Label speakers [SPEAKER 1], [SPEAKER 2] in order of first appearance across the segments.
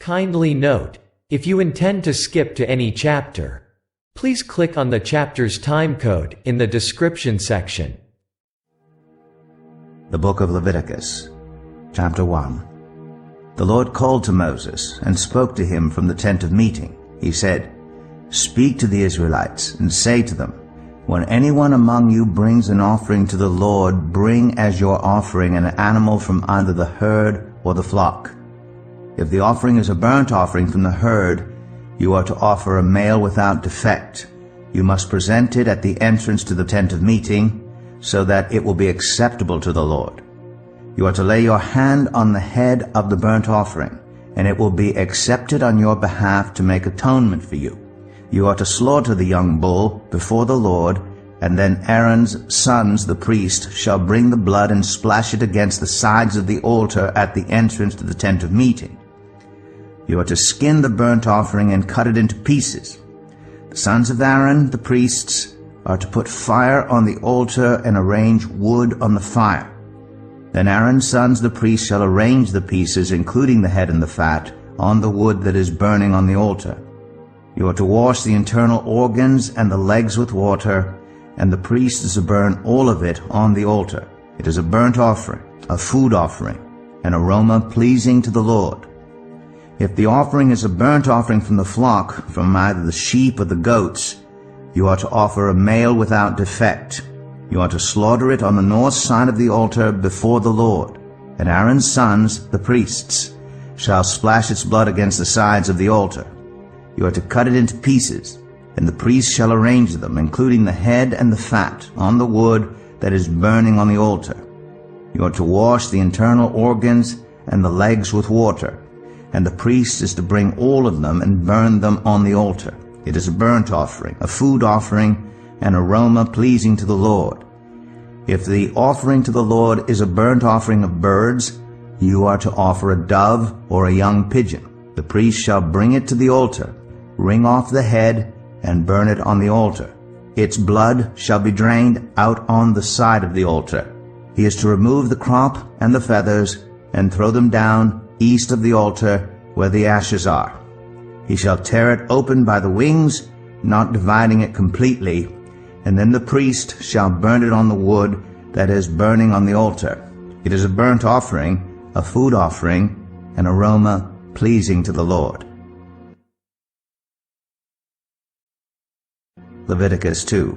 [SPEAKER 1] Kindly note, if you intend to skip to any chapter, please click on the chapter's timecode in the description section.
[SPEAKER 2] The Book of Leviticus, Chapter 1. The Lord called to Moses and spoke to him from the tent of meeting. He said, "Speak to the Israelites and say to them, when anyone among you brings an offering to the Lord, bring as your offering an animal from either the herd or the flock. If the offering is a burnt offering from the herd, you are to offer a male without defect. You must present it at the entrance to the tent of meeting, so that it will be acceptable to the Lord. You are to lay your hand on the head of the burnt offering, and it will be accepted on your behalf to make atonement for you. You are to slaughter the young bull before the Lord, and then Aaron's sons, the priest, shall bring the blood and splash it against the sides of the altar at the entrance to the tent of meeting. You are to skin the burnt offering and cut it into pieces. The sons of Aaron, the priests, are to put fire on the altar and arrange wood on the fire. Then Aaron's sons, the priests, shall arrange the pieces, including the head and the fat, on the wood that is burning on the altar. You are to wash the internal organs and the legs with water, and the priest is to burn all of it on the altar. It is a burnt offering, a food offering, an aroma pleasing to the Lord. If the offering is a burnt offering from the flock, from either the sheep or the goats, you are to offer a male without defect. You are to slaughter it on the north side of the altar before the Lord, and Aaron's sons, the priests, shall splash its blood against the sides of the altar. You are to cut it into pieces, and the priest shall arrange them, including the head and the fat, on the wood that is burning on the altar. You are to wash the internal organs and the legs with water, and the priest is to bring all of them and burn them on the altar. It is a burnt offering, a food offering, an aroma pleasing to the Lord. If the offering to the Lord is a burnt offering of birds, you are to offer a dove or a young pigeon. The priest shall bring it to the altar, wring off the head, and burn it on the altar. Its blood shall be drained out on the side of the altar. He is to remove the crop and the feathers, and throw them down east of the altar where the ashes are. He shall tear it open by the wings, not dividing it completely, and then the priest shall burn it on the wood that is burning on the altar. It is a burnt offering, a food offering, an aroma pleasing to the Lord. Leviticus 2.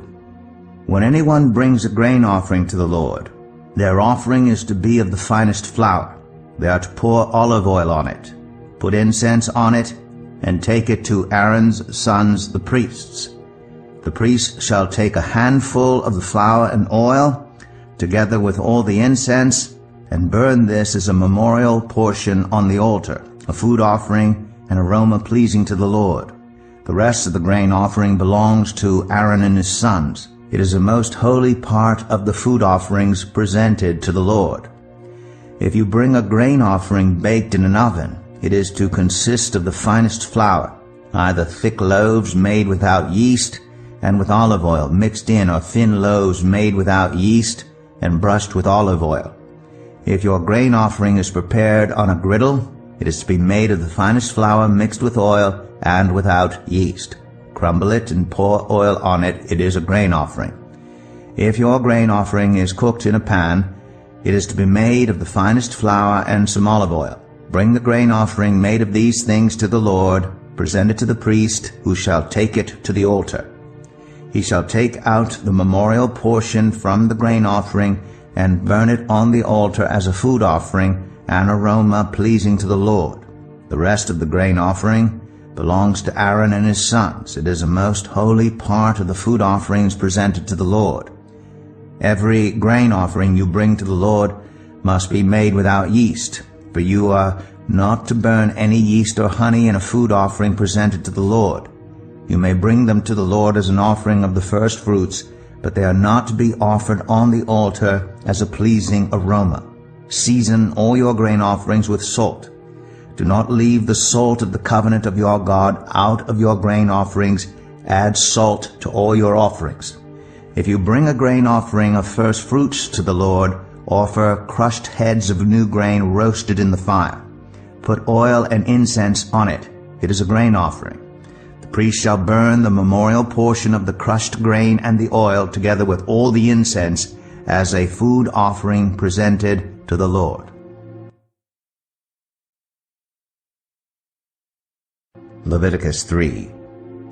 [SPEAKER 2] When anyone brings a grain offering to the Lord, their offering is to be of the finest flour. They are to pour olive oil on it, put incense on it, and take it to Aaron's sons, the priests. The priest shall take a handful of the flour and oil, together with all the incense, and burn this as a memorial portion on the altar, a food offering, an aroma pleasing to the Lord. The rest of the grain offering belongs to Aaron and his sons. It is a most holy part of the food offerings presented to the Lord. If you bring a grain offering baked in an oven, it is to consist of the finest flour, either thick loaves made without yeast and with olive oil mixed in, or thin loaves made without yeast and brushed with olive oil. If your grain offering is prepared on a griddle, it is to be made of the finest flour mixed with oil and without yeast. Crumble it and pour oil on it. It is a grain offering. If your grain offering is cooked in a pan, it is to be made of the finest flour and some olive oil. Bring the grain offering made of these things to the Lord, present it to the priest, who shall take it to the altar. He shall take out the memorial portion from the grain offering and burn it on the altar as a food offering, an aroma pleasing to the Lord. The rest of the grain offering belongs to Aaron and his sons. It is a most holy part of the food offerings presented to the Lord. Every grain offering you bring to the Lord must be made without yeast, for you are not to burn any yeast or honey in a food offering presented to the Lord. You may bring them to the Lord as an offering of the first fruits, but they are not to be offered on the altar as a pleasing aroma. Season all your grain offerings with salt. Do not leave the salt of the covenant of your God out of your grain offerings. Add salt to all your offerings. If you bring a grain offering of first fruits to the Lord, offer crushed heads of new grain roasted in the fire. Put oil and incense on it. It is a grain offering. The priest shall burn the memorial portion of the crushed grain and the oil together with all the incense as a food offering presented to the Lord. Leviticus 3.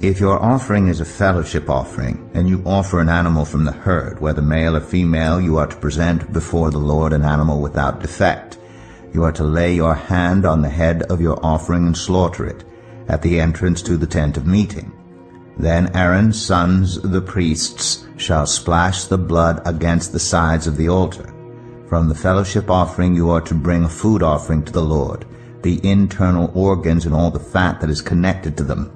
[SPEAKER 2] If your offering is a fellowship offering, and you offer an animal from the herd, whether male or female, you are to present before the Lord an animal without defect. You are to lay your hand on the head of your offering and slaughter it at the entrance to the tent of meeting. Then Aaron's sons, the priests, shall splash the blood against the sides of the altar. From the fellowship offering you are to bring a food offering to the Lord, the internal organs and all the fat that is connected to them,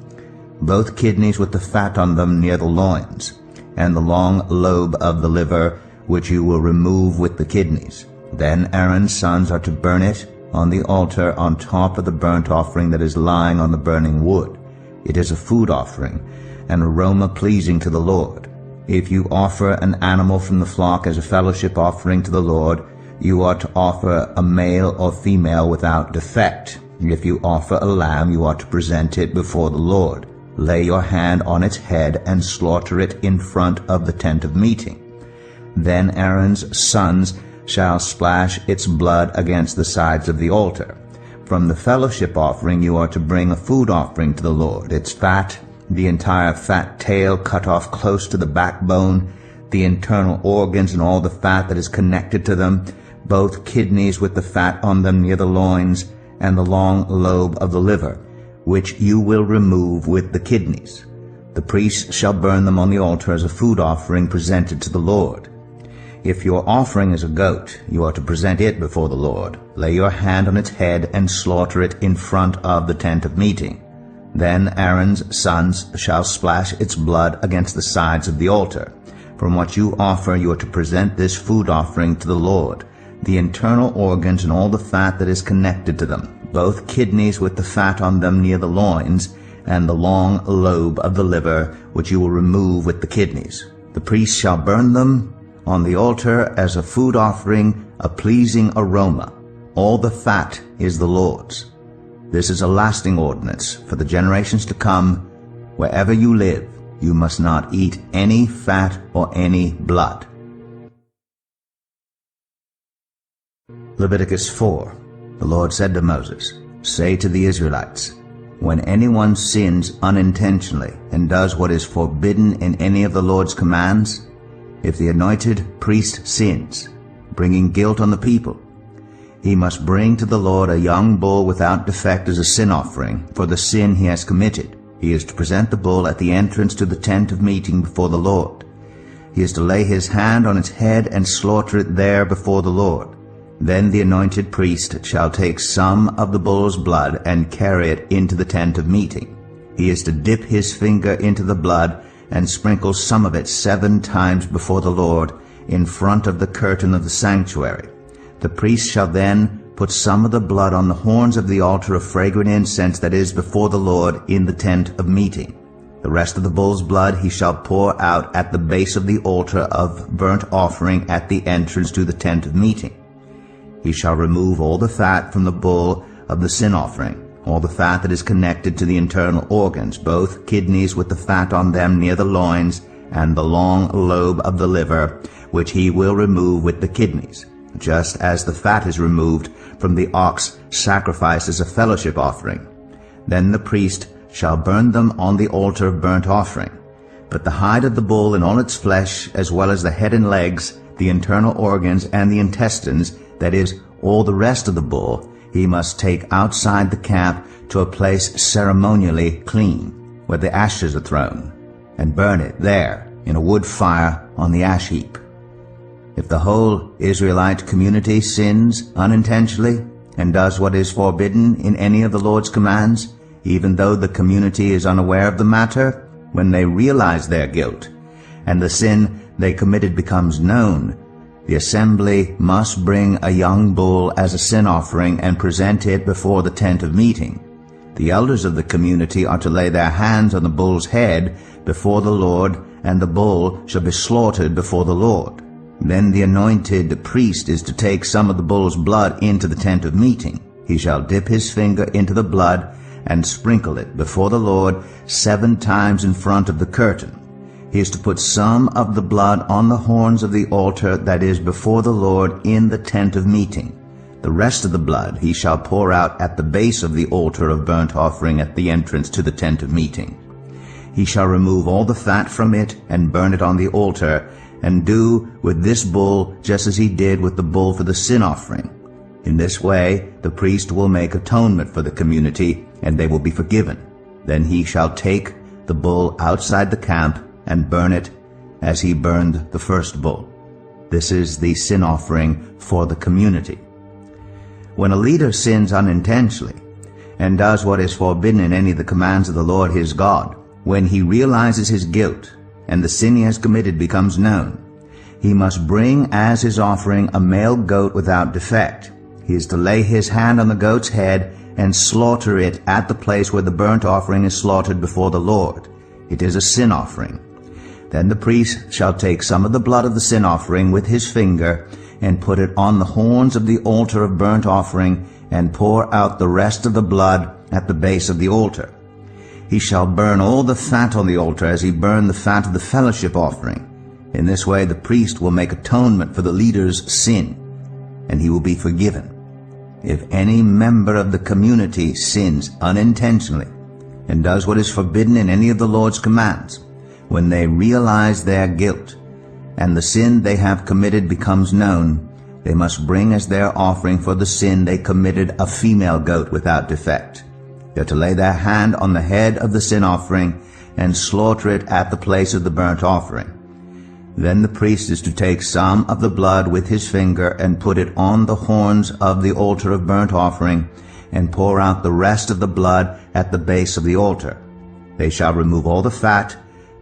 [SPEAKER 2] both kidneys with the fat on them near the loins, and the long lobe of the liver, which you will remove with the kidneys. Then Aaron's sons are to burn it on the altar on top of the burnt offering that is lying on the burning wood. It is a food offering, an aroma pleasing to the Lord. If you offer an animal from the flock as a fellowship offering to the Lord, you are to offer a male or female without defect. If you offer a lamb, you are to present it before the Lord. Lay your hand on its head and slaughter it in front of the tent of meeting. Then Aaron's sons shall splash its blood against the sides of the altar. From the fellowship offering you are to bring a food offering to the Lord, its fat, the entire fat tail cut off close to the backbone, the internal organs and all the fat that is connected to them, both kidneys with the fat on them near the loins, and the long lobe of the liver, which you will remove with the kidneys. The priest shall burn them on the altar as a food offering presented to the Lord. If your offering is a goat, you are to present it before the Lord. Lay your hand on its head and slaughter it in front of the tent of meeting. Then Aaron's sons shall splash its blood against the sides of the altar. From what you offer you are to present this food offering to the Lord, the internal organs and all the fat that is connected to them, both kidneys with the fat on them near the loins, and the long lobe of the liver, which you will remove with the kidneys. The priest shall burn them on the altar as a food offering, a pleasing aroma. All the fat is the Lord's. This is a lasting ordinance for the generations to come. Wherever you live, you must not eat any fat or any blood. Leviticus 4. The Lord said to Moses, Say to the Israelites, when anyone sins unintentionally and does what is forbidden in any of the Lord's commands, if the anointed priest sins, bringing guilt on the people, he must bring to the Lord a young bull without defect as a sin offering for the sin he has committed. He is to present the bull at the entrance to the tent of meeting before the Lord. He is to lay his hand on its head and slaughter it there before the Lord. Then the anointed priest shall take some of the bull's blood and carry it into the tent of meeting. He is to dip his finger into the blood and sprinkle some of it 7 times before the Lord in front of the curtain of the sanctuary. The priest shall then put some of the blood on the horns of the altar of fragrant incense that is before the Lord in the tent of meeting. The rest of the bull's blood he shall pour out at the base of the altar of burnt offering at the entrance to the tent of meeting. He shall remove all the fat from the bull of the sin offering, all the fat that is connected to the internal organs, both kidneys with the fat on them near the loins, and the long lobe of the liver, which he will remove with the kidneys, just as the fat is removed from the ox sacrificed as a fellowship offering. Then the priest shall burn them on the altar of burnt offering. But the hide of the bull and all its flesh, as well as the head and legs, the internal organs and the intestines, that is, all the rest of the bull, he must take outside the camp to a place ceremonially clean, where the ashes are thrown, and burn it there in a wood fire on the ash heap. If the whole Israelite community sins unintentionally and does what is forbidden in any of the Lord's commands, even though the community is unaware of the matter, when they realize their guilt, and the sin they committed becomes known, the assembly must bring a young bull as a sin offering and present it before the tent of meeting. The elders of the community are to lay their hands on the bull's head before the Lord, and the bull shall be slaughtered before the Lord. Then the anointed priest is to take some of the bull's blood into the tent of meeting. He shall dip his finger into the blood and sprinkle it before the Lord 7 times in front of the curtain. He is to put some of the blood on the horns of the altar that is before the Lord in the tent of meeting. The rest of the blood he shall pour out at the base of the altar of burnt offering at the entrance to the tent of meeting. He shall remove all the fat from it and burn it on the altar, and do with this bull just as he did with the bull for the sin offering. In this way the priest will make atonement for the community, and they will be forgiven. Then he shall take the bull outside the camp and burn it as he burned the first bull. This is the sin offering for the community. When a leader sins unintentionally and does what is forbidden in any of the commands of the Lord his God, when he realizes his guilt and the sin he has committed becomes known, he must bring as his offering a male goat without defect. He is to lay his hand on the goat's head and slaughter it at the place where the burnt offering is slaughtered before the Lord. It is a sin offering. Then the priest shall take some of the blood of the sin offering with his finger and put it on the horns of the altar of burnt offering, and pour out the rest of the blood at the base of the altar. He shall burn all the fat on the altar as he burned the fat of the fellowship offering. In this way the priest will make atonement for the leader's sin, and he will be forgiven. If any member of the community sins unintentionally and does what is forbidden in any of the Lord's commands, when they realize their guilt and the sin they have committed becomes known, they must bring as their offering for the sin they committed a female goat without defect. They are to lay their hand on the head of the sin offering and slaughter it at the place of the burnt offering. Then the priest is to take some of the blood with his finger and put it on the horns of the altar of burnt offering, and pour out the rest of the blood at the base of the altar. They shall remove all the fat,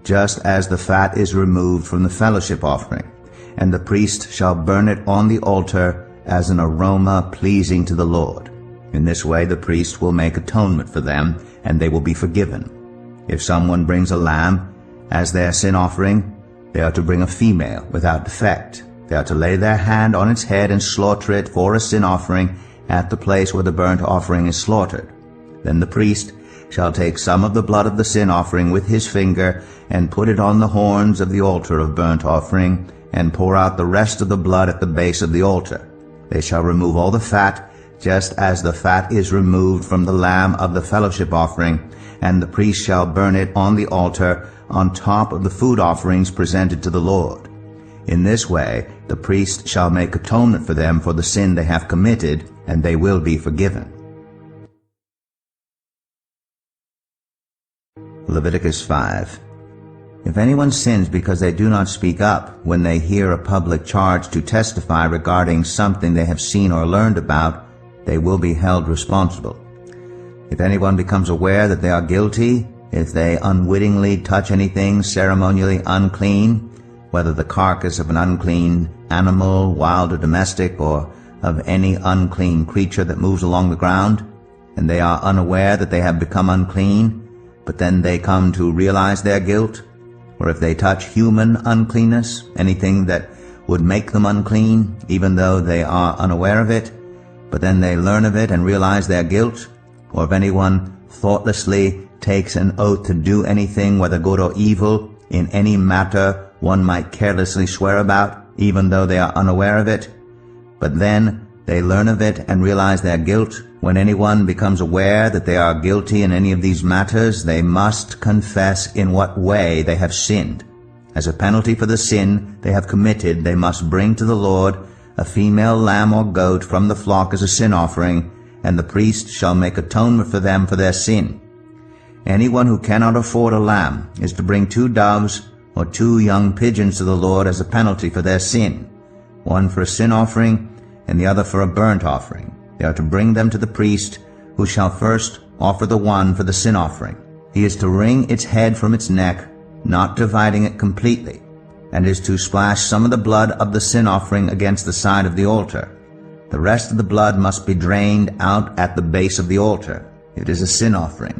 [SPEAKER 2] just as the fat is removed from the fellowship offering, and the priest shall burn it on the altar as an aroma pleasing to the Lord. In this way the priest will make atonement for them, and they will be forgiven. If someone brings a lamb as their sin offering, they are to bring a female without defect. They are to lay their hand on its head and slaughter it for a sin offering at the place where the burnt offering is slaughtered. Then the priest shall take some of the blood of the sin offering with his finger and put it on the horns of the altar of burnt offering, and pour out the rest of the blood at the base of the altar. They shall remove all the fat, just as the fat is removed from the lamb of the fellowship offering, and the priest shall burn it on the altar on top of the food offerings presented to the Lord. In this way the priest shall make atonement for them for the sin they have committed, and they will be forgiven. Leviticus 5. If anyone sins because they do not speak up when they hear a public charge to testify regarding something they have seen or learned about, they will be held responsible. If anyone becomes aware that they are guilty, if they unwittingly touch anything ceremonially unclean, whether the carcass of an unclean animal, wild or domestic, or of any unclean creature that moves along the ground, and they are unaware that they have become unclean, but then they come to realize their guilt, or if they touch human uncleanness, anything that would make them unclean, even though they are unaware of it, but then they learn of it and realize their guilt, or if anyone thoughtlessly takes an oath to do anything, whether good or evil, in any matter one might carelessly swear about, even though they are unaware of it, but then they learn of it and realize their guilt. When anyone becomes aware that they are guilty in any of these matters, they must confess in what way they have sinned. As a penalty for the sin they have committed, they must bring to the Lord a female lamb or goat from the flock as a sin offering, and the priest shall make atonement for them for their sin. Anyone who cannot afford a lamb is to bring 2 doves or 2 young pigeons to the Lord as a penalty for their sin, one for a sin offering and the other for a burnt offering. They are to bring them to the priest, who shall first offer the one for the sin offering. He is to wring its head from its neck, not dividing it completely, and is to splash some of the blood of the sin offering against the side of the altar. The rest of the blood must be drained out at the base of the altar. It is a sin offering.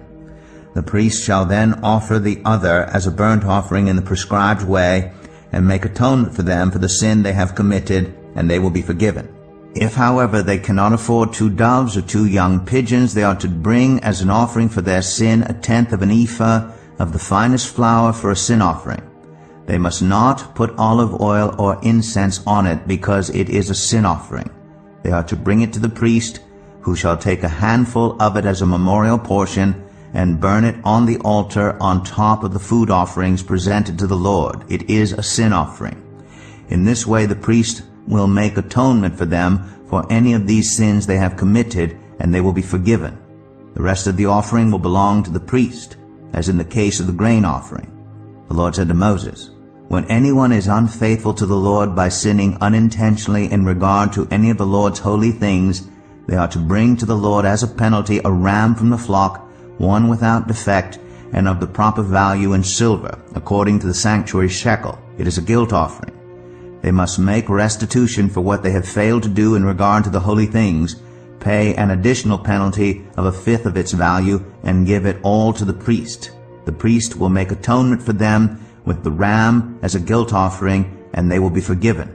[SPEAKER 2] The priest shall then offer the other as a burnt offering in the prescribed way, and make atonement for them for the sin they have committed, and they will be forgiven. If, however, they cannot afford 2 doves or 2 young pigeons, they are to bring as an offering for their sin 1/10 of an ephah of the finest flour for a sin offering. They must not put olive oil or incense on it, because it is a sin offering. They are to bring it to the priest, who shall take a handful of it as a memorial portion and burn it on the altar on top of the food offerings presented to the Lord. It is a sin offering. In this way the priest will make atonement for them for any of these sins they have committed, and they will be forgiven. The rest of the offering will belong to the priest, as in the case of the grain offering. The Lord said to Moses, "When anyone is unfaithful to the Lord by sinning unintentionally in regard to any of the Lord's holy things, they are to bring to the Lord as a penalty a ram from the flock, one without defect, and of the proper value in silver, according to the sanctuary shekel. It is a guilt offering. They must make restitution for what they have failed to do in regard to the holy things, pay an additional penalty of 1/5 of its value, and give it all to the priest. The priest will make atonement for them with the ram as a guilt offering, and they will be forgiven.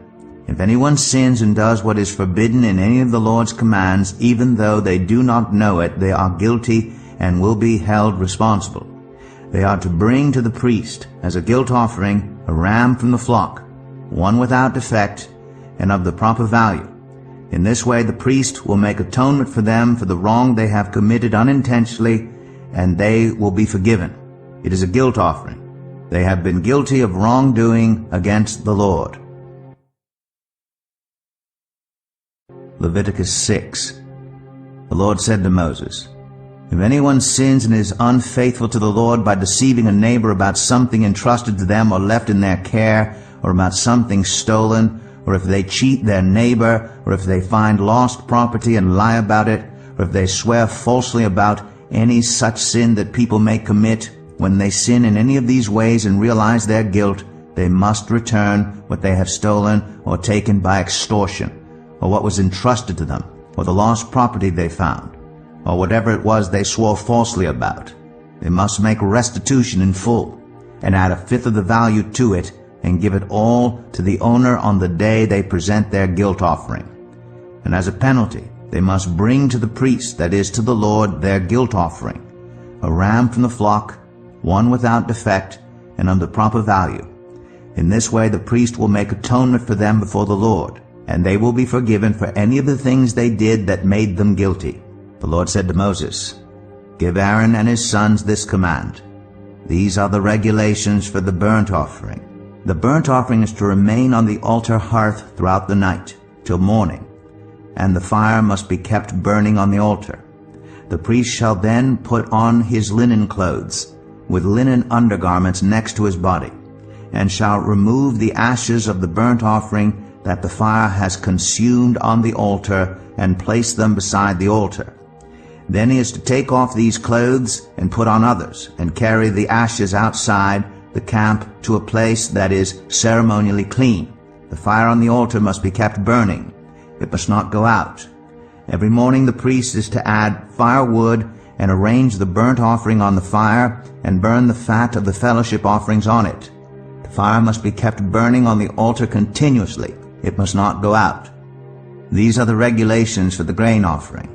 [SPEAKER 2] If anyone sins and does what is forbidden in any of the Lord's commands, even though they do not know it, they are guilty and will be held responsible. They are to bring to the priest as a guilt offering a ram from the flock, one without defect and of the proper value. In this way the priest will make atonement for them for the wrong they have committed unintentionally, and they will be forgiven. It is a guilt offering. They have been guilty of wrongdoing against the Lord." Leviticus 6. The Lord said to Moses, "If anyone sins and is unfaithful to the Lord by deceiving a neighbor about something entrusted to them or left in their care, or about something stolen, or if they cheat their neighbor, or if they find lost property and lie about it, or if they swear falsely about any such sin that people may commit, when they sin in any of these ways and realize their guilt, they must return what they have stolen or taken by extortion, or what was entrusted to them, or the lost property they found, or whatever it was they swore falsely about. They must make restitution in full, and add 1/5 of the value to it, and give it all to the owner on the day they present their guilt offering. And as a penalty, they must bring to the priest, that is, to the Lord, their guilt offering, a ram from the flock, one without defect, and of the proper value. In this way the priest will make atonement for them before the Lord, and they will be forgiven for any of the things they did that made them guilty. The Lord said to Moses, "Give Aaron and his sons this command. These are the regulations for the burnt offering. The burnt offering is to remain on the altar hearth throughout the night, till morning, and the fire must be kept burning on the altar. The priest shall then put on his linen clothes, with linen undergarments next to his body, and shall remove the ashes of the burnt offering that the fire has consumed on the altar, and place them beside the altar. Then he is to take off these clothes and put on others, and carry the ashes outside the camp to a place that is ceremonially clean. The fire on the altar must be kept burning. It must not go out. Every morning the priest is to add firewood and arrange the burnt offering on the fire, and burn the fat of the fellowship offerings on it. The fire must be kept burning on the altar continuously. It must not go out. These are the regulations for the grain offering.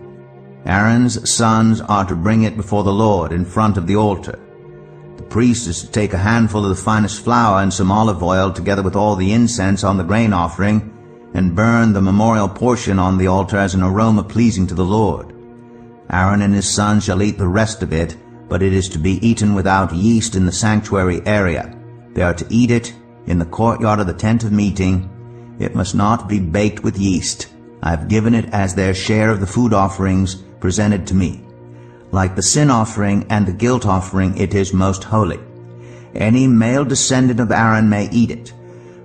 [SPEAKER 2] Aaron's sons are to bring it before the Lord in front of the altar. The priest is to take a handful of the finest flour and some olive oil, together with all the incense on the grain offering, and burn the memorial portion on the altar as an aroma pleasing to the Lord. Aaron and his sons shall eat the rest of it, but it is to be eaten without yeast in the sanctuary area. They are to eat it in the courtyard of the tent of meeting. It must not be baked with yeast. I have given it as their share of the food offerings presented to me. Like the sin offering and the guilt offering, it is most holy. Any male descendant of Aaron may eat it.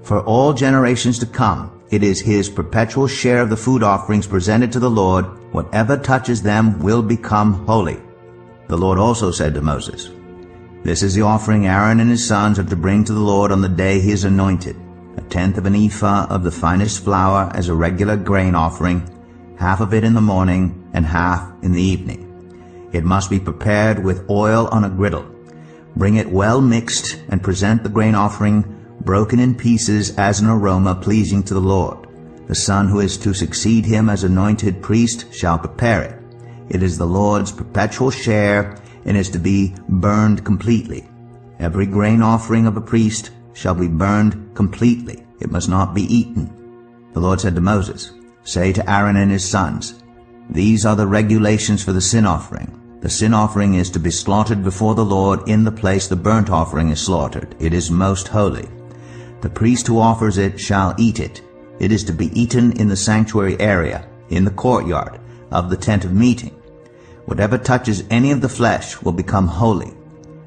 [SPEAKER 2] For all generations to come, it is his perpetual share of the food offerings presented to the Lord. Whatever touches them will become holy. The Lord also said to Moses, "This is the offering Aaron and his sons are to bring to the Lord on the day he is anointed: 1/10 of an ephah of the finest flour as a regular grain offering, half of it in the morning and half in the evening. It must be prepared with oil on a griddle. Bring it well mixed, and present the grain offering broken in pieces as an aroma pleasing to the Lord. The son who is to succeed him as anointed priest shall prepare it. It is the Lord's perpetual share, and is to be burned completely. Every grain offering of a priest shall be burned completely. It must not be eaten. The Lord said to Moses, Say to Aaron and his sons, These are the regulations for the sin offering. The sin offering is to be slaughtered before the Lord in the place the burnt offering is slaughtered. It is most holy. The priest who offers it shall eat it. It is to be eaten in the sanctuary area, in the courtyard of the tent of meeting. Whatever touches any of the flesh will become holy.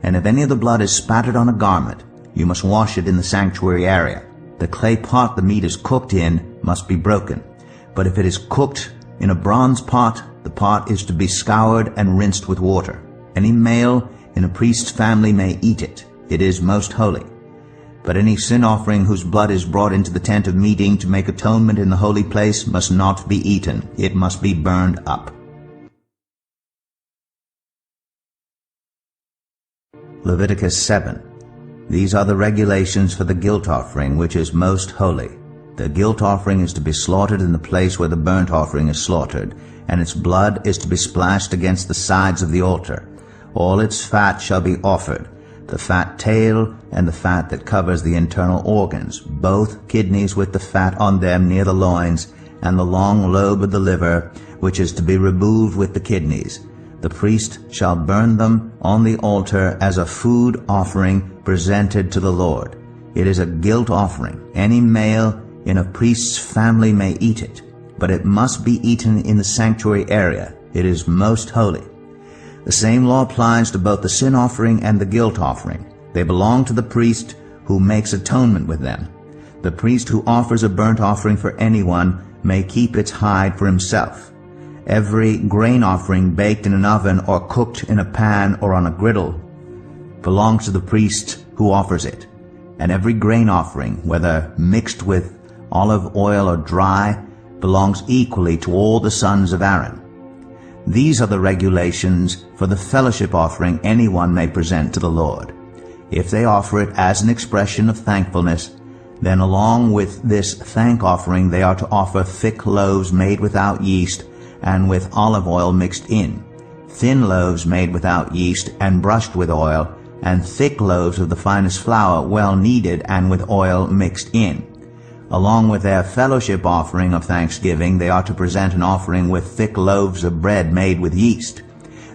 [SPEAKER 2] And if any of the blood is spattered on a garment, you must wash it in the sanctuary area. The clay pot the meat is cooked in must be broken. But if it is cooked in a bronze pot, the pot is to be scoured and rinsed with water. Any male in a priest's family may eat it. It is most holy. But any sin offering whose blood is brought into the tent of meeting to make atonement in the holy place must not be eaten. It must be burned up. Leviticus 7. These are the regulations for the guilt offering, which is most holy. The guilt offering is to be slaughtered in the place where the burnt offering is slaughtered, and its blood is to be splashed against the sides of the altar. All its fat shall be offered, the fat tail and the fat that covers the internal organs, both kidneys with the fat on them near the loins, and the long lobe of the liver, which is to be removed with the kidneys. The priest shall burn them on the altar as a food offering presented to the Lord. It is a guilt offering. Any male in a priest's family may eat it, but it must be eaten in the sanctuary area. It is most holy. The same law applies to both the sin offering and the guilt offering. They belong to the priest who makes atonement with them. The priest who offers a burnt offering for anyone may keep its hide for himself. Every grain offering baked in an oven or cooked in a pan or on a griddle belongs to the priest who offers it. And every grain offering, whether mixed with olive oil or dry, belongs equally to all the sons of Aaron. These are the regulations for the fellowship offering anyone may present to the Lord. If they offer it as an expression of thankfulness, then along with this thank offering they are to offer thick loaves made without yeast and with olive oil mixed in, thin loaves made without yeast and brushed with oil, and thick loaves of the finest flour well kneaded and with oil mixed in. Along with their fellowship offering of thanksgiving, they are to present an offering with thick loaves of bread made with yeast.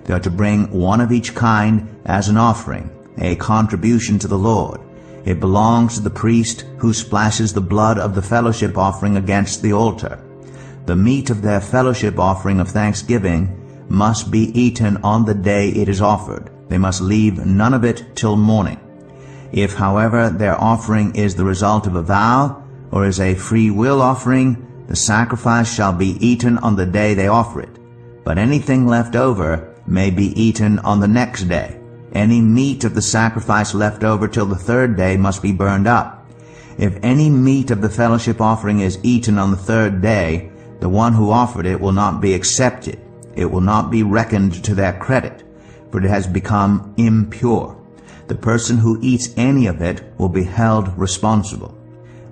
[SPEAKER 2] They are to bring one of each kind as an offering, a contribution to the Lord. It belongs to the priest who splashes the blood of the fellowship offering against the altar. The meat of their fellowship offering of thanksgiving must be eaten on the day it is offered. They must leave none of it till morning. If, however, their offering is the result of a vow, or is a free will offering, the sacrifice shall be eaten on the day they offer it. But anything left over may be eaten on the next day. Any meat of the sacrifice left over till the third day must be burned up. If any meat of the fellowship offering is eaten on the third day, the one who offered it will not be accepted. It will not be reckoned to their credit, for it has become impure. The person who eats any of it will be held responsible.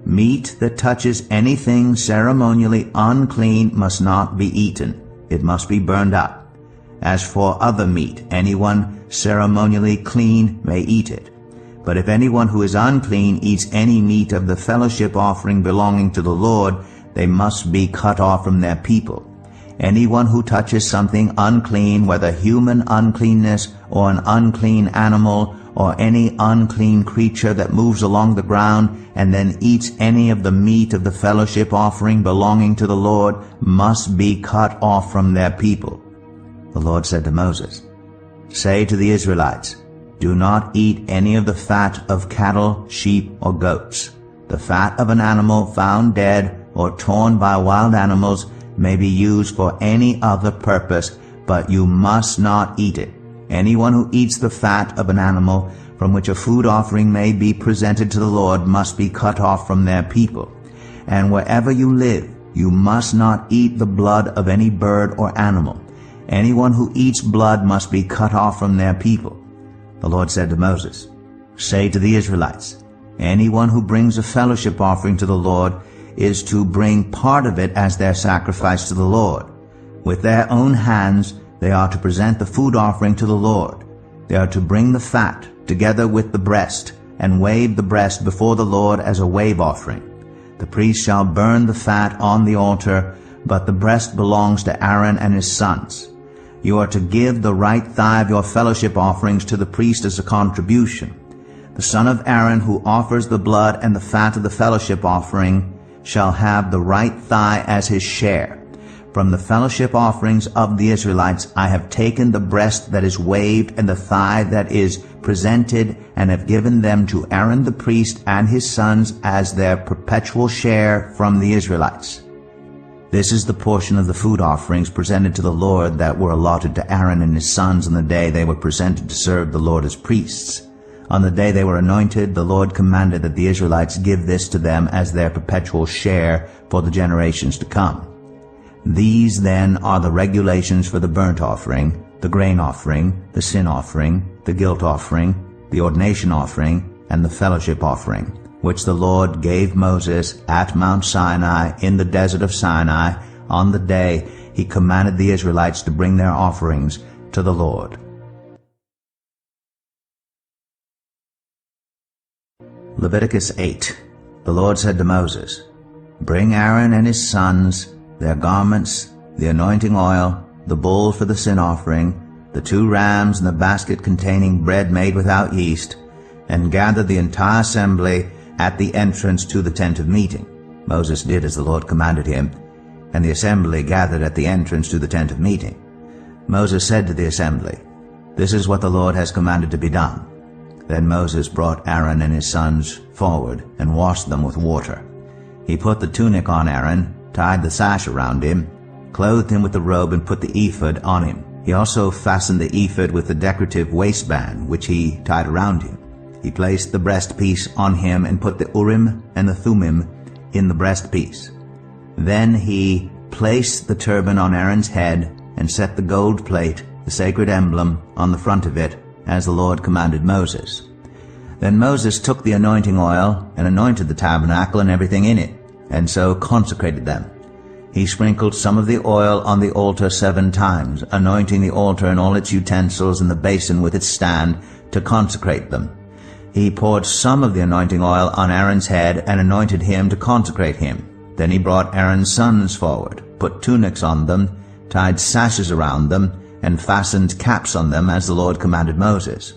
[SPEAKER 2] Meat that touches anything ceremonially unclean must not be eaten. It must be burned up. As for other meat, anyone ceremonially clean may eat it. But if anyone who is unclean eats any meat of the fellowship offering belonging to the Lord, they must be cut off from their people. Anyone who touches something unclean, whether human uncleanness or an unclean animal or any unclean creature that moves along the ground and then eats any of the meat of the fellowship offering belonging to the Lord, must be cut off from their people. The Lord said to Moses, Say to the Israelites, Do not eat any of the fat of cattle, sheep, or goats. The fat of an animal found dead or torn by wild animals may be used for any other purpose, but you must not eat it. Anyone who eats the fat of an animal from which a food offering may be presented to the Lord must be cut off from their people. And wherever you live, you must not eat the blood of any bird or animal. Anyone who eats blood must be cut off from their people. The Lord said to Moses, Say to the Israelites, Anyone who brings a fellowship offering to the Lord is to bring part of it as their sacrifice to the Lord. With their own hands they are to present the food offering to the Lord. They are to bring the fat together with the breast, and wave the breast before the Lord as a wave offering. The priest shall burn the fat on the altar, but the breast belongs to Aaron and his sons. You are to give the right thigh of your fellowship offerings to the priest as a contribution. The son of Aaron who offers the blood and the fat of the fellowship offering shall have the right thigh as his share. From the fellowship offerings of the Israelites I have taken the breast that is waved and the thigh that is presented, and have given them to Aaron the priest and his sons as their perpetual share from the Israelites. This is the portion of the food offerings presented to the Lord that were allotted to Aaron and his sons on the day they were presented to serve the Lord as priests. On the day they were anointed, the Lord commanded that the Israelites give this to them as their perpetual share for the generations to come. These then are the regulations for the burnt offering, the grain offering, the sin offering, the guilt offering, the ordination offering, and the fellowship offering, which the Lord gave Moses at Mount Sinai in the desert of Sinai on the day he commanded the Israelites to bring their offerings to the Lord. Leviticus 8. The Lord said to Moses, Bring Aaron and his sons, their garments, the anointing oil, the bull for the sin offering, the 2 rams and the basket containing bread made without yeast, and gather the entire assembly at the entrance to the tent of meeting. Moses did as the Lord commanded him, and the assembly gathered at the entrance to the tent of meeting. Moses said to the assembly, This is what the Lord has commanded to be done. Then Moses brought Aaron and his sons forward and washed them with water. He put the tunic on Aaron, tied the sash around him, clothed him with the robe, and put the ephod on him. He also fastened the ephod with the decorative waistband, which he tied around him. He placed the breastpiece on him and put the Urim and the Thummim in the breastpiece. Then he placed the turban on Aaron's head and set the gold plate, the sacred emblem, on the front of it, as the Lord commanded Moses. Then Moses took the anointing oil and anointed the tabernacle and everything in it, and so consecrated them. He sprinkled some of the oil on the altar 7 times, anointing the altar and all its utensils and the basin with its stand to consecrate them. He poured some of the anointing oil on Aaron's head and anointed him to consecrate him. Then he brought Aaron's sons forward, put tunics on them, tied sashes around them, and fastened caps on them as the Lord commanded Moses.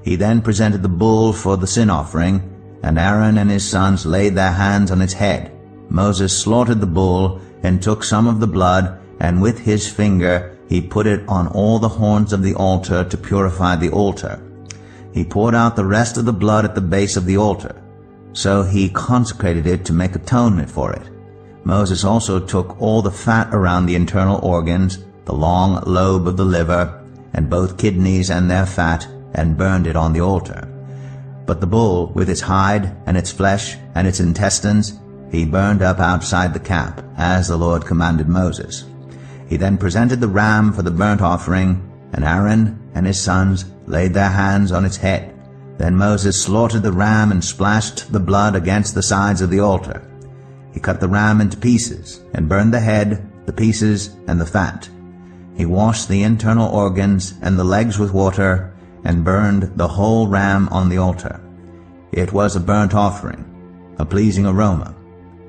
[SPEAKER 2] He then presented the bull for the sin offering, and Aaron and his sons laid their hands on its head. Moses slaughtered the bull and took some of the blood, and with his finger he put it on all the horns of the altar to purify the altar. He poured out the rest of the blood at the base of the altar. So he consecrated it to make atonement for it. Moses also took all the fat around the internal organs, the long lobe of the liver, and both kidneys and their fat, and burned it on the altar. But the bull, with its hide and its flesh and its intestines, he burned up outside the camp, as the Lord commanded Moses. He then presented the ram for the burnt offering, and Aaron and his sons laid their hands on its head. Then Moses slaughtered the ram and splashed the blood against the sides of the altar. He cut the ram into pieces, and burned the head, the pieces, and the fat. He washed the internal organs and the legs with water, and burned the whole ram on the altar. It was a burnt offering, a pleasing aroma,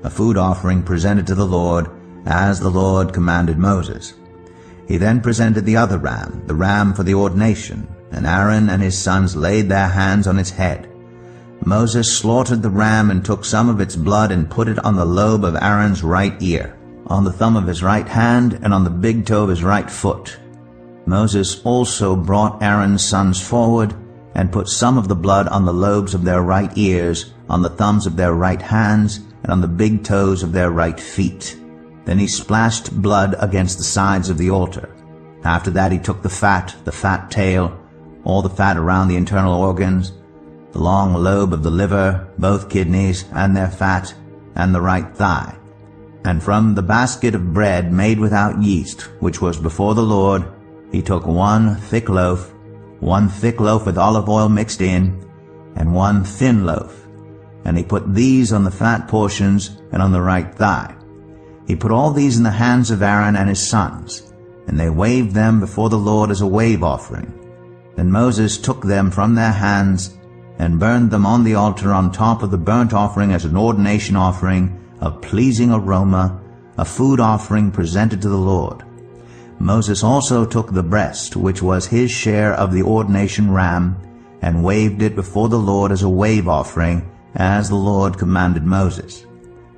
[SPEAKER 2] a food offering presented to the Lord, as the Lord commanded Moses. He then presented the other ram, the ram for the ordination, and Aaron and his sons laid their hands on its head. Moses slaughtered the ram and took some of its blood and put it on the lobe of Aaron's right ear, on the thumb of his right hand, and on the big toe of his right foot. Moses also brought Aaron's sons forward and put some of the blood on the lobes of their right ears, on the thumbs of their right hands, and on the big toes of their right feet. Then he splashed blood against the sides of the altar. After that he took the fat tail, all the fat around the internal organs, the long lobe of the liver, both kidneys and their fat, and the right thigh. And from the basket of bread made without yeast, which was before the Lord, he took one thick loaf with olive oil mixed in, and one thin loaf, and he put these on the fat portions and on the right thigh. He put all these in the hands of Aaron and his sons, and they waved them before the Lord as a wave offering. Then Moses took them from their hands and burned them on the altar on top of the burnt offering as an ordination offering of pleasing aroma, a food offering presented to the Lord. Moses also took the breast, which was his share of the ordination ram, and waved it before the Lord as a wave offering, as the Lord commanded Moses.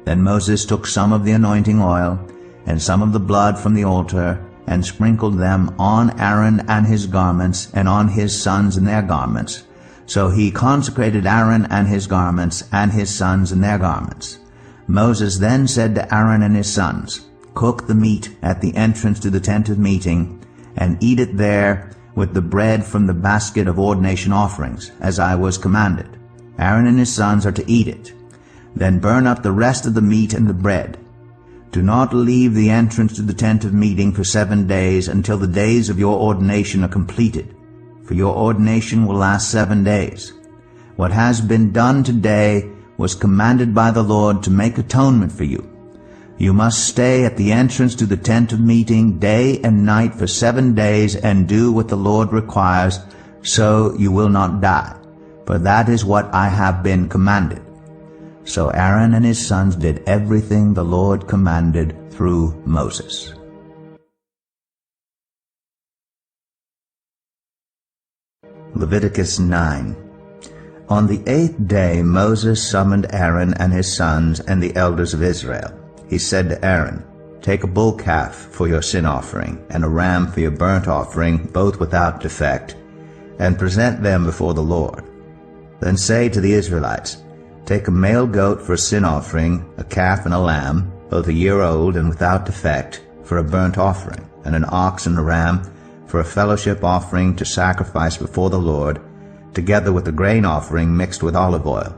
[SPEAKER 2] Then Moses took some of the anointing oil and some of the blood from the altar, and sprinkled them on Aaron and his garments, and on his sons and their garments. So he consecrated Aaron and his garments, and his sons and their garments. Moses then said to Aaron and his sons, "Cook the meat at the entrance to the tent of meeting, and eat it there with the bread from the basket of ordination offerings, as I was commanded. Aaron and his sons are to eat it. Then burn up the rest of the meat and the bread. Do not leave the entrance to the tent of meeting for 7 days until the days of your ordination are completed, for your ordination will last 7 days. What has been done today was commanded by the Lord to make atonement for you. You must stay at the entrance to the tent of meeting day and night for 7 days and do what the Lord requires, so you will not die, for that is what I have been commanded." So Aaron and his sons did everything the Lord commanded through Moses. Leviticus 9. On the 8th day Moses summoned Aaron and his sons and the elders of Israel. He said to Aaron, "Take a bull calf for your sin offering, and a ram for your burnt offering, both without defect, and present them before the Lord. Then say to the Israelites, Take a male goat for a sin offering, a calf and a lamb, both a year old and without defect, for a burnt offering, and an ox and a ram for a fellowship offering to sacrifice before the Lord, together with a grain offering mixed with olive oil.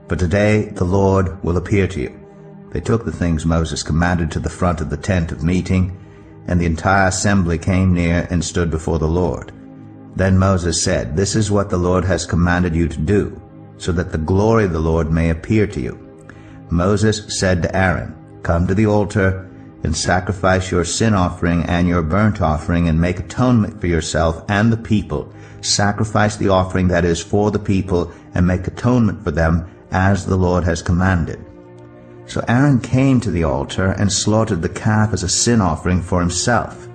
[SPEAKER 2] For today the Lord will appear to you." They took the things Moses commanded to the front of the tent of meeting, and the entire assembly came near and stood before the Lord. Then Moses said, "This is what the Lord has commanded you to do, so that the glory of the Lord may appear to you." Moses said to Aaron, "Come to the altar and sacrifice your sin offering and your burnt offering, and make atonement for yourself and the people. Sacrifice the offering that is for the people, and make atonement for them, as the Lord has commanded." So Aaron came to the altar and slaughtered the calf as a sin offering for himself.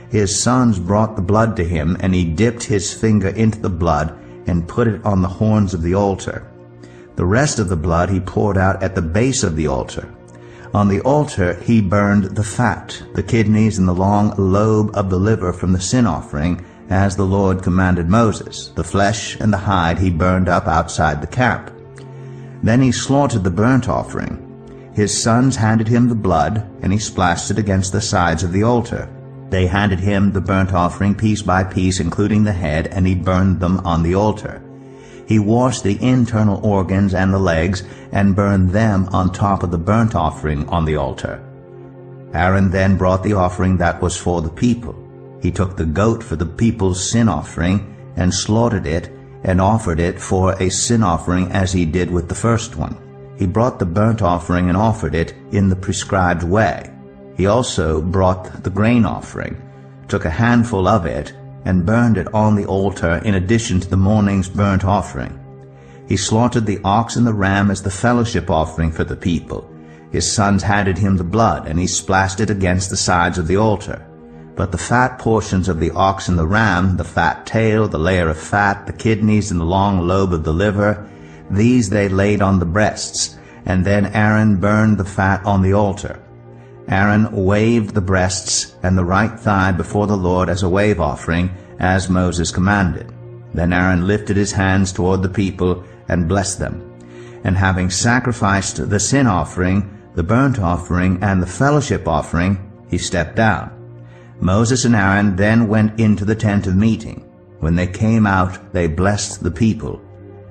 [SPEAKER 2] His sons brought the blood to him, and he dipped his finger into the blood and put it on the horns of the altar. The rest of the blood he poured out at the base of the altar. On the altar he burned the fat, the kidneys, and the long lobe of the liver from the sin offering, as the Lord commanded Moses. The flesh and the hide he burned up outside the camp. Then he slaughtered the burnt offering. His sons handed him the blood, and he splashed it against the sides of the altar. They handed him the burnt offering piece by piece, including the head, and he burned them on the altar. He washed the internal organs and the legs, and burned them on top of the burnt offering on the altar. Aaron then brought the offering that was for the people. He took the goat for the people's sin offering, and slaughtered it, and offered it for a sin offering as he did with the first one. He brought the burnt offering and offered it in the prescribed way. He also brought the grain offering, took a handful of it, and burned it on the altar in addition to the morning's burnt offering. He slaughtered the ox and the ram as the fellowship offering for the people. His sons handed him the blood, and he splashed it against the sides of the altar. But the fat portions of the ox and the ram, the fat tail, the layer of fat, the kidneys, and the long lobe of the liver, these they laid on the breasts, and then Aaron burned the fat on the altar. Aaron waved the breasts and the right thigh before the Lord as a wave offering, as Moses commanded. Then Aaron lifted his hands toward the people and blessed them. And having sacrificed the sin offering, the burnt offering, and the fellowship offering, he stepped down. Moses and Aaron then went into the tent of meeting. When they came out, they blessed the people.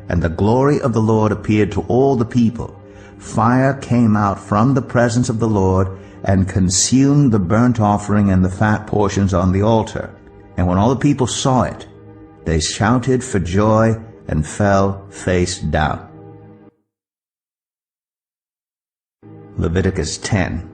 [SPEAKER 2] And the glory of the Lord appeared to all the people. Fire came out from the presence of the Lord and consumed the burnt offering and the fat portions on the altar. And when all the people saw it, they shouted for joy and fell face down. Leviticus 10.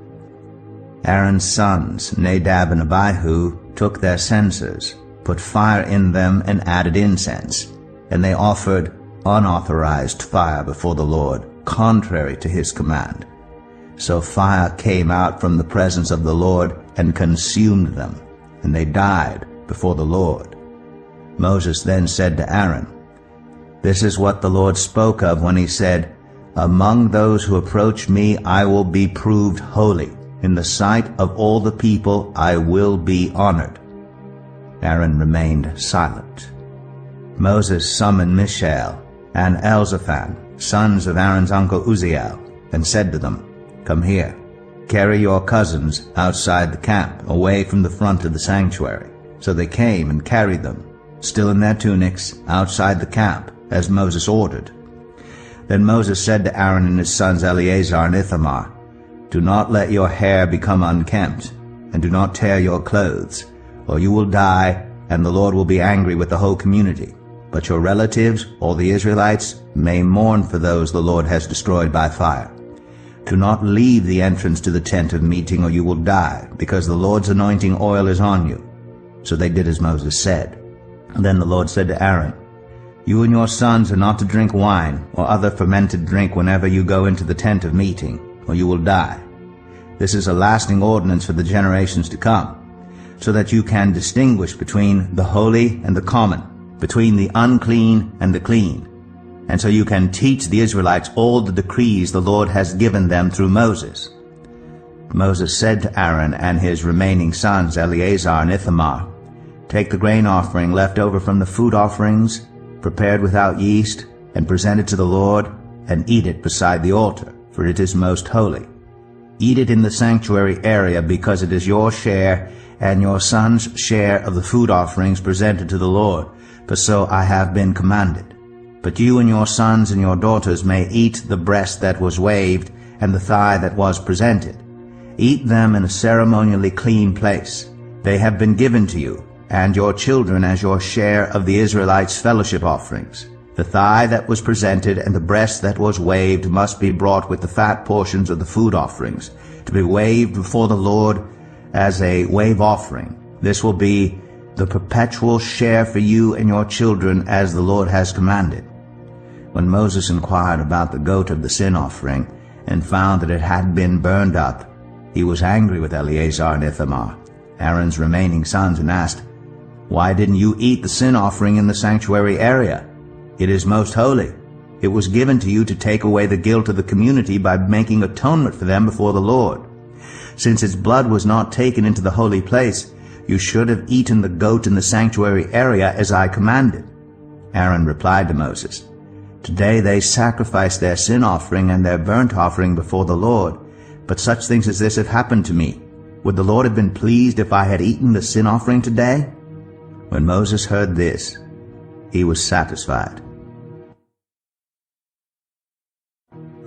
[SPEAKER 2] Aaron's sons, Nadab and Abihu, took their censers, put fire in them, and added incense. And they offered unauthorized fire before the Lord, contrary to his command. So fire came out from the presence of the Lord and consumed them, and they died before the Lord. Moses then said to Aaron, "This is what the Lord spoke of when he said, 'Among those who approach me I will be proved holy. In the sight of all the people I will be honored.'" Aaron remained silent. Moses summoned Mishael and Elzaphan, sons of Aaron's uncle Uzziel, and said to them, "Come here, carry your cousins outside the camp, away from the front of the sanctuary." So they came and carried them, still in their tunics, outside the camp, as Moses ordered. Then Moses said to Aaron and his sons Eleazar and Ithamar, "Do not let your hair become unkempt, and do not tear your clothes, or you will die, and the Lord will be angry with the whole community. But your relatives, all the Israelites, may mourn for those the Lord has destroyed by fire. Do not leave the entrance to the tent of meeting, or you will die, because the Lord's anointing oil is on you." So they did as Moses said. And then the Lord said to Aaron, "You and your sons are not to drink wine or other fermented drink whenever you go into the tent of meeting, or you will die. This is a lasting ordinance for the generations to come, so that you can distinguish between the holy and the common, between the unclean and the clean, and so you can teach the Israelites all the decrees the Lord has given them through Moses." Moses said to Aaron and his remaining sons Eleazar and Ithamar, "Take the grain offering left over from the food offerings, prepared without yeast, and present it to the Lord, and eat it beside the altar, for it is most holy. Eat it in the sanctuary area, because it is your share and your son's share of the food offerings presented to the Lord, for so I have been commanded. But you and your sons and your daughters may eat the breast that was waved and the thigh that was presented. Eat them in a ceremonially clean place. They have been given to you, and your children as your share of the Israelites' fellowship offerings. The thigh that was presented and the breast that was waved must be brought with the fat portions of the food offerings, to be waved before the Lord as a wave offering. This will be the perpetual share for you and your children, as the Lord has commanded." When Moses inquired about the goat of the sin offering, and found that it had been burned up, he was angry with Eleazar and Ithamar, Aaron's remaining sons, and asked, "Why didn't you eat the sin offering in the sanctuary area? It is most holy. It was given to you to take away the guilt of the community by making atonement for them before the Lord. Since its blood was not taken into the holy place, you should have eaten the goat in the sanctuary area as I commanded." Aaron replied to Moses, "Today they sacrifice their sin offering and their burnt offering before the Lord, but such things as this have happened to me. Would the Lord have been pleased if I had eaten the sin offering today?" When Moses heard this, he was satisfied.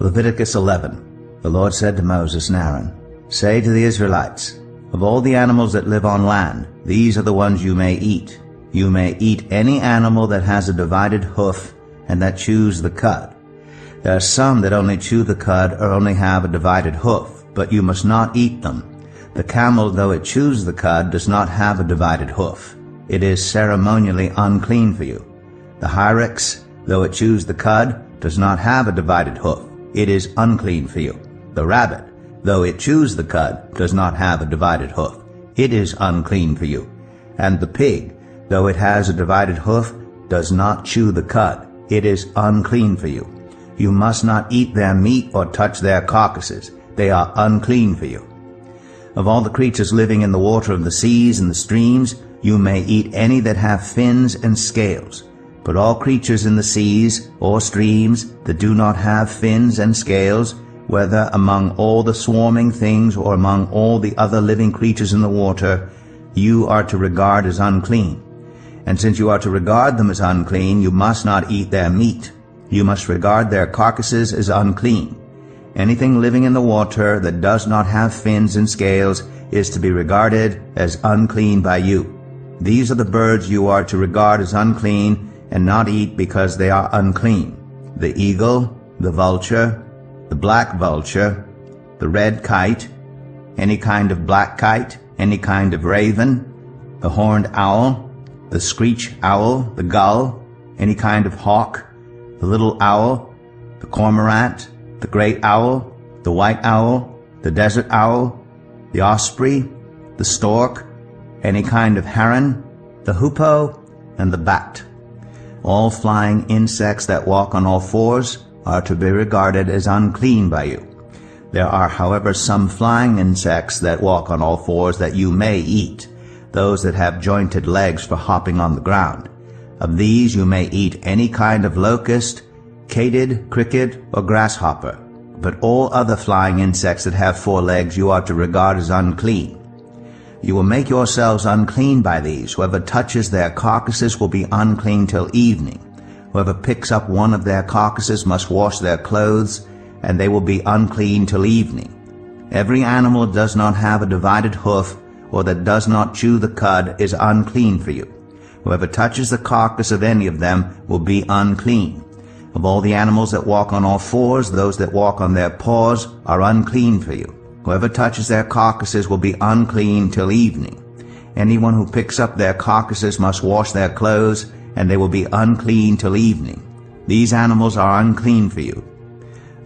[SPEAKER 2] Leviticus 11. The Lord said to Moses and Aaron, "Say to the Israelites, of all the animals that live on land, these are the ones you may eat. You may eat any animal that has a divided hoof and that chews the cud. There are some that only chew the cud or only have a divided hoof, but you must not eat them. The camel, though it chews the cud, does not have a divided hoof. It is ceremonially unclean for you. The hyrax, though it chews the cud, does not have a divided hoof. It is unclean for you. The rabbit, though it chews the cud, does not have a divided hoof. It is unclean for you. And the pig, though it has a divided hoof, does not chew the cud. It is unclean for you. You must not eat their meat or touch their carcasses. They are unclean for you. Of all the creatures living in the water of the seas and the streams, you may eat any that have fins and scales. But all creatures in the seas or streams that do not have fins and scales, whether among all the swarming things or among all the other living creatures in the water, you are to regard as unclean. And since you are to regard them as unclean, you must not eat their meat. You must regard their carcasses as unclean. Anything living in the water that does not have fins and scales is to be regarded as unclean by you. These are the birds you are to regard as unclean and not eat because they are unclean: the eagle, the vulture, the black vulture, the red kite, any kind of black kite, any kind of raven, the horned owl, the screech owl, the gull, any kind of hawk, the little owl, the cormorant, the great owl, the white owl, the desert owl, the osprey, the stork, any kind of heron, the hoopoe, and the bat. All flying insects that walk on all fours are to be regarded as unclean by you. There are, however, some flying insects that walk on all fours that you may eat, those that have jointed legs for hopping on the ground. Of these you may eat any kind of locust, katyd, cricket, or grasshopper. But all other flying insects that have 4 legs you are to regard as unclean. You will make yourselves unclean by these. Whoever touches their carcasses will be unclean till evening. Whoever picks up one of their carcasses must wash their clothes, and they will be unclean till evening. Every animal that does not have a divided hoof, or that does not chew the cud, is unclean for you. Whoever touches the carcass of any of them will be unclean. Of all the animals that walk on all fours, those that walk on their paws are unclean for you. Whoever touches their carcasses will be unclean till evening. Anyone who picks up their carcasses must wash their clothes, and they will be unclean till evening. These animals are unclean for you.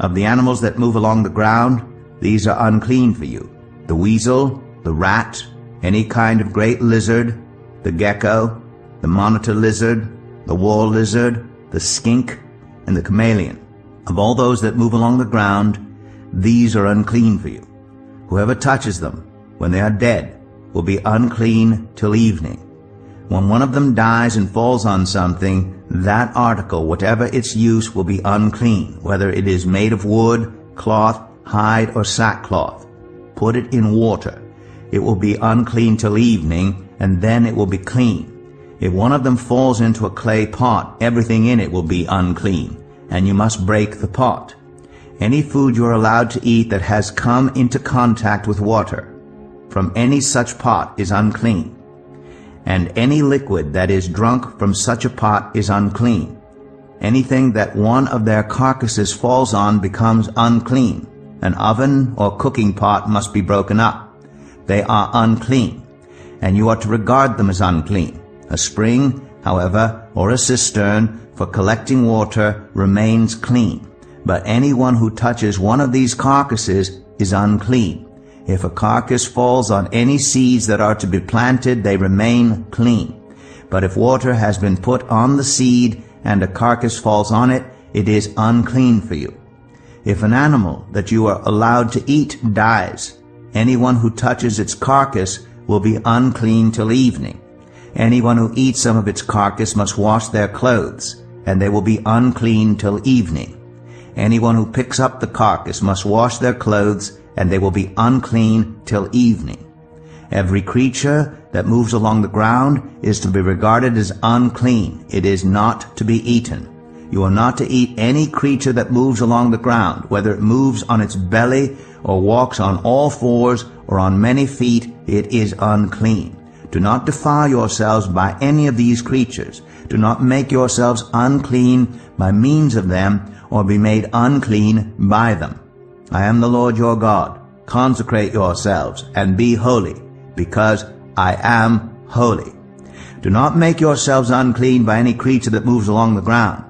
[SPEAKER 2] Of the animals that move along the ground, these are unclean for you: the weasel, the rat, any kind of great lizard, the gecko, the monitor lizard, the wall lizard, the skink, and the chameleon. Of all those that move along the ground, these are unclean for you. Whoever touches them, when they are dead, will be unclean till evening. When one of them dies and falls on something, that article, whatever its use, will be unclean, whether it is made of wood, cloth, hide, or sackcloth. Put it in water. It will be unclean till evening, and then it will be clean. If one of them falls into a clay pot, everything in it will be unclean, and you must break the pot. Any food you are allowed to eat that has come into contact with water from any such pot is unclean, and any liquid that is drunk from such a pot is unclean. Anything that one of their carcasses falls on becomes unclean. An oven or cooking pot must be broken up. They are unclean, and you are to regard them as unclean. A spring, however, or a cistern for collecting water remains clean, but anyone who touches one of these carcasses is unclean. If a carcass falls on any seeds that are to be planted, they remain clean. But if water has been put on the seed and a carcass falls on it, it is unclean for you. If an animal that you are allowed to eat dies, anyone who touches its carcass will be unclean till evening. Anyone who eats some of its carcass must wash their clothes, and they will be unclean till evening. Anyone who picks up the carcass must wash their clothes, and they will be unclean till evening. Every creature that moves along the ground is to be regarded as unclean. It is not to be eaten. You are not to eat any creature that moves along the ground, whether it moves on its belly or walks on all fours or on many feet. It is unclean. Do not defile yourselves by any of these creatures. Do not make yourselves unclean by means of them, or be made unclean by them. I am the Lord your God. Consecrate yourselves and be holy, because I am holy. Do not make yourselves unclean by any creature that moves along the ground.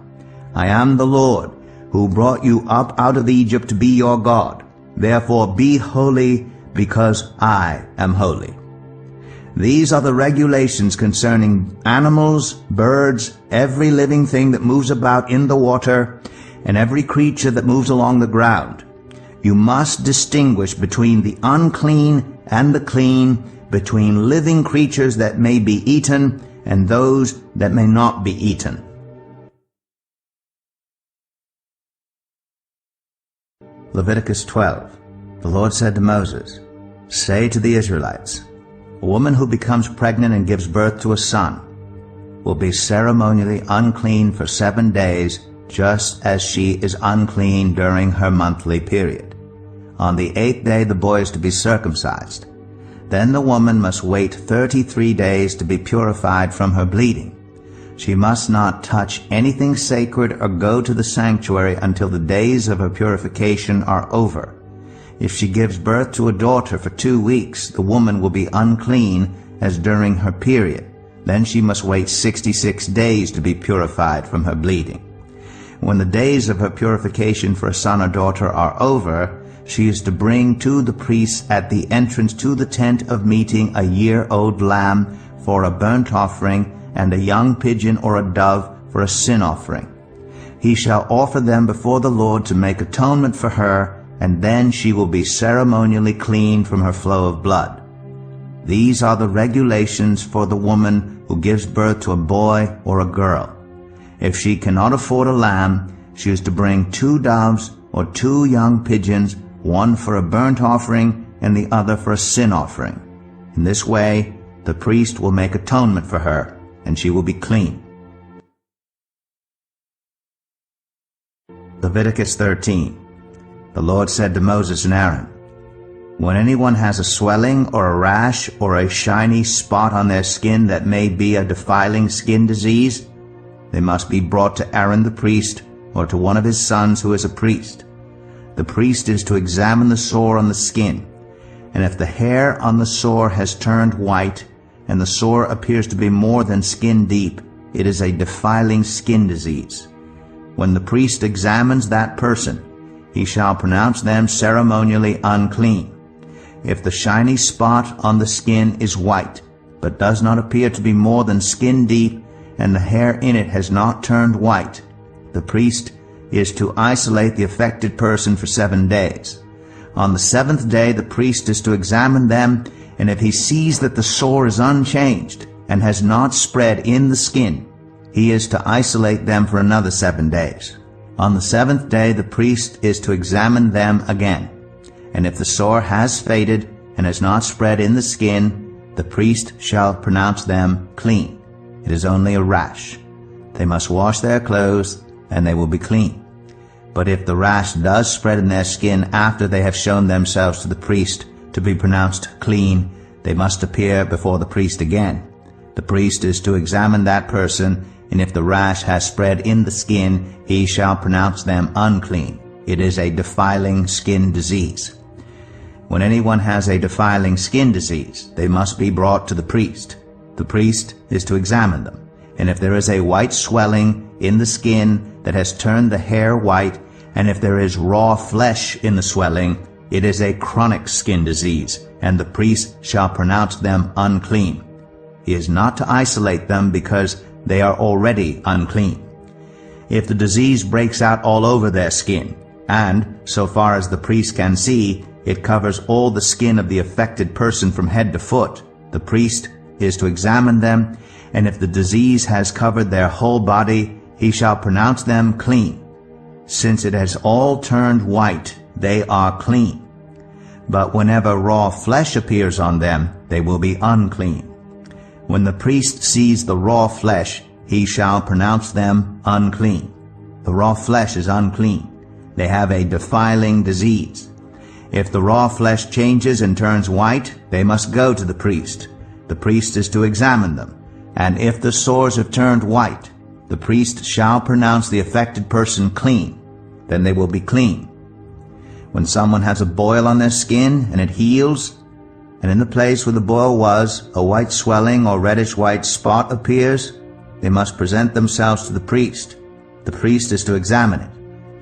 [SPEAKER 2] I am the Lord, who brought you up out of Egypt to be your God. Therefore be holy, because I am holy. These are the regulations concerning animals, birds, every living thing that moves about in the water, and every creature that moves along the ground. You must distinguish between the unclean and the clean, between living creatures that may be eaten and those that may not be eaten. Leviticus 12. The Lord said to Moses, "Say to the Israelites, a woman who becomes pregnant and gives birth to a son will be ceremonially unclean for 7 days, just as she is unclean during her monthly period. On the 8th day the boy is to be circumcised. Then the woman must wait 33 days to be purified from her bleeding. She must not touch anything sacred or go to the sanctuary until the days of her purification are over. If she gives birth to a daughter for 2 weeks, the woman will be unclean as during her period. Then she must wait 66 days to be purified from her bleeding. When the days of her purification for a son or daughter are over, she is to bring to the priest at the entrance to the tent of meeting a year-old lamb for a burnt offering, and a young pigeon or a dove for a sin offering. He shall offer them before the Lord to make atonement for her, and then she will be ceremonially clean from her flow of blood. These are the regulations for the woman who gives birth to a boy or a girl. If she cannot afford a lamb, she is to bring 2 doves or 2 young pigeons, one for a burnt offering and the other for a sin offering. In this way, the priest will make atonement for her, and she will be clean. Leviticus 13. The Lord said to Moses and Aaron, "When anyone has a swelling or a rash or a shiny spot on their skin that may be a defiling skin disease, they must be brought to Aaron the priest or to one of his sons who is a priest. The priest is to examine the sore on the skin, and if the hair on the sore has turned white, and the sore appears to be more than skin deep, it is a defiling skin disease. When the priest examines that person, he shall pronounce them ceremonially unclean. If the shiny spot on the skin is white, but does not appear to be more than skin deep, and the hair in it has not turned white, the priest is to isolate the affected person for 7 days. On the 7th day the priest is to examine them, and if he sees that the sore is unchanged and has not spread in the skin, he is to isolate them for another 7 days. On the 7th day the priest is to examine them again, and if the sore has faded and has not spread in the skin, the priest shall pronounce them clean. It is only a rash. They must wash their clothes, and they will be clean. But if the rash does spread in their skin after they have shown themselves to the priest to be pronounced clean, they must appear before the priest again. The priest is to examine that person, and if the rash has spread in the skin, he shall pronounce them unclean. It is a defiling skin disease. When anyone has a defiling skin disease, they must be brought to the priest. The priest is to examine them, and if there is a white swelling in the skin that has turned the hair white, and if there is raw flesh in the swelling, it is a chronic skin disease, and the priest shall pronounce them unclean. He is not to isolate them because they are already unclean. If the disease breaks out all over their skin, and, so far as the priest can see, it covers all the skin of the affected person from head to foot, the priest is to examine them, and if the disease has covered their whole body, he shall pronounce them clean. Since it has all turned white, they are clean. But whenever raw flesh appears on them, they will be unclean. When the priest sees the raw flesh, he shall pronounce them unclean. The raw flesh is unclean. They have a defiling disease. If the raw flesh changes and turns white, they must go to the priest. The priest is to examine them, and if the sores have turned white, the priest shall pronounce the affected person clean. Then they will be clean. When someone has a boil on their skin and it heals, and in the place where the boil was, a white swelling or reddish-white spot appears, they must present themselves to the priest. The priest is to examine it,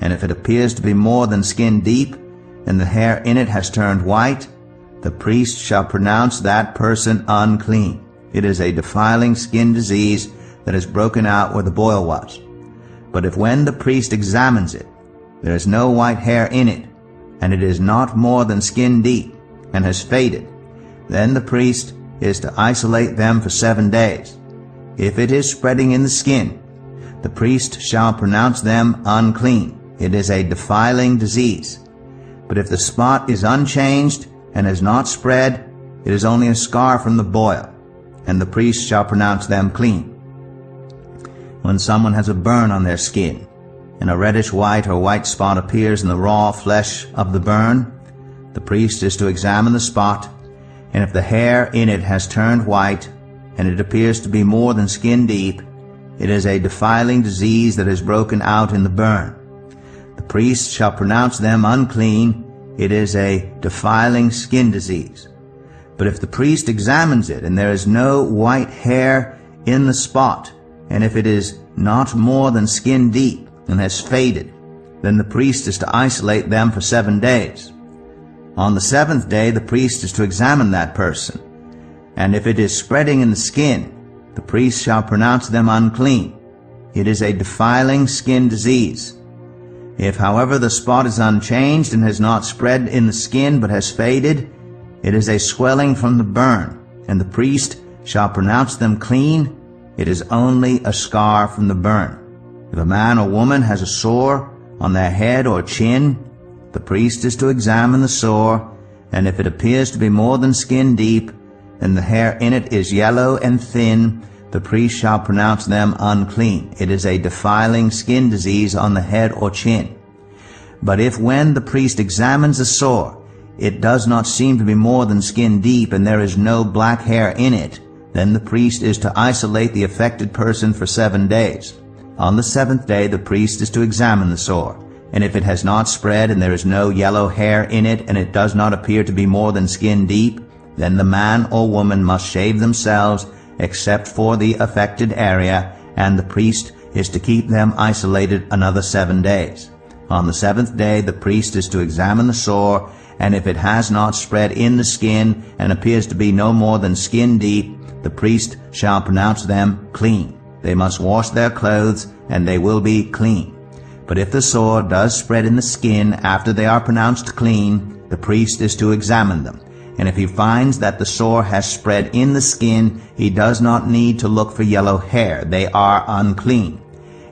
[SPEAKER 2] and if it appears to be more than skin deep, and the hair in it has turned white, the priest shall pronounce that person unclean. It is a defiling skin disease that has broken out where the boil was. But if when the priest examines it, there is no white hair in it, and it is not more than skin deep, and has faded, then the priest is to isolate them for 7 days. If it is spreading in the skin, the priest shall pronounce them unclean. It is a defiling disease. But if the spot is unchanged and has not spread, it is only a scar from the boil, and the priest shall pronounce them clean. When someone has a burn on their skin, and a reddish white or white spot appears in the raw flesh of the burn, the priest is to examine the spot, and if the hair in it has turned white, and it appears to be more than skin deep, it is a defiling disease that has broken out in the burn. The priest shall pronounce them unclean. it is a defiling skin disease. But if the priest examines it, and there is no white hair in the spot, and if it is not more than skin deep and has faded, then the priest is to isolate them for 7 days. On the 7th day the priest is to examine that person, and if it is spreading in the skin, the priest shall pronounce them unclean. It is a defiling skin disease. If, however, the spot is unchanged and has not spread in the skin but has faded, it is a swelling from the burn, and the priest shall pronounce them clean. It is only a scar from the burn. If a man or woman has a sore on their head or chin, the priest is to examine the sore, and if it appears to be more than skin deep, and the hair in it is yellow and thin, the priest shall pronounce them unclean. It is a defiling skin disease on the head or chin. But if when the priest examines a sore, it does not seem to be more than skin deep, and there is no black hair in it, then the priest is to isolate the affected person for 7 days. On the 7th day the priest is to examine the sore, and if it has not spread and there is no yellow hair in it, and it does not appear to be more than skin deep, then the man or woman must shave themselves except for the affected area, and the priest is to keep them isolated another 7 days. On the 7th day the priest is to examine the sore, and if it has not spread in the skin and appears to be no more than skin deep, the priest shall pronounce them clean. They must wash their clothes, and they will be clean. But if the sore does spread in the skin after they are pronounced clean, the priest is to examine them. And if he finds that the sore has spread in the skin, he does not need to look for yellow hair. They are unclean.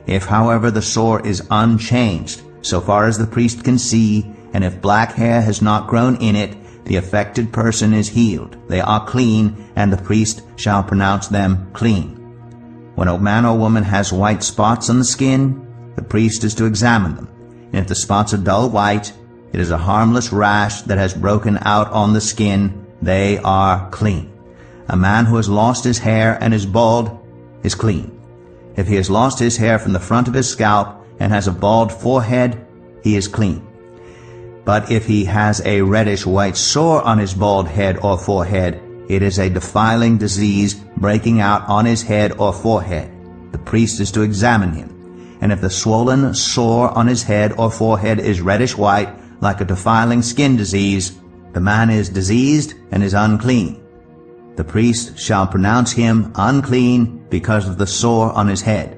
[SPEAKER 2] If, however, the sore is unchanged, so far as the priest can see, and if black hair has not grown in it, the affected person is healed. They are clean, and the priest shall pronounce them clean. When a man or woman has white spots on the skin, the priest is to examine them. And if the spots are dull white, it is a harmless rash that has broken out on the skin. They are clean. A man who has lost his hair and is bald is clean. If he has lost his hair from the front of his scalp and has a bald forehead, he is clean. But if he has a reddish-white sore on his bald head or forehead, it is a defiling disease breaking out on his head or forehead. The priest is to examine him. And if the swollen sore on his head or forehead is reddish-white, like a defiling skin disease, the man is diseased and is unclean. The priest shall pronounce him unclean because of the sore on his head.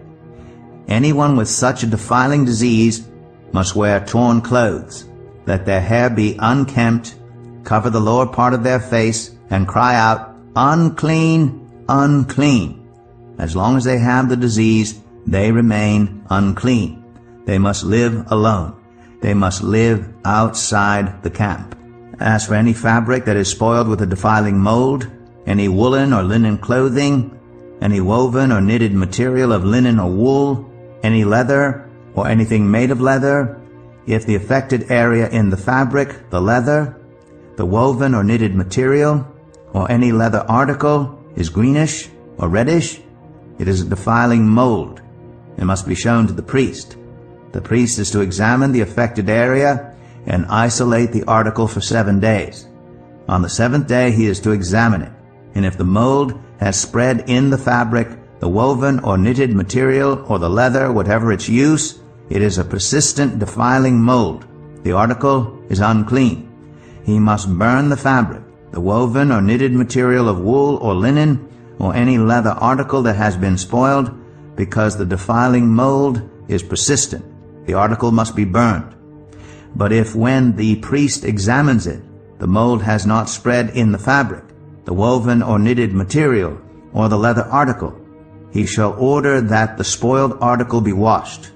[SPEAKER 2] Anyone with such a defiling disease must wear torn clothes. Let their hair be unkempt, cover the lower part of their face, and cry out, "Unclean, unclean." As long as they have the disease, they remain unclean. They must live alone. They must live outside the camp. As for any fabric that is spoiled with a defiling mold, any woolen or linen clothing, any woven or knitted material of linen or wool, any leather, or anything made of leather, if the affected area in the fabric, the leather, the woven or knitted material, or any leather article is greenish or reddish, it is a defiling mold. It must be shown to the priest. The priest is to examine the affected area and isolate the article for 7 days. On the 7th day he is to examine it, and if the mold has spread in the fabric, the woven or knitted material, or the leather, whatever its use, it is a persistent defiling mold. The article is unclean. He must burn the fabric, the woven or knitted material of wool or linen, or any leather article that has been spoiled, because the defiling mold is persistent. The article must be burned. But if when the priest examines it, the mold has not spread in the fabric, the woven or knitted material, or the leather article, he shall order that the spoiled article be washed.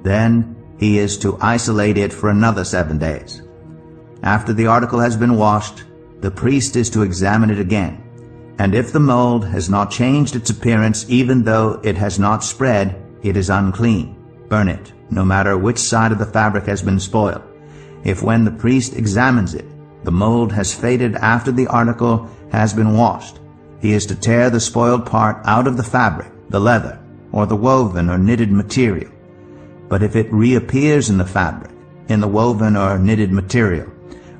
[SPEAKER 2] Then he is to isolate it for another 7 days. After the article has been washed, the priest is to examine it again. And if the mold has not changed its appearance, even though it has not spread, it is unclean. Burn it, no matter which side of the fabric has been spoiled. If when the priest examines it, the mold has faded after the article has been washed, he is to tear the spoiled part out of the fabric, the leather, or the woven or knitted material. But if it reappears in the fabric, in the woven or knitted material,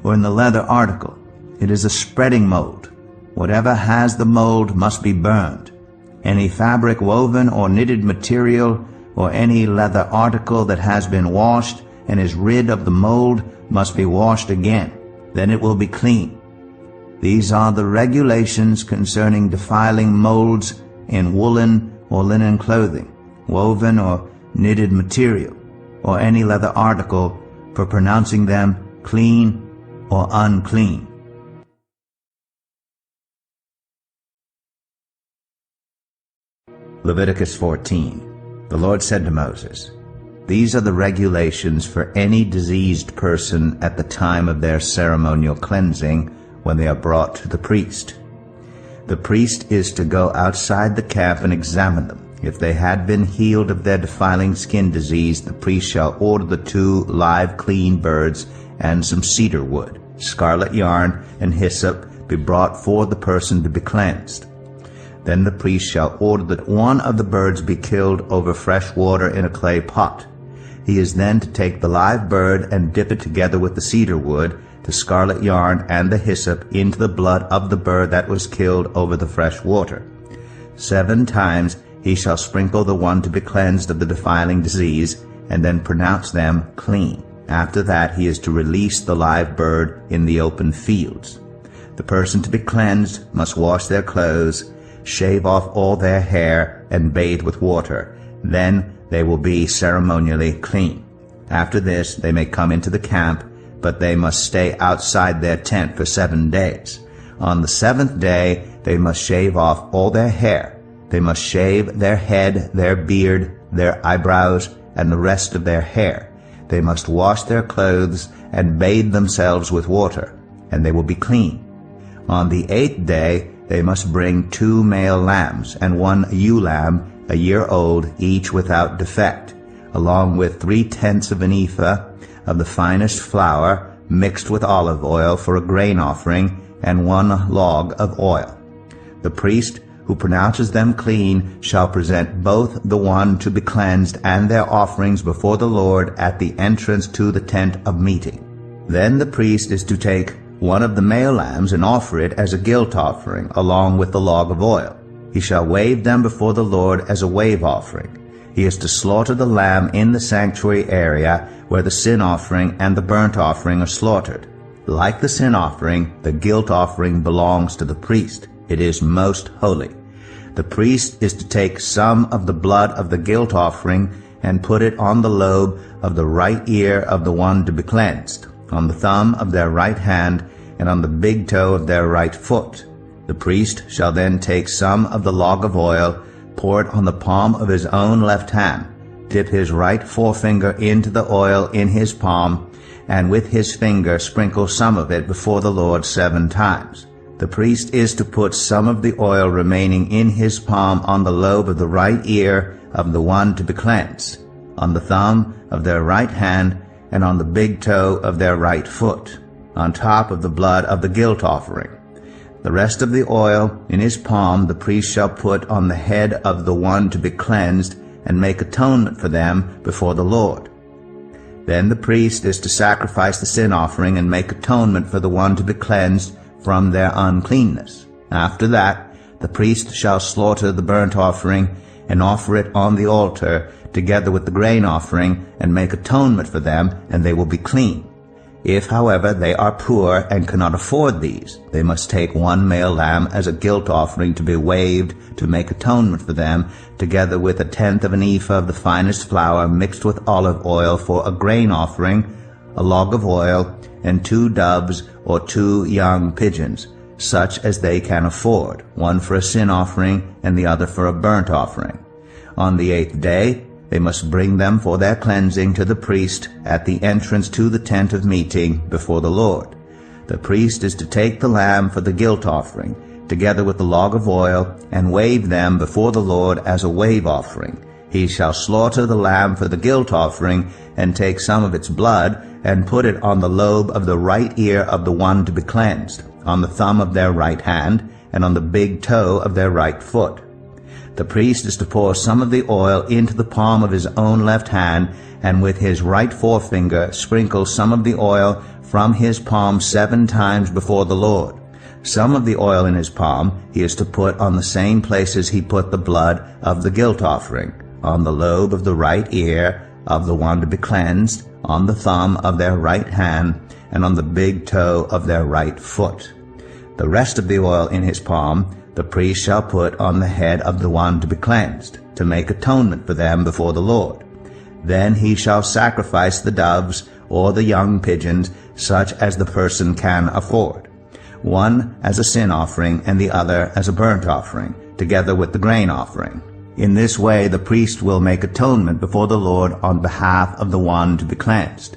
[SPEAKER 2] or in the leather article. It is a spreading mold. Whatever has the mold must be burned. Any fabric woven or knitted material, or any leather article that has been washed and is rid of the mold must be washed again. Then it will be clean. These are the regulations concerning defiling molds in woolen or linen clothing, woven or knitted material, or any leather article, for pronouncing them clean or unclean. Leviticus 14. The Lord said to Moses, "These are the regulations for any diseased person at the time of their ceremonial cleansing when they are brought to the priest. The priest is to go outside the camp and examine them. If they had been healed of their defiling skin disease, the priest shall order the 2 live clean birds and some cedar wood, scarlet yarn, and hyssop be brought for the person to be cleansed. Then the priest shall order that one of the birds be killed over fresh water in a clay pot. He is then to take the live bird and dip it together with the cedar wood, the scarlet yarn, and the hyssop into the blood of the bird that was killed over the fresh water. 7 times he shall sprinkle the one to be cleansed of the defiling disease, and then pronounce them clean. After that he is to release the live bird in the open fields. The person to be cleansed must wash their clothes, shave off all their hair, and bathe with water. Then they will be ceremonially clean. After this they may come into the camp, but they must stay outside their tent for 7 days. On the 7th day they must shave off all their hair. They must shave their head, their beard, their eyebrows, and the rest of their hair. They must wash their clothes and bathe themselves with water, and they will be clean. On the 8th day they must bring 2 male lambs and 1 ewe lamb, a year old, each without defect, along with 3/10 of an ephah of the finest flour mixed with olive oil for a grain offering, and 1 log of oil. The priest who pronounces them clean shall present both the one to be cleansed and their offerings before the Lord at the entrance to the tent of meeting. Then the priest is to take 1 of the male lambs and offer it as a guilt offering, along with the log of oil. He shall wave them before the Lord as a wave offering. He is to slaughter the lamb in the sanctuary area where the sin offering and the burnt offering are slaughtered. Like the sin offering, the guilt offering belongs to the priest. It is most holy. The priest is to take some of the blood of the guilt offering and put it on the lobe of the right ear of the one to be cleansed, on the thumb of their right hand, and on the big toe of their right foot. The priest shall then take some of the log of oil, pour it on the palm of his own left hand, dip his right forefinger into the oil in his palm, and with his finger sprinkle some of it before the Lord 7 times. The priest is to put some of the oil remaining in his palm on the lobe of the right ear of the one to be cleansed, on the thumb of their right hand, and on the big toe of their right foot, on top of the blood of the guilt offering. The rest of the oil in his palm the priest shall put on the head of the one to be cleansed, and make atonement for them before the Lord. Then the priest is to sacrifice the sin offering and make atonement for the one to be cleansed from their uncleanness. After that, the priest shall slaughter the burnt offering and offer it on the altar together with the grain offering, and make atonement for them, and they will be clean. If, however, they are poor and cannot afford these, they must take 1 male lamb as a guilt offering to be waved to make atonement for them, together with 1/10 of an ephah of the finest flour mixed with olive oil for a grain offering, a log of oil, and 2 doves or 2 young pigeons, such as they can afford, one for a sin offering and the other for a burnt offering. On the 8th day they must bring them for their cleansing to the priest at the entrance to the tent of meeting before the Lord. The priest is to take the lamb for the guilt offering, together with the log of oil, and wave them before the Lord as a wave offering. He shall slaughter the lamb for the guilt offering, and take some of its blood, and put it on the lobe of the right ear of the one to be cleansed, on the thumb of their right hand, and on the big toe of their right foot. The priest is to pour some of the oil into the palm of his own left hand, and with his right forefinger sprinkle some of the oil from his palm 7 times before the Lord. Some of the oil in his palm he is to put on the same places he put the blood of the guilt offering, on the lobe of the right ear of the one to be cleansed, on the thumb of their right hand, and on the big toe of their right foot. The rest of the oil in his palm the priest shall put on the head of the one to be cleansed, to make atonement for them before the Lord. Then he shall sacrifice the doves or the young pigeons, such as the person can afford, one as a sin offering and the other as a burnt offering, together with the grain offering. In this way the priest will make atonement before the Lord on behalf of the one to be cleansed.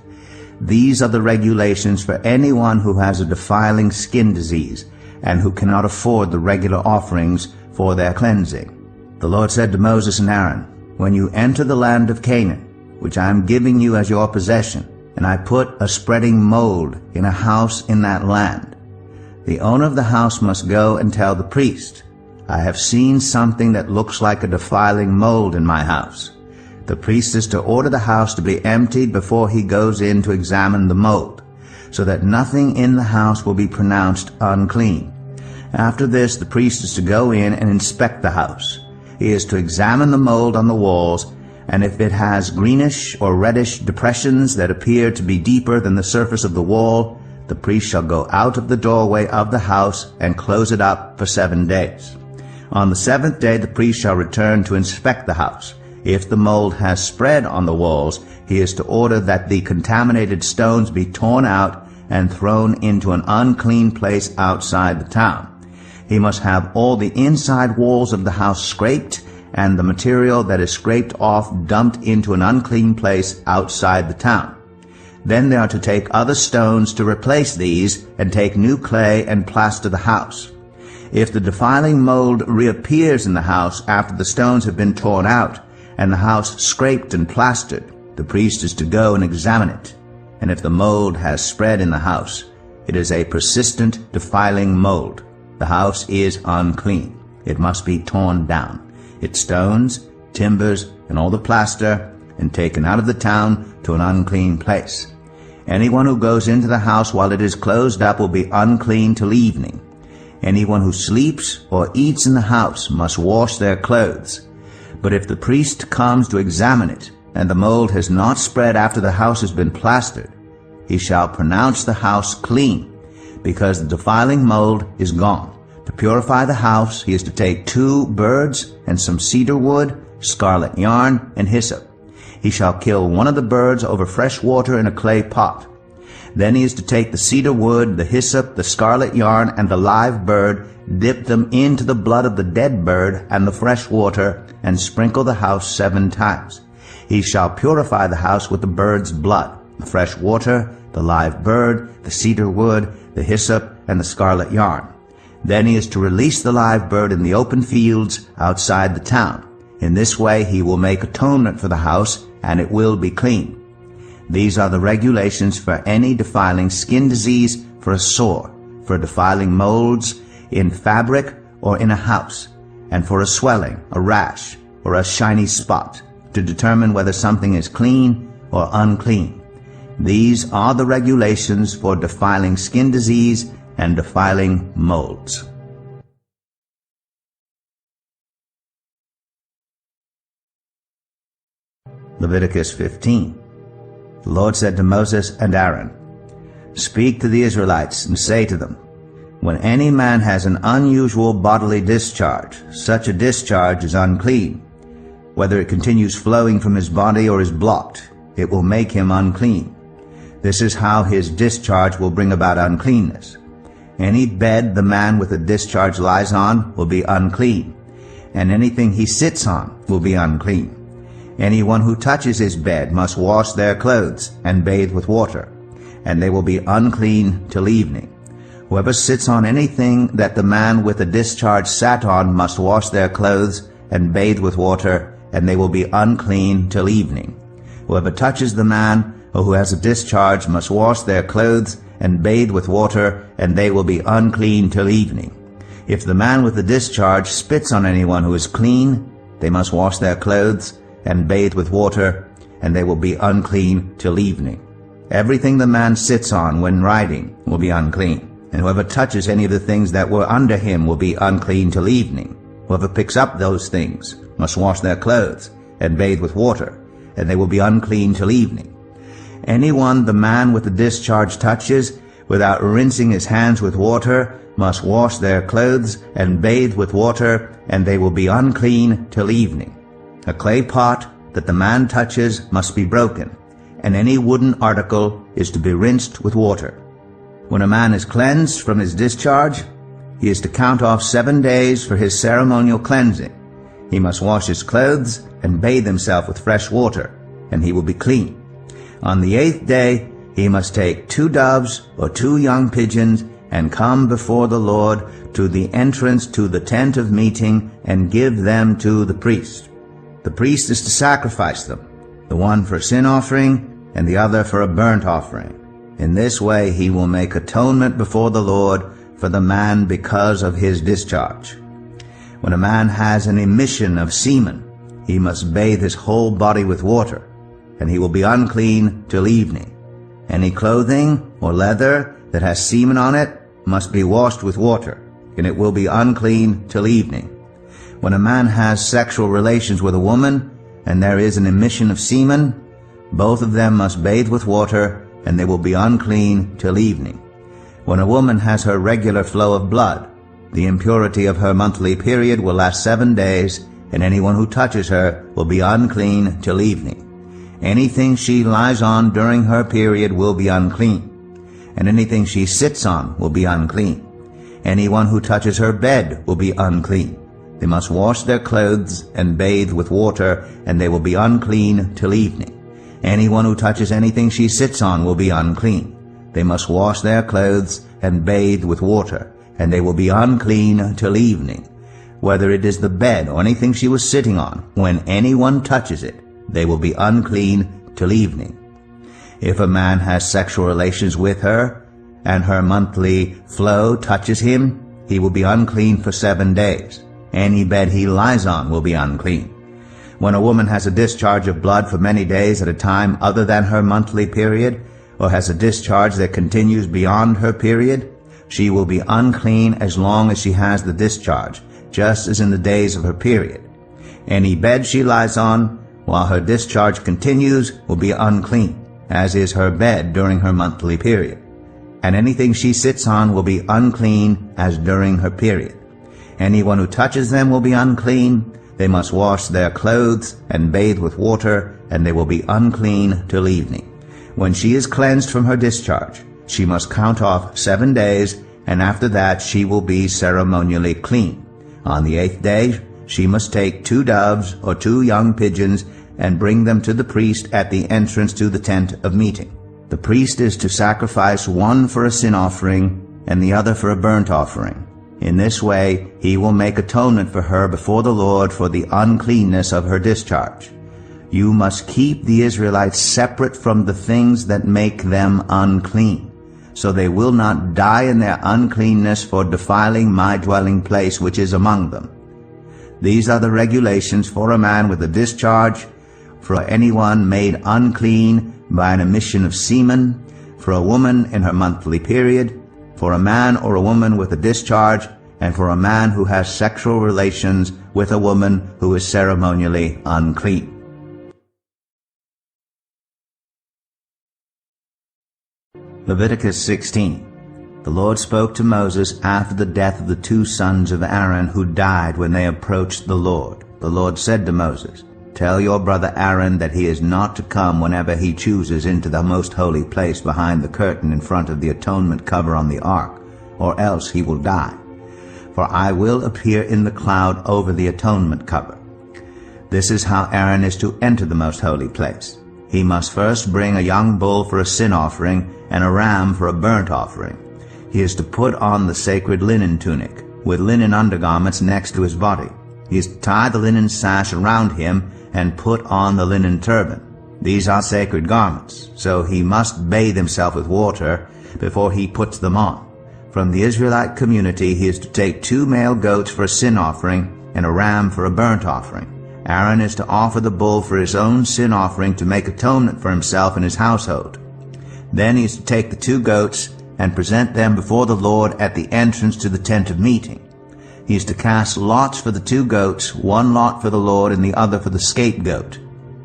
[SPEAKER 2] These are the regulations for anyone who has a defiling skin disease, and who cannot afford the regular offerings for their cleansing. The Lord said to Moses and Aaron, "When you enter the land of Canaan, which I am giving you as your possession, and I put a spreading mold in a house in that land, the owner of the house must go and tell the priest, 'I have seen something that looks like a defiling mold in my house.' The priest is to order the house to be emptied before he goes in to examine the mold, so that nothing in the house will be pronounced unclean. After this, the priest is to go in and inspect the house. He is to examine the mold on the walls, and if it has greenish or reddish depressions that appear to be deeper than the surface of the wall, the priest shall go out of the doorway of the house and close it up for 7 days. On the 7th day the priest shall return to inspect the house. If the mold has spread on the walls, he is to order that the contaminated stones be torn out and thrown into an unclean place outside the town. He must have all the inside walls of the house scraped, and the material that is scraped off dumped into an unclean place outside the town. Then they are to take other stones to replace these, and take new clay and plaster the house. If the defiling mold reappears in the house after the stones have been torn out, and the house scraped and plastered, the priest is to go and examine it. And if the mold has spread in the house, it is a persistent, defiling mold. The house is unclean. It must be torn down, its stones, timbers, and all the plaster, and taken out of the town to an unclean place. Anyone who goes into the house while it is closed up will be unclean till evening. Anyone who sleeps or eats in the house must wash their clothes. But if the priest comes to examine it, and the mold has not spread after the house has been plastered, he shall pronounce the house clean, because the defiling mold is gone. To purify the house, he is to take 2 birds and some cedar wood, scarlet yarn, and hyssop. He shall kill one of the birds over fresh water in a clay pot. Then he is to take the cedar wood, the hyssop, the scarlet yarn, and the live bird, dip them into the blood of the dead bird and the fresh water, and sprinkle the house 7 times. He shall purify the house with the bird's blood, the fresh water, the live bird, the cedar wood, the hyssop, and the scarlet yarn. Then he is to release the live bird in the open fields outside the town. In this way he will make atonement for the house, and it will be clean. These are the regulations for any defiling skin disease, for a sore, for defiling molds in fabric or in a house, and for a swelling, a rash, or a shiny spot, to determine whether something is clean or unclean. These are the regulations for defiling skin disease and defiling molds. Leviticus 15. The Lord said to Moses and Aaron, "Speak to the Israelites and say to them, when any man has an unusual bodily discharge, such a discharge is unclean. Whether it continues flowing from his body or is blocked, it will make him unclean. This is how his discharge will bring about uncleanness. Any bed the man with a discharge lies on will be unclean, and anything he sits on will be unclean. Anyone who touches his bed must wash their clothes and bathe with water, and they will be unclean till evening. Whoever sits on anything that the man with a discharge sat on must wash their clothes and bathe with water, and they will be unclean till evening. Whoever touches the man who has a discharge must wash their clothes and bathe with water, and they will be unclean till evening. If the man with the discharge spits on anyone who is clean, they must wash their clothes and bathe with water, and they will be unclean till evening. Everything the man sits on when riding will be unclean, and whoever touches any of the things that were under him will be unclean till evening. Whoever picks up those things must wash their clothes and bathe with water, and they will be unclean till evening. Anyone the man with the discharge touches, without rinsing his hands with water, must wash their clothes and bathe with water, and they will be unclean till evening. A clay pot that the man touches must be broken, and any wooden article is to be rinsed with water. When a man is cleansed from his discharge, he is to count off 7 days for his ceremonial cleansing. He must wash his clothes and bathe himself with fresh water, and he will be clean. On the 8th day he must take 2 doves or 2 young pigeons and come before the Lord to the entrance to the tent of meeting and give them to the priest. The priest is to sacrifice them, the one for a sin offering and the other for a burnt offering. In this way he will make atonement before the Lord for the man because of his discharge. When a man has an emission of semen, he must bathe his whole body with water, and he will be unclean till evening. Any clothing or leather that has semen on it must be washed with water, and it will be unclean till evening. When a man has sexual relations with a woman, and there is an emission of semen, both of them must bathe with water, and they will be unclean till evening. When a woman has her regular flow of blood, the impurity of her monthly period will last 7 days, and anyone who touches her will be unclean till evening. Anything she lies on during her period will be unclean, and anything she sits on will be unclean. Anyone who touches her bed will be unclean. They must wash their clothes and bathe with water, and they will be unclean till evening. Anyone who touches anything she sits on will be unclean. They must wash their clothes and bathe with water, and they will be unclean till evening. Whether it is the bed or anything she was sitting on, when anyone touches it, they will be unclean till evening. If a man has sexual relations with her, and her monthly flow touches him, he will be unclean for 7 days. Any bed he lies on will be unclean. When a woman has a discharge of blood for many days at a time other than her monthly period, or has a discharge that continues beyond her period, she will be unclean as long as she has the discharge, just as in the days of her period. Any bed she lies on while her discharge continues will be unclean, as is her bed during her monthly period. And anything she sits on will be unclean as during her period. Anyone who touches them will be unclean. They must wash their clothes and bathe with water, and they will be unclean till evening. When she is cleansed from her discharge, she must count off 7 days, and after that she will be ceremonially clean. On the 8th day she must take 2 doves or 2 young pigeons and bring them to the priest at the entrance to the tent of meeting. The priest is to sacrifice one for a sin offering and the other for a burnt offering. In this way he will make atonement for her before the Lord for the uncleanness of her discharge. You must keep the Israelites separate from the things that make them unclean, so they will not die in their uncleanness for defiling my dwelling place which is among them. These are the regulations for a man with a discharge, for anyone made unclean by an emission of semen, for a woman in her monthly period, for a man or a woman with a discharge, and for a man who has sexual relations with a woman who is ceremonially unclean. Leviticus 16. The Lord spoke to Moses after the death of the 2 sons of Aaron who died when they approached the Lord. The Lord said to Moses, "Tell your brother Aaron that he is not to come whenever he chooses into the most holy place behind the curtain in front of the atonement cover on the ark, or else he will die. For I will appear in the cloud over the atonement cover. This is how Aaron is to enter the most holy place. He must first bring a young bull for a sin offering and a ram for a burnt offering. He is to put on the sacred linen tunic, with linen undergarments next to his body. He is to tie the linen sash around him and put on the linen turban. These are sacred garments, so he must bathe himself with water before he puts them on. From the Israelite community he is to take 2 male goats for a sin offering and a ram for a burnt offering. Aaron is to offer the bull for his own sin offering to make atonement for himself and his household. Then he is to take the 2 goats and present them before the Lord at the entrance to the tent of meeting. He is to cast lots for the 2 goats, 1 lot for the Lord and the other for the scapegoat.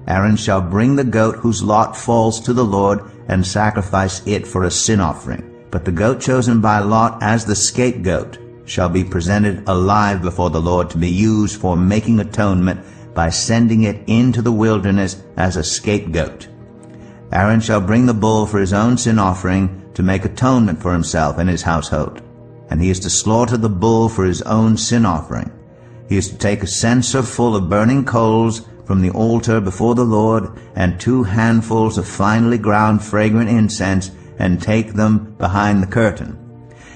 [SPEAKER 2] Aaron shall bring the goat whose lot falls to the Lord and sacrifice it for a sin offering. But the goat chosen by lot as the scapegoat shall be presented alive before the Lord to be used for making atonement by sending it into the wilderness as a scapegoat. Aaron shall bring the bull for his own sin offering to make atonement for himself and his household. And he is to slaughter the bull for his own sin offering. He is to take a censer full of burning coals from the altar before the Lord, and 2 handfuls of finely ground fragrant incense, and take them behind the curtain.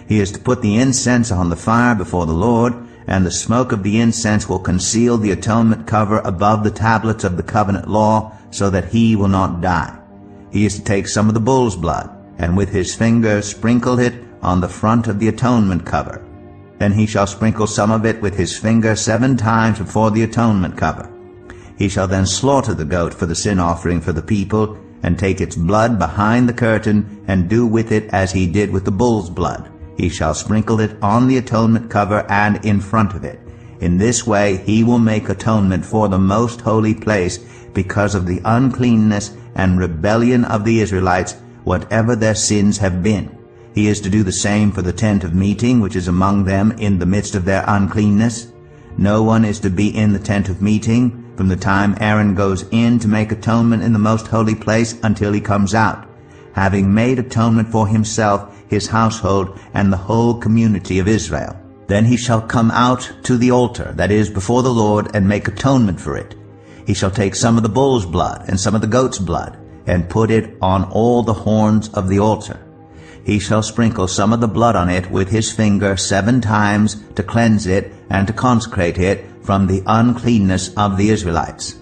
[SPEAKER 2] He is to put the incense on the fire before the Lord, and the smoke of the incense will conceal the atonement cover above the tablets of the covenant law, so that he will not die. He is to take some of the bull's blood, and with his finger sprinkle it on the front of the atonement cover. Then he shall sprinkle some of it with his finger 7 times before the atonement cover. He shall then slaughter the goat for the sin offering for the people, and take its blood behind the curtain, and do with it as he did with the bull's blood. He shall sprinkle it on the atonement cover and in front of it. In this way he will make atonement for the most holy place because of the uncleanness and rebellion of the Israelites, whatever their sins have been. He is to do the same for the tent of meeting, which is among them in the midst of their uncleanness. No one is to be in the tent of meeting from the time Aaron goes in to make atonement in the most holy place until he comes out, having made atonement for himself, his household, and the whole community of Israel. Then he shall come out to the altar, that is, before the Lord, and make atonement for it. He shall take some of the bull's blood and some of the goat's blood, and put it on all the horns of the altar. He shall sprinkle some of the blood on it with his finger 7 times to cleanse it and to consecrate it from the uncleanness of the Israelites.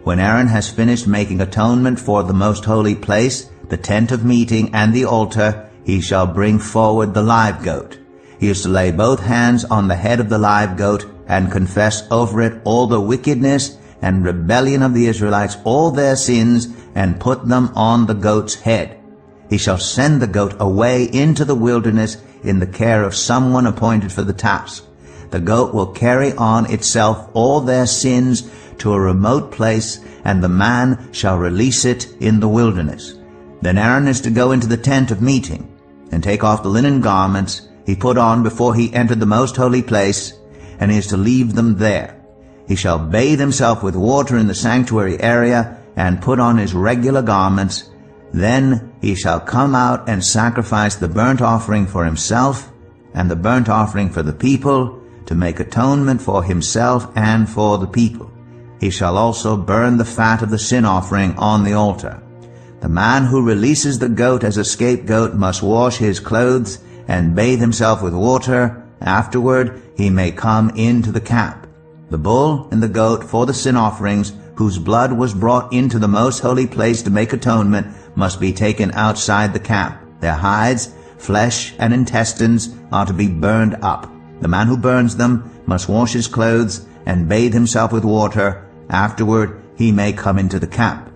[SPEAKER 2] When Aaron has finished making atonement for the most holy place, the tent of meeting, and the altar, he shall bring forward the live goat. He is to lay both hands on the head of the live goat and confess over it all the wickedness and rebellion of the Israelites, all their sins, and put them on the goat's head. He shall send the goat away into the wilderness in the care of someone appointed for the task. The goat will carry on itself all their sins to a remote place, and the man shall release it in the wilderness. Then Aaron is to go into the tent of meeting, and take off the linen garments he put on before he entered the most holy place, and he is to leave them there. He shall bathe himself with water in the sanctuary area, and put on his regular garments. Then he shall come out and sacrifice the burnt offering for himself, and the burnt offering for the people, to make atonement for himself and for the people. He shall also burn the fat of the sin offering on the altar. The man who releases the goat as a scapegoat must wash his clothes and bathe himself with water. Afterward he may come into the camp. The bull and the goat for the sin offerings, whose blood was brought into the most holy place to make atonement, must be taken outside the camp. Their hides, flesh, and intestines are to be burned up. The man who burns them must wash his clothes and bathe himself with water. Afterward he may come into the camp.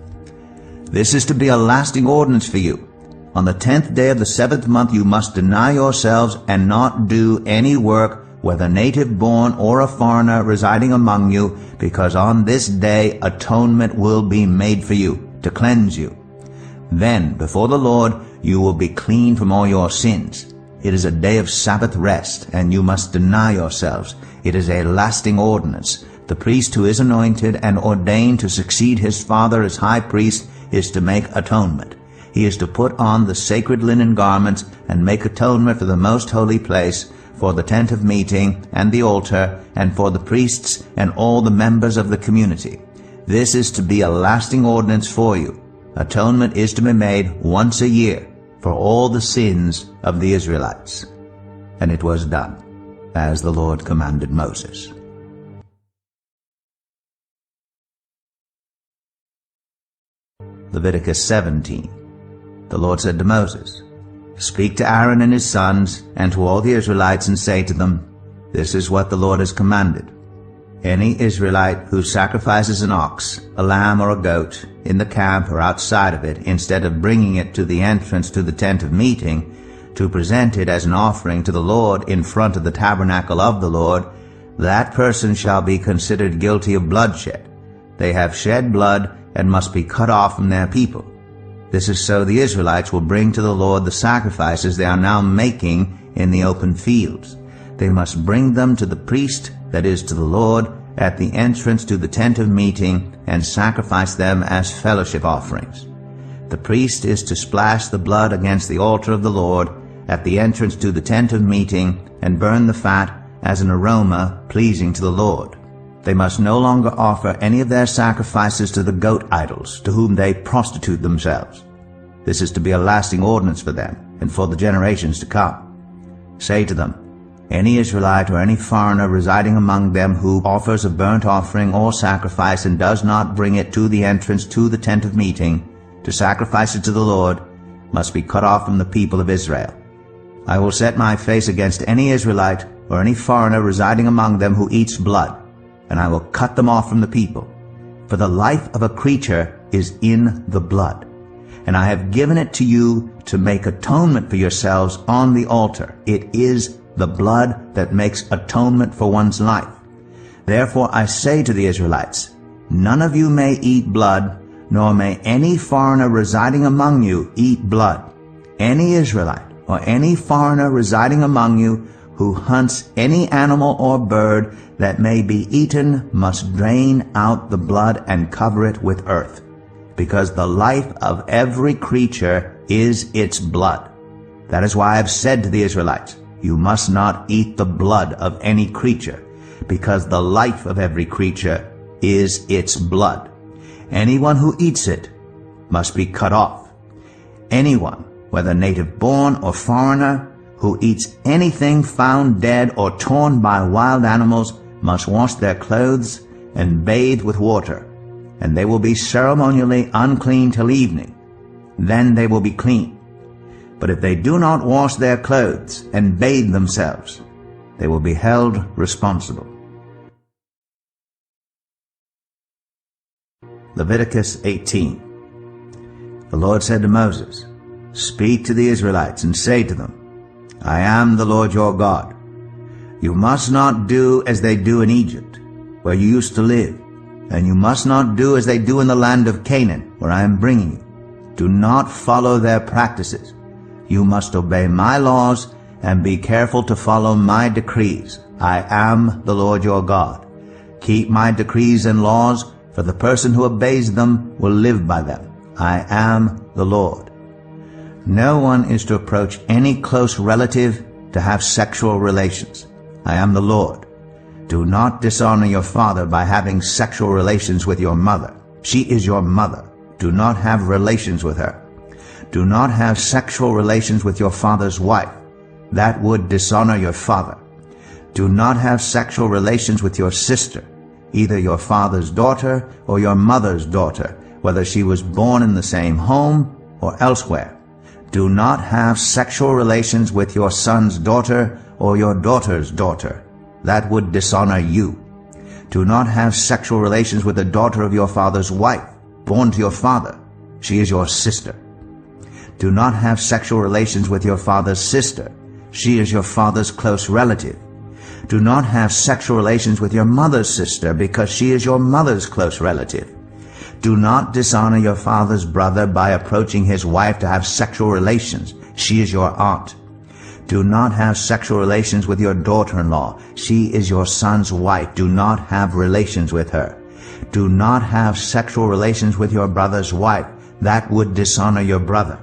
[SPEAKER 2] This is to be a lasting ordinance for you. On the 10th day of the 7th month you must deny yourselves and not do any work, whether native born or a foreigner residing among you, because on this day atonement will be made for you, to cleanse you. Then before the Lord you will be clean from all your sins. It is a day of Sabbath rest, and you must deny yourselves. It is a lasting ordinance. The priest who is anointed and ordained to succeed his father as high priest is to make atonement. He is to put on the sacred linen garments and make atonement for the most holy place, for the tent of meeting and the altar, and for the priests and all the members of the community. This is to be a lasting ordinance for you. Atonement is to be made once a year for all the sins of the Israelites. And it was done, as the Lord commanded Moses. Leviticus 17. The Lord said to Moses, "Speak to Aaron and his sons, and to all the Israelites, and say to them, This is what the Lord has commanded. Any Israelite who sacrifices an ox, a lamb or a goat, in the camp or outside of it, instead of bringing it to the entrance to the tent of meeting, to present it as an offering to the Lord in front of the tabernacle of the Lord, that person shall be considered guilty of bloodshed. They have shed blood and must be cut off from their people. This is so the Israelites will bring to the Lord the sacrifices they are now making in the open fields. They must bring them to the priest, that is, to the Lord, at the entrance to the tent of meeting, and sacrifice them as fellowship offerings. The priest is to splash the blood against the altar of the Lord at the entrance to the tent of meeting, and burn the fat as an aroma pleasing to the Lord. They must no longer offer any of their sacrifices to the goat idols, to whom they prostitute themselves. This is to be a lasting ordinance for them, and for the generations to come. Say to them, any Israelite or any foreigner residing among them who offers a burnt offering or sacrifice and does not bring it to the entrance to the tent of meeting to sacrifice it to the Lord must be cut off from the people of Israel. I will set my face against any Israelite or any foreigner residing among them who eats blood, and I will cut them off from the people. For the life of a creature is in the blood, and I have given it to you to make atonement for yourselves on the altar. It is the blood that makes atonement for one's life. Therefore I say to the Israelites, none of you may eat blood, nor may any foreigner residing among you eat blood. Any Israelite or any foreigner residing among you who hunts any animal or bird that may be eaten must drain out the blood and cover it with earth, because the life of every creature is its blood. That is why I have said to the Israelites, you must not eat the blood of any creature, because the life of every creature is its blood. Anyone who eats it must be cut off. Anyone, whether native born or foreigner, who eats anything found dead or torn by wild animals must wash their clothes and bathe with water, and they will be ceremonially unclean till evening. Then they will be clean. But if they do not wash their clothes and bathe themselves, they will be held responsible. Leviticus 18. The Lord said to Moses, speak to the Israelites and say to them, I am the Lord your God. You must not do as they do in Egypt, where you used to live, and you must not do as they do in the land of Canaan, where I am bringing you. Do not follow their practices. You must obey my laws and be careful to follow my decrees. I am the Lord your God. Keep my decrees and laws, for the person who obeys them will live by them. I am the Lord. No one is to approach any close relative to have sexual relations. I am the Lord. Do not dishonor your father by having sexual relations with your mother. She is your mother. Do not have relations with her. Do not have sexual relations with your father's wife. That would dishonor your father. Do not have sexual relations with your sister, either your father's daughter or your mother's daughter, whether she was born in the same home or elsewhere. Do not have sexual relations with your son's daughter or your daughter's daughter. That would dishonor you. Do not have sexual relations with the daughter of your father's wife, born to your father. She is your sister. Do not have sexual relations with your father's sister. She is your father's close relative. Do not have sexual relations with your mother's sister, because she is your mother's close relative. Do not dishonor your father's brother by approaching his wife to have sexual relations. She is your aunt. Do not have sexual relations with your daughter-in-law. She is your son's wife. Do not have relations with her. Do not have sexual relations with your brother's wife. That would dishonor your brother.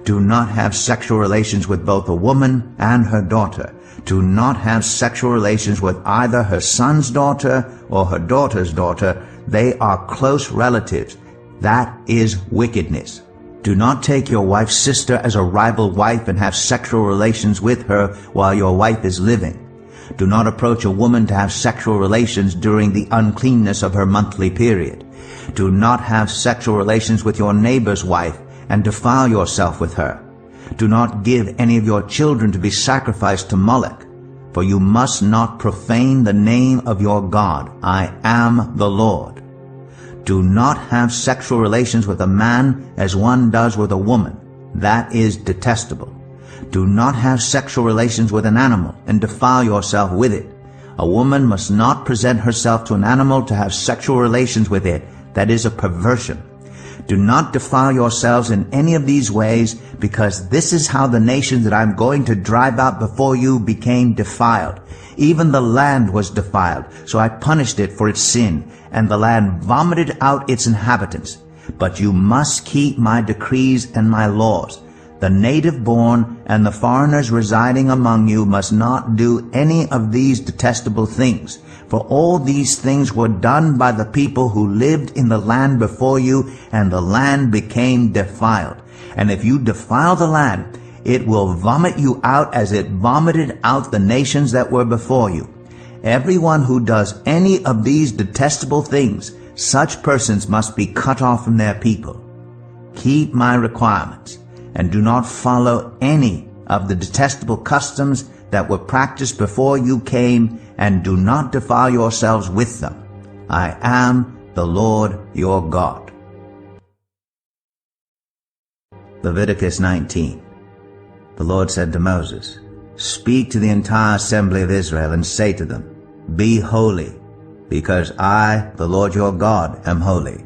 [SPEAKER 2] Do not have sexual relations with both a woman and her daughter. Do not have sexual relations with either her son's daughter or her daughter's daughter. They are close relatives. That is wickedness. Do not take your wife's sister as a rival wife and have sexual relations with her while your wife is living. Do not approach a woman to have sexual relations during the uncleanness of her monthly period. Do not have sexual relations with your neighbor's wife and defile yourself with her. Do not give any of your children to be sacrificed to Moloch, for you must not profane the name of your God. I am the Lord. Do not have sexual relations with a man as one does with a woman. That is detestable. Do not have sexual relations with an animal and defile yourself with it. A woman must not present herself to an animal to have sexual relations with it. That is a perversion. Do not defile yourselves in any of these ways, because this is how the nations that I am going to drive out before you became defiled. Even the land was defiled, so I punished it for its sin, and the land vomited out its inhabitants. But you must keep my decrees and my laws. The native-born and the foreigners residing among you must not do any of these detestable things, for all these things were done by the people who lived in the land before you, and the land became defiled. And if you defile the land, it will vomit you out as it vomited out the nations that were before you. Everyone who does any of these detestable things, such persons must be cut off from their people. Keep my requirements, and do not follow any of the detestable customs that were practiced before you came, and do not defile yourselves with them. I am the Lord your God. Leviticus 19. The Lord said to Moses, Speak to the entire assembly of Israel and say to them, Be holy, because I, the Lord your God, am holy.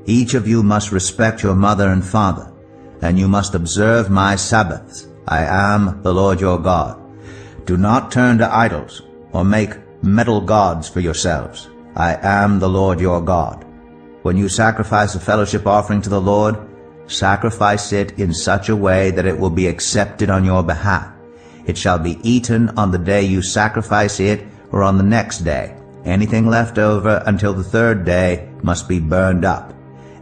[SPEAKER 2] Each of you must respect your mother and father, and you must observe my Sabbaths. I am the Lord your God. Do not turn to idols, or make metal gods for yourselves. I am the Lord your God. When you sacrifice a fellowship offering to the Lord, sacrifice it in such a way that it will be accepted on your behalf. It shall be eaten on the day you sacrifice it, or on the next day. Anything left over until the third day must be burned up.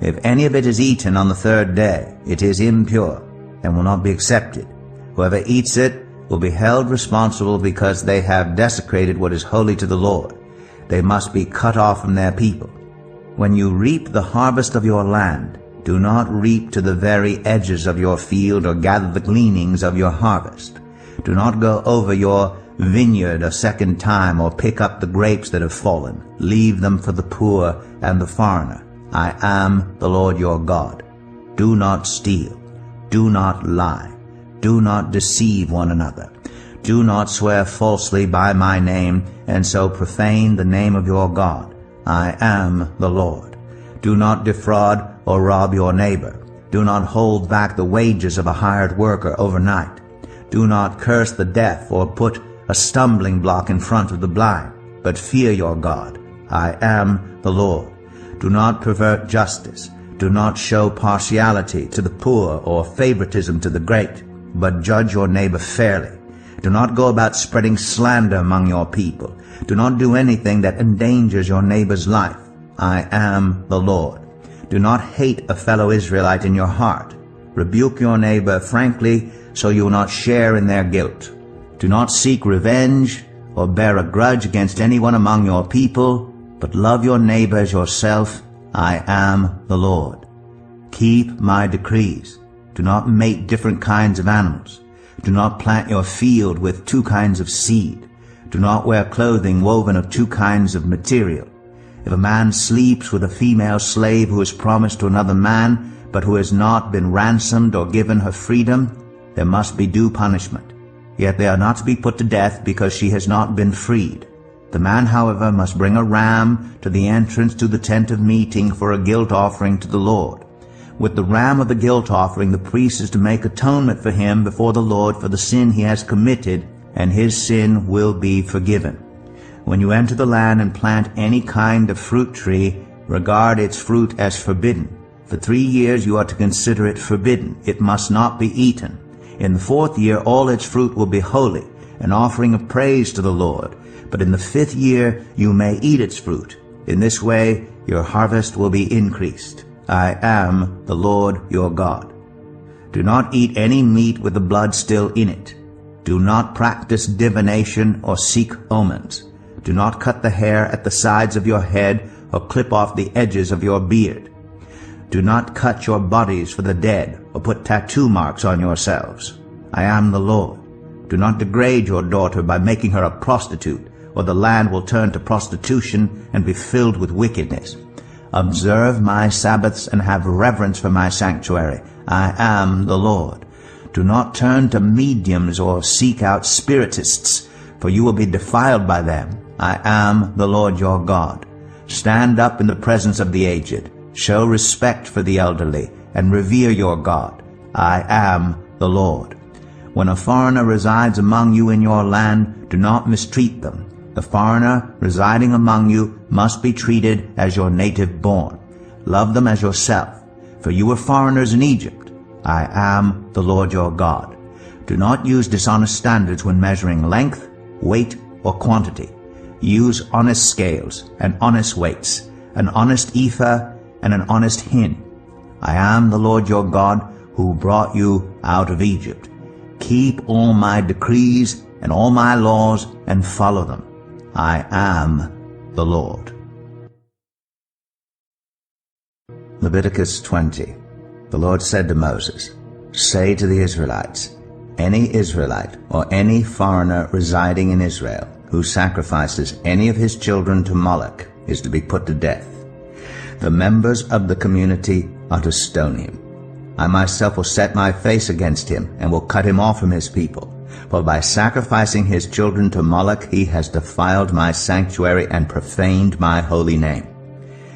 [SPEAKER 2] If any of it is eaten on the third day, it is impure, and will not be accepted. Whoever eats it will be held responsible, because they have desecrated what is holy to the Lord. They must be cut off from their people. When you reap the harvest of your land, do not reap to the very edges of your field, or gather the gleanings of your harvest. Do not go over your vineyard a second time, or pick up the grapes that have fallen. Leave them for the poor and the foreigner. I am the Lord your God. Do not steal. Do not lie. Do not deceive one another. Do not swear falsely by my name, and so profane the name of your God. I am the Lord. Do not defraud or rob your neighbor. Do not hold back the wages of a hired worker overnight. Do not curse the deaf, or put a stumbling block in front of the blind, but fear your God. I am the Lord. Do not pervert justice. Do not show partiality to the poor or favoritism to the great, but judge your neighbor fairly. Do not go about spreading slander among your people. Do not do anything that endangers your neighbor's life. I am the Lord. Do not hate a fellow Israelite in your heart. Rebuke your neighbor frankly, so you will not share in their guilt. Do not seek revenge or bear a grudge against anyone among your people, but love your neighbor as yourself. I am the Lord. Keep my decrees. Do not mate different kinds of animals. Do not plant your field with two kinds of seed. Do not wear clothing woven of two kinds of material. If a man sleeps with a female slave who is promised to another man, but who has not been ransomed or given her freedom, there must be due punishment. Yet they are not to be put to death, because she has not been freed. The man, however, must bring a ram to the entrance to the tent of meeting for a guilt offering to the Lord. With the ram of the guilt offering, the priest is to make atonement for him before the Lord for the sin he has committed, and his sin will be forgiven. When you enter the land and plant any kind of fruit tree, regard its fruit as forbidden. For 3 years you are to consider it forbidden. It must not be eaten. In the 4th year all its fruit will be holy, an offering of praise to the Lord. But in the 5th year you may eat its fruit. In this way your harvest will be increased. I am the Lord your God. Do not eat any meat with the blood still in it. Do not practice divination or seek omens. Do not cut the hair at the sides of your head, or clip off the edges of your beard. Do not cut your bodies for the dead, or put tattoo marks on yourselves. I am the Lord. Do not degrade your daughter by making her a prostitute, or the land will turn to prostitution and be filled with wickedness. Observe my Sabbaths and have reverence for my sanctuary. I am the Lord. Do not turn to mediums or seek out spiritists, for you will be defiled by them. I am the Lord your God. Stand up in the presence of the aged. Show respect for the elderly, and revere your God. I am the Lord. When a foreigner resides among you in your land, do not mistreat them. The foreigner residing among you must be treated as your native born. Love them as yourself, for you were foreigners in Egypt. I am the Lord your God. Do not use dishonest standards when measuring length, weight, or quantity. Use honest scales and honest weights, an honest ephah and an honest hin. I am the Lord your God who brought you out of Egypt. Keep all my decrees and all my laws and follow them. I am the Lord. Leviticus 20. The Lord said to Moses, Say to the Israelites, any Israelite or any foreigner residing in Israel who sacrifices any of his children to Moloch is to be put to death. The members of the community are to stone him. I myself will set my face against him and will cut him off from his people. For by sacrificing his children to Moloch he has defiled my sanctuary and profaned my holy name.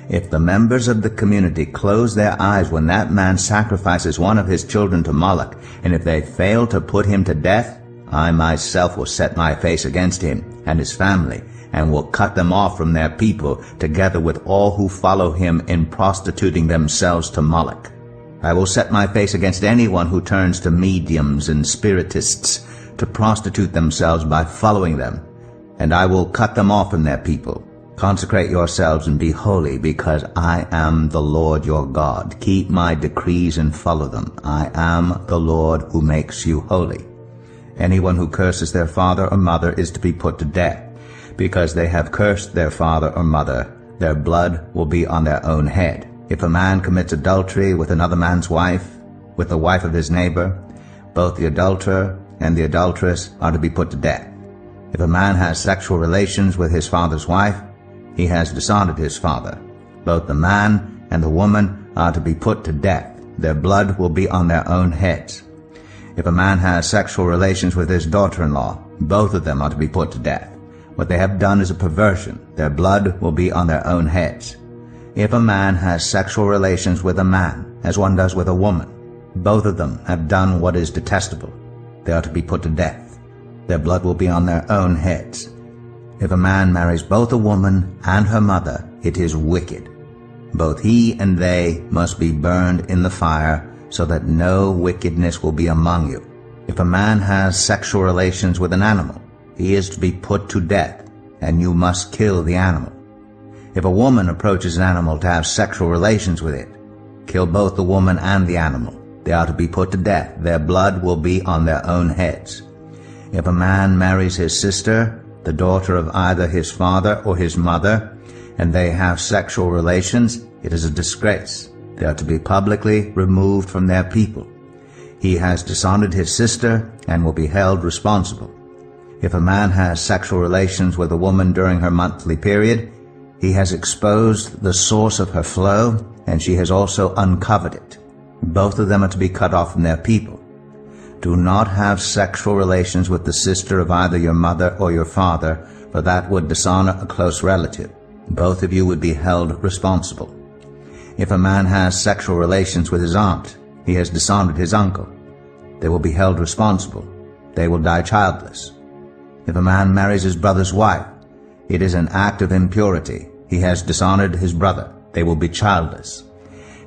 [SPEAKER 2] If the members of the community close their eyes when that man sacrifices one of his children to Moloch, and if they fail to put him to death, I myself will set my face against him and his family, and will cut them off from their people, together with all who follow him in prostituting themselves to Moloch. I will set my face against anyone who turns to mediums and spiritists to prostitute themselves by following them, and I will cut them off from their people. Consecrate yourselves and be holy, because I am the Lord your God. Keep my decrees and follow them. I am the Lord who makes you holy. Anyone who curses their father or mother is to be put to death. Because they have cursed their father or mother, their blood will be on their own head. If a man commits adultery with another man's wife, with the wife of his neighbor, both the adulterer and the adulteress are to be put to death. If a man has sexual relations with his father's wife, he has dishonored his father. Both the man and the woman are to be put to death. Their blood will be on their own heads. If a man has sexual relations with his daughter-in-law, both of them are to be put to death. What they have done is a perversion. Their blood will be on their own heads. If a man has sexual relations with a man, as one does with a woman, both of them have done what is detestable. They are to be put to death. Their blood will be on their own heads. If a man marries both a woman and her mother, it is wicked. Both he and they must be burned in the fire, so that no wickedness will be among you. If a man has sexual relations with an animal, he is to be put to death, and you must kill the animal. If a woman approaches an animal to have sexual relations with it, kill both the woman and the animal. They are to be put to death. Their blood will be on their own heads. If a man marries his sister, the daughter of either his father or his mother, and they have sexual relations, it is a disgrace. They are to be publicly removed from their people. He has dishonored his sister and will be held responsible. If a man has sexual relations with a woman during her monthly period, he has exposed the source of her flow, and she has also uncovered it. Both of them are to be cut off from their people. Do not have sexual relations with the sister of either your mother or your father, for that would dishonor a close relative. Both of you would be held responsible. If a man has sexual relations with his aunt, he has dishonored his uncle. They will be held responsible. They will die childless. If a man marries his brother's wife, it is an act of impurity. He has dishonored his brother. They will be childless.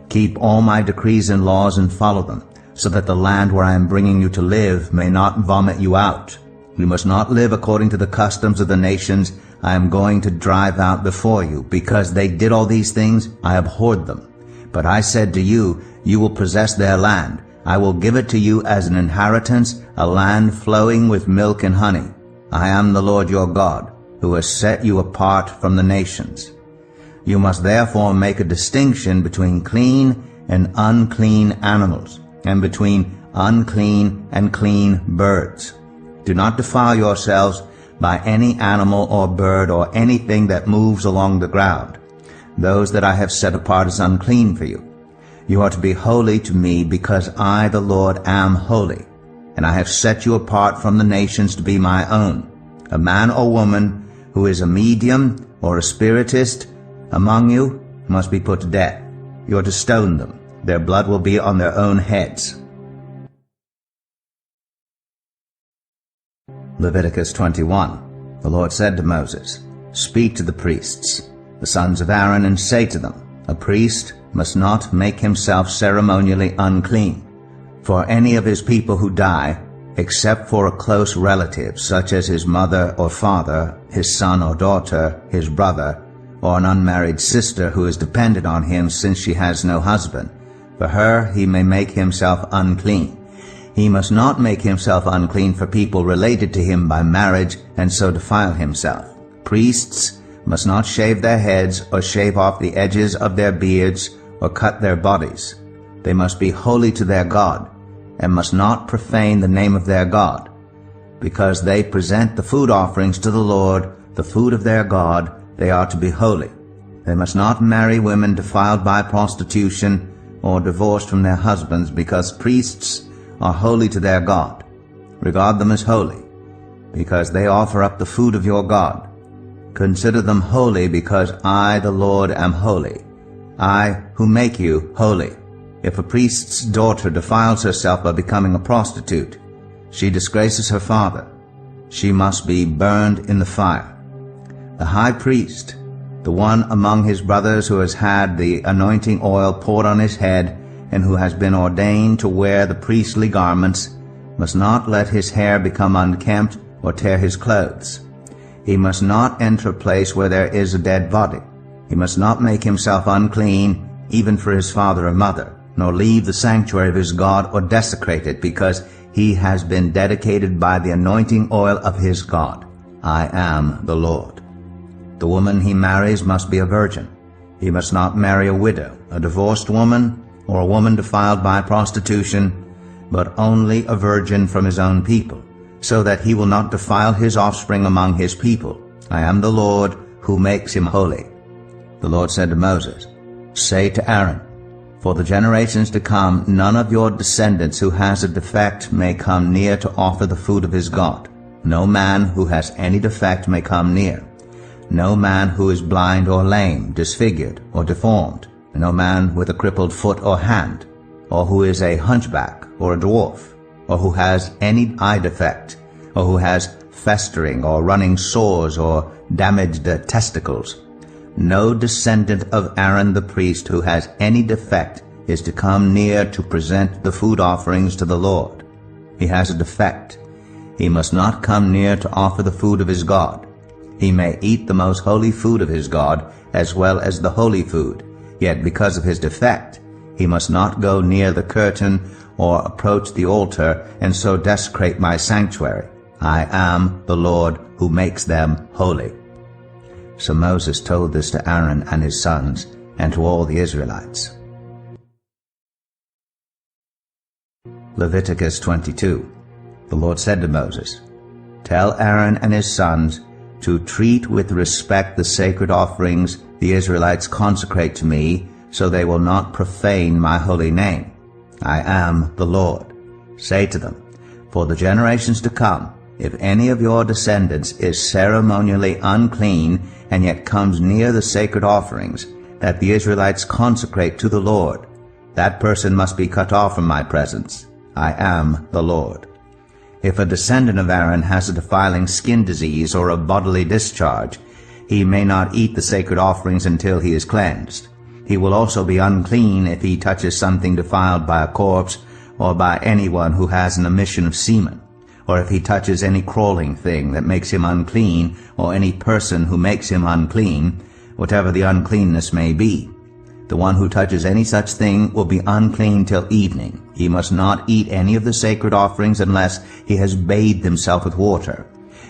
[SPEAKER 2] Keep all my decrees and laws and follow them, so that the land where I am bringing you to live may not vomit you out. You must not live according to the customs of the nations I am going to drive out before you. Because they did all these things, I abhorred them. But I said to you, you will possess their land. I will give it to you as an inheritance, a land flowing with milk and honey. I am the Lord your God, who has set you apart from the nations. You must therefore make a distinction between clean and unclean animals, and between unclean and clean birds. Do not defile yourselves by any animal or bird or anything that moves along the ground. Those that I have set apart as unclean for you. You are to be holy to me, because I, the Lord, am holy, and I have set you apart from the nations to be my own. A man or woman who is a medium or a spiritist among you must be put to death. You are to stone them. Their blood will be on their own heads. Leviticus 21. The Lord said to Moses, Speak to the priests, the sons of Aaron, and say to them, A priest must not make himself ceremonially unclean for any of his people who die, except for a close relative, such as his mother or father, his son or daughter, his brother, or an unmarried sister who is dependent on him since she has no husband. For her he may make himself unclean. He must not make himself unclean for people related to him by marriage, and so defile himself. Priests must not shave their heads or shave off the edges of their beards or cut their bodies. They must be holy to their God, and must not profane the name of their God. Because they present the food offerings to the Lord, the food of their God, they are to be holy. They must not marry women defiled by prostitution or divorced from their husbands, because priests are holy to their God. Regard them as holy, because they offer up the food of your God. Consider them holy, because I, the Lord, am holy, I who make you holy. If a priest's daughter defiles herself by becoming a prostitute, she disgraces her father. She must be burned in the fire. The high priest, the one among his brothers who has had the anointing oil poured on his head and who has been ordained to wear the priestly garments, must not let his hair become unkempt or tear his clothes. He must not enter a place where there is a dead body. He must not make himself unclean, even for his father or mother, nor leave the sanctuary of his God or desecrate it, because he has been dedicated by the anointing oil of his God. I am the Lord. The woman he marries must be a virgin. He must not marry a widow, a divorced woman, or a woman defiled by prostitution, but only a virgin from his own people, so that he will not defile his offspring among his people. I am the Lord who makes him holy. The Lord said to Moses, Say to Aaron, For the generations to come, none of your descendants who has a defect may come near to offer the food of his God. No man who has any defect may come near. No man who is blind or lame, disfigured or deformed. No man with a crippled foot or hand, or who is a hunchback or a dwarf, or who has any eye defect, or who has festering or running sores or damaged testicles. No descendant of Aaron the priest who has any defect is to come near to present the food offerings to the Lord. He has a defect. He must not come near to offer the food of his God. He may eat the most holy food of his God, as well as the holy food. Yet because of his defect, he must not go near the curtain or approach the altar, and so desecrate my sanctuary. I am the Lord who makes them holy. So Moses told this to Aaron and his sons, and to all the Israelites. Leviticus 22. The Lord said to Moses, Tell Aaron and his sons to treat with respect the sacred offerings the Israelites consecrate to me, so they will not profane my holy name. I am the Lord. Say to them, For the generations to come, if any of your descendants is ceremonially unclean and yet comes near the sacred offerings that the Israelites consecrate to the Lord, that person must be cut off from my presence. I am the Lord. If a descendant of Aaron has a defiling skin disease or a bodily discharge, he may not eat the sacred offerings until he is cleansed. He will also be unclean if he touches something defiled by a corpse or by anyone who has an emission of semen, or if he touches any crawling thing that makes him unclean, or any person who makes him unclean, whatever the uncleanness may be. The one who touches any such thing will be unclean till evening. He must not eat any of the sacred offerings unless he has bathed himself with water.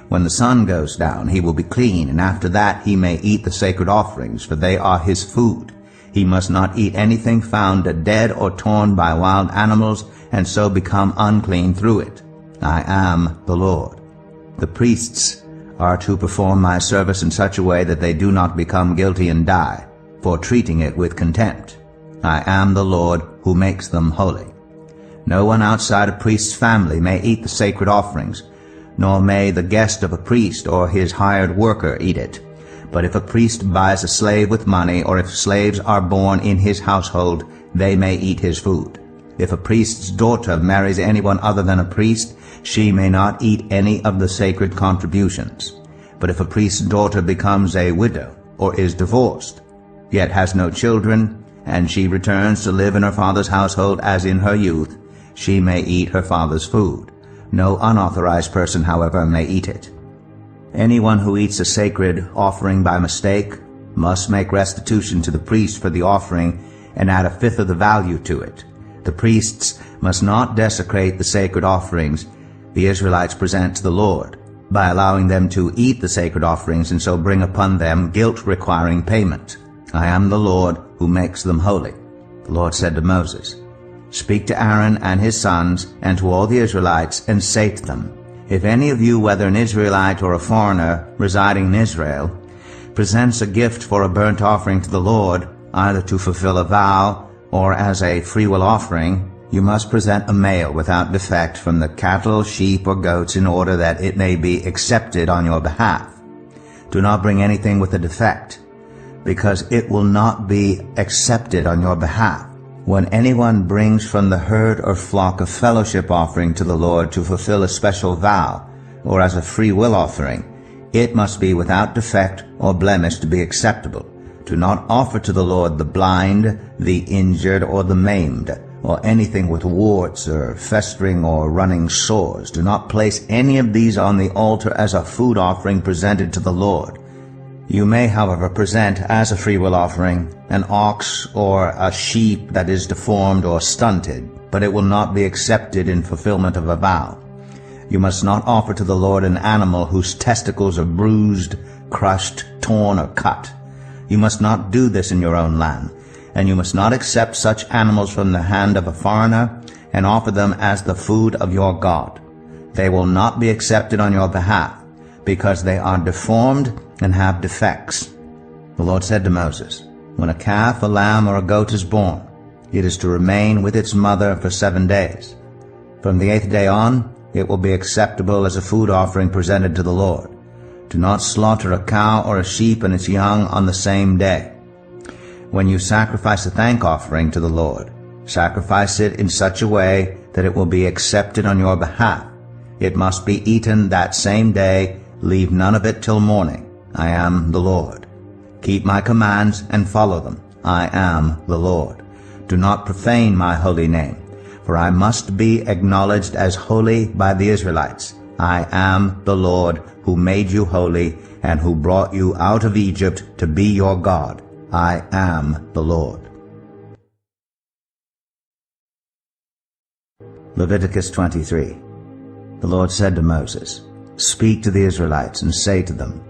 [SPEAKER 2] When the sun goes down, he will be clean, and after that he may eat the sacred offerings, for they are his food. He must not eat anything found dead or torn by wild animals, and so become unclean through it. I am the Lord. The priests are to perform my service in such a way that they do not become guilty and die, for treating it with contempt. I am the Lord who makes them holy. No one outside a priest's family may eat the sacred offerings, nor may the guest of a priest or his hired worker eat it. But if a priest buys a slave with money, or if slaves are born in his household, they may eat his food. If a priest's daughter marries anyone other than a priest, she may not eat any of the sacred contributions. But if a priest's daughter becomes a widow or is divorced, yet has no children, and she returns to live in her father's household as in her youth, she may eat her father's food. No unauthorized person, however, may eat it. Anyone who eats a sacred offering by mistake must make restitution to the priest for the offering and add a fifth of the value to it. The priests must not desecrate the sacred offerings the Israelites present to the Lord by allowing them to eat the sacred offerings and so bring upon them guilt requiring payment. I am the Lord who makes them holy. The Lord said to Moses, Speak to Aaron and his sons and to all the Israelites, and say to them, If any of you, whether an Israelite or a foreigner residing in Israel, presents a gift for a burnt offering to the Lord, either to fulfill a vow or as a freewill offering, you must present a male without defect from the cattle, sheep, or goats, in order that it may be accepted on your behalf. Do not bring anything with a defect, because it will not be accepted on your behalf. When anyone brings from the herd or flock a fellowship offering to the Lord to fulfill a special vow, or as a free will offering, it must be without defect or blemish to be acceptable. Do not offer to the Lord the blind, the injured, or the maimed, or anything with warts or festering or running sores. Do not place any of these on the altar as a food offering presented to the Lord. You may, however, present as a freewill offering an ox or a sheep that is deformed or stunted, but it will not be accepted in fulfillment of a vow. You must not offer to the Lord an animal whose testicles are bruised, crushed, torn, or cut. You must not do this in your own land, and you must not accept such animals from the hand of a foreigner and offer them as the food of your God. They will not be accepted on your behalf, because they are deformed and have defects. The Lord said to Moses, When a calf, a lamb, or a goat is born, it is to remain with its mother for 7 days. From the 8th day on, it will be acceptable as a food offering presented to the Lord. Do not slaughter a cow or a sheep and its young on the same day. When you sacrifice a thank offering to the Lord, sacrifice it in such a way that it will be accepted on your behalf. It must be eaten that same day. Leave none of it till morning. I am the Lord. Keep my commands and follow them. I am the Lord. Do not profane my holy name, for I must be acknowledged as holy by the Israelites. I am the Lord who made you holy and who brought you out of Egypt to be your God. I am the Lord. Leviticus 23. The Lord said to Moses, Speak to the Israelites and say to them,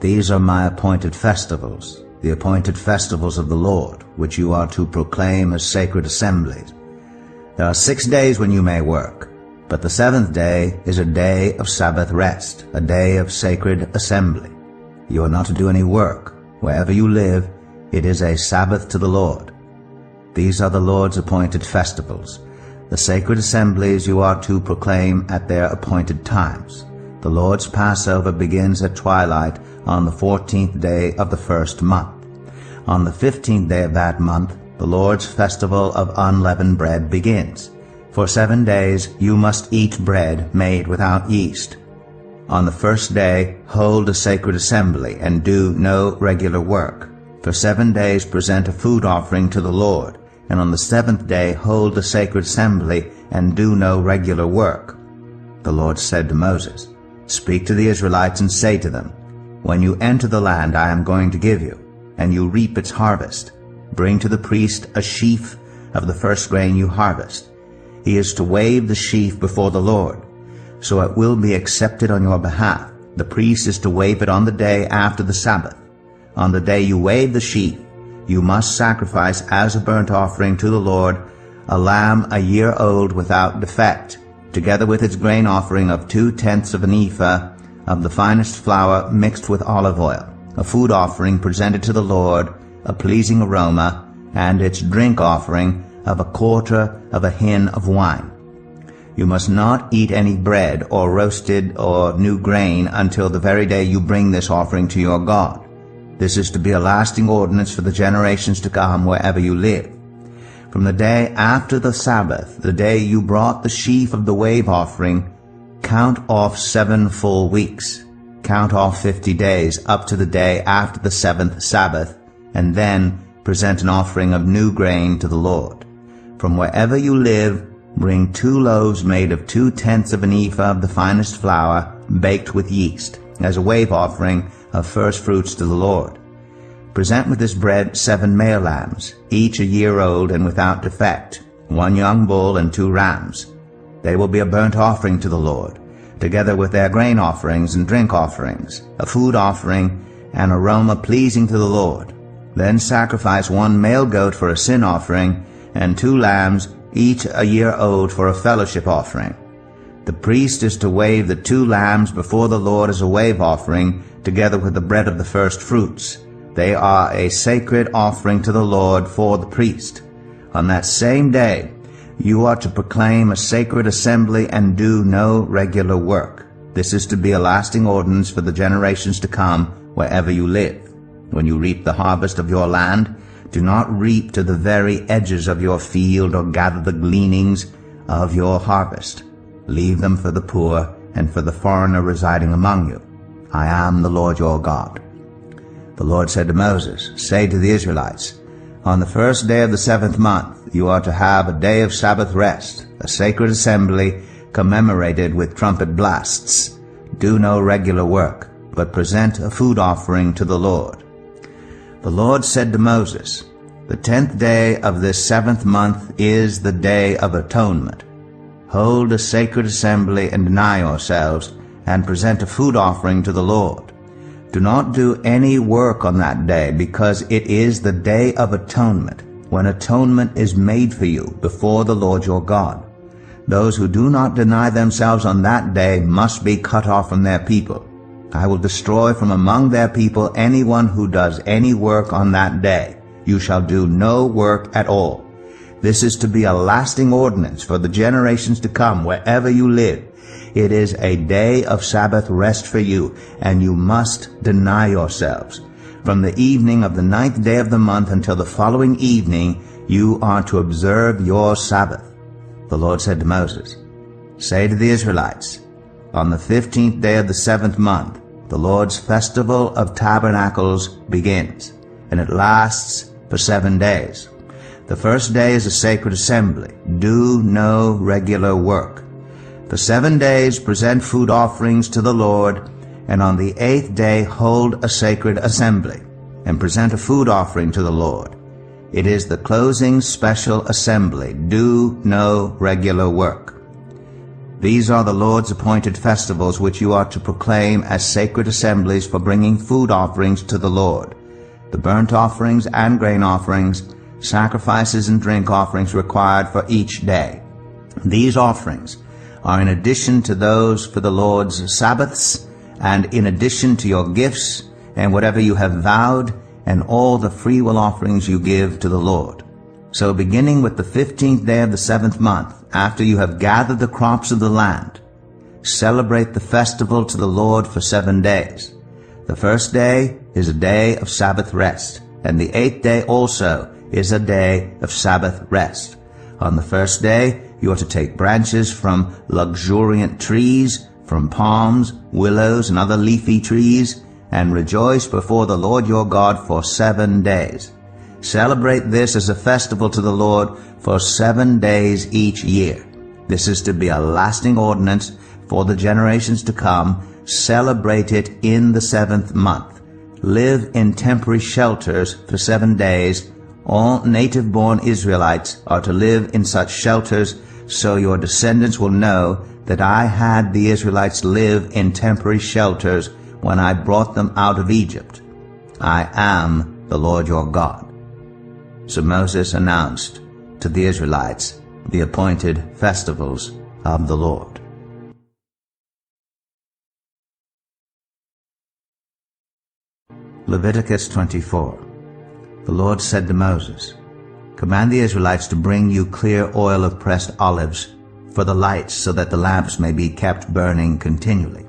[SPEAKER 2] These are my appointed festivals, the appointed festivals of the Lord, which you are to proclaim as sacred assemblies. There are 6 days when you may work, but the 7th day is a day of Sabbath rest, a day of sacred assembly. You are not to do any work. Wherever you live, it is a Sabbath to the Lord. These are the Lord's appointed festivals, the sacred assemblies you are to proclaim at their appointed times. The Lord's Passover begins at twilight on the 14th day of the first month. On the 15th day of that month, the Lord's festival of unleavened bread begins. For 7 days you must eat bread made without yeast. On the first day hold a sacred assembly and do no regular work. For 7 days present a food offering to the Lord, and on the 7th day hold a sacred assembly and do no regular work. The Lord said to Moses, Speak to the Israelites and say to them, When you enter the land I am going to give you, and you reap its harvest, bring to the priest a sheaf of the first grain you harvest. He is to wave the sheaf before the Lord, so it will be accepted on your behalf. The priest is to wave it on the day after the Sabbath. On the day you wave the sheaf, you must sacrifice as a burnt offering to the Lord a lamb a year old without defect, together with its grain offering of 2/10 of an ephah of the finest flour mixed with olive oil, a food offering presented to the Lord, a pleasing aroma, and its drink offering of a quarter of a hin of wine. You must not eat any bread or roasted or new grain until the very day you bring this offering to your God. This is to be a lasting ordinance for the generations to come wherever you live. From the day after the Sabbath, the day you brought the sheaf of the wave offering, count off 7 full weeks. Count off 50 days up to the day after the 7th Sabbath, and then present an offering of new grain to the Lord. From wherever you live, bring 2 loaves made of 2/10 of an ephah of the finest flour, baked with yeast, as a wave offering of first fruits to the Lord. Present with this bread 7 male lambs, each a year old and without defect, 1 young bull and 2 rams. They will be a burnt offering to the Lord, together with their grain offerings and drink offerings, a food offering, an aroma pleasing to the Lord. Then sacrifice 1 male goat for a sin offering, and 2 lambs, each a year old, for a fellowship offering. The priest is to wave the 2 lambs before the Lord as a wave offering, together with the bread of the first fruits. They are a sacred offering to the Lord for the priest. On that same day, you are to proclaim a sacred assembly and do no regular work. This is to be a lasting ordinance for the generations to come wherever you live. When you reap the harvest of your land, do not reap to the very edges of your field or gather the gleanings of your harvest. Leave them for the poor and for the foreigner residing among you. I am the Lord your God. The Lord said to Moses, say to the Israelites, on the first day of the 7th month you are to have a day of Sabbath rest, a sacred assembly commemorated with trumpet blasts. Do no regular work, but present a food offering to the Lord. The Lord said to Moses, the 10th day of this 7th month is the day of atonement. Hold a sacred assembly and deny yourselves, and present a food offering to the Lord. Do not do any work on that day, because it is the day of atonement, when atonement is made for you before the Lord your God. Those who do not deny themselves on that day must be cut off from their people. I will destroy from among their people anyone who does any work on that day. You shall do no work at all. This is to be a lasting ordinance for the generations to come wherever you live. It is a day of Sabbath rest for you, and you must deny yourselves. From the evening of the 9th day of the month until the following evening, you are to observe your Sabbath. The Lord said to Moses, say to the Israelites, on the 15th day of the 7th month, the Lord's festival of tabernacles begins, and it lasts for 7 days. The first day is a sacred assembly. Do no regular work. For 7 days present food offerings to the Lord, and on the 8th day hold a sacred assembly, and present a food offering to the Lord. It is the closing special assembly. Do no regular work. These are the Lord's appointed festivals which you are to proclaim as sacred assemblies for bringing food offerings to the Lord, the burnt offerings and grain offerings, sacrifices and drink offerings required for each day. These offerings are in addition to those for the Lord's Sabbaths, and in addition to your gifts and whatever you have vowed, and all the freewill offerings you give to the Lord. So beginning with the 15th day of the 7th month, after you have gathered the crops of the land, celebrate the festival to the Lord for 7 days. The first day is a day of Sabbath rest, and the 8th day also is a day of Sabbath rest. On the first day you are to take branches from luxuriant trees, from palms, willows, and other leafy trees, and rejoice before the Lord your God for 7 days. Celebrate this as a festival to the Lord for 7 days each year. This is to be a lasting ordinance for the generations to come. Celebrate it in the 7th month. Live in temporary shelters for 7 days. All native-born Israelites are to live in such shelters, so your descendants will know that I had the Israelites live in temporary shelters when I brought them out of Egypt. I am the Lord your God. So Moses announced to the Israelites the appointed festivals of the Lord. Leviticus 24. The Lord said to Moses, Command the Israelites to bring you clear oil of pressed olives for the lights, so that the lamps may be kept burning continually.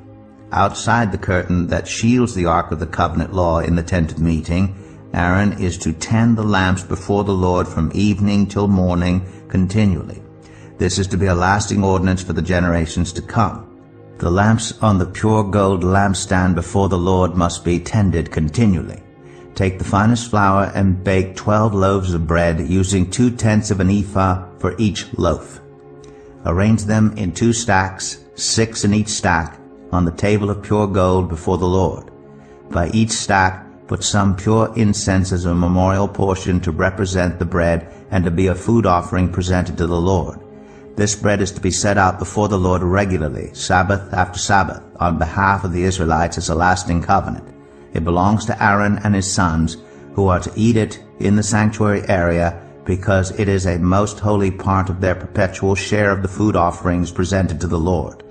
[SPEAKER 2] Outside the curtain that shields the ark of the covenant law in the tent of meeting, Aaron is to tend the lamps before the Lord from evening till morning continually. This is to be a lasting ordinance for the generations to come. The lamps on the pure gold lampstand before the Lord must be tended continually. Take the finest flour and bake 12 loaves of bread, using 2/10 of an ephah for each loaf. Arrange them in 2 stacks, 6 in each stack, on the table of pure gold before the Lord. By each stack put some pure incense as a memorial portion to represent the bread and to be a food offering presented to the Lord. This bread is to be set out before the Lord regularly, Sabbath after Sabbath, on behalf of the Israelites as a lasting covenant. It belongs to Aaron and his sons, who are to eat it in the sanctuary area, because it is a most holy part of their perpetual share of the food offerings presented to the Lord.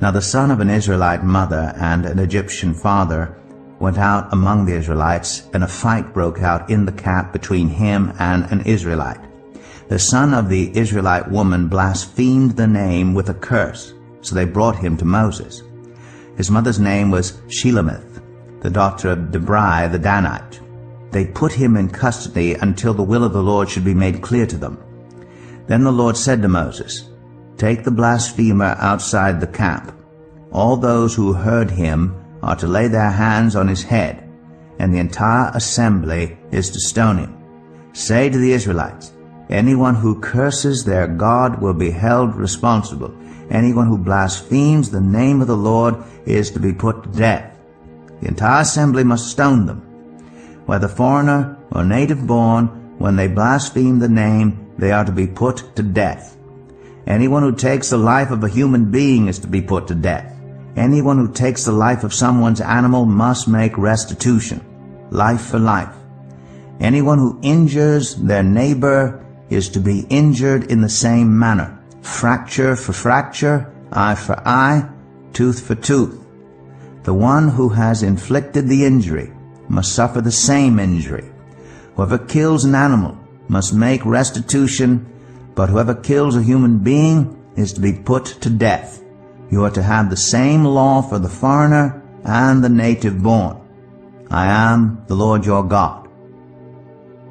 [SPEAKER 2] Now the son of an Israelite mother and an Egyptian father went out among the Israelites, and a fight broke out in the camp between him and an Israelite. The son of the Israelite woman blasphemed the name with a curse, so they brought him to Moses. His mother's name was Shelemith, the daughter of Debrai the Danite. They put him in custody until the will of the Lord should be made clear to them. Then the Lord said to Moses, Take the blasphemer outside the camp. All those who heard him are to lay their hands on his head, and the entire assembly is to stone him. Say to the Israelites, Anyone who curses their God will be held responsible. Anyone who blasphemes the name of the Lord is to be put to death. The entire assembly must stone them. Whether foreigner or native born, when they blaspheme the name, they are to be put to death. Anyone who takes the life of a human being is to be put to death. Anyone who takes the life of someone's animal must make restitution, life for life. Anyone who injures their neighbor is to be injured in the same manner, fracture for fracture, eye for eye, tooth for tooth. The one who has inflicted the injury must suffer the same injury. Whoever kills an animal must make restitution, but whoever kills a human being is to be put to death. You are to have the same law for the foreigner and the native born. I am the Lord your God.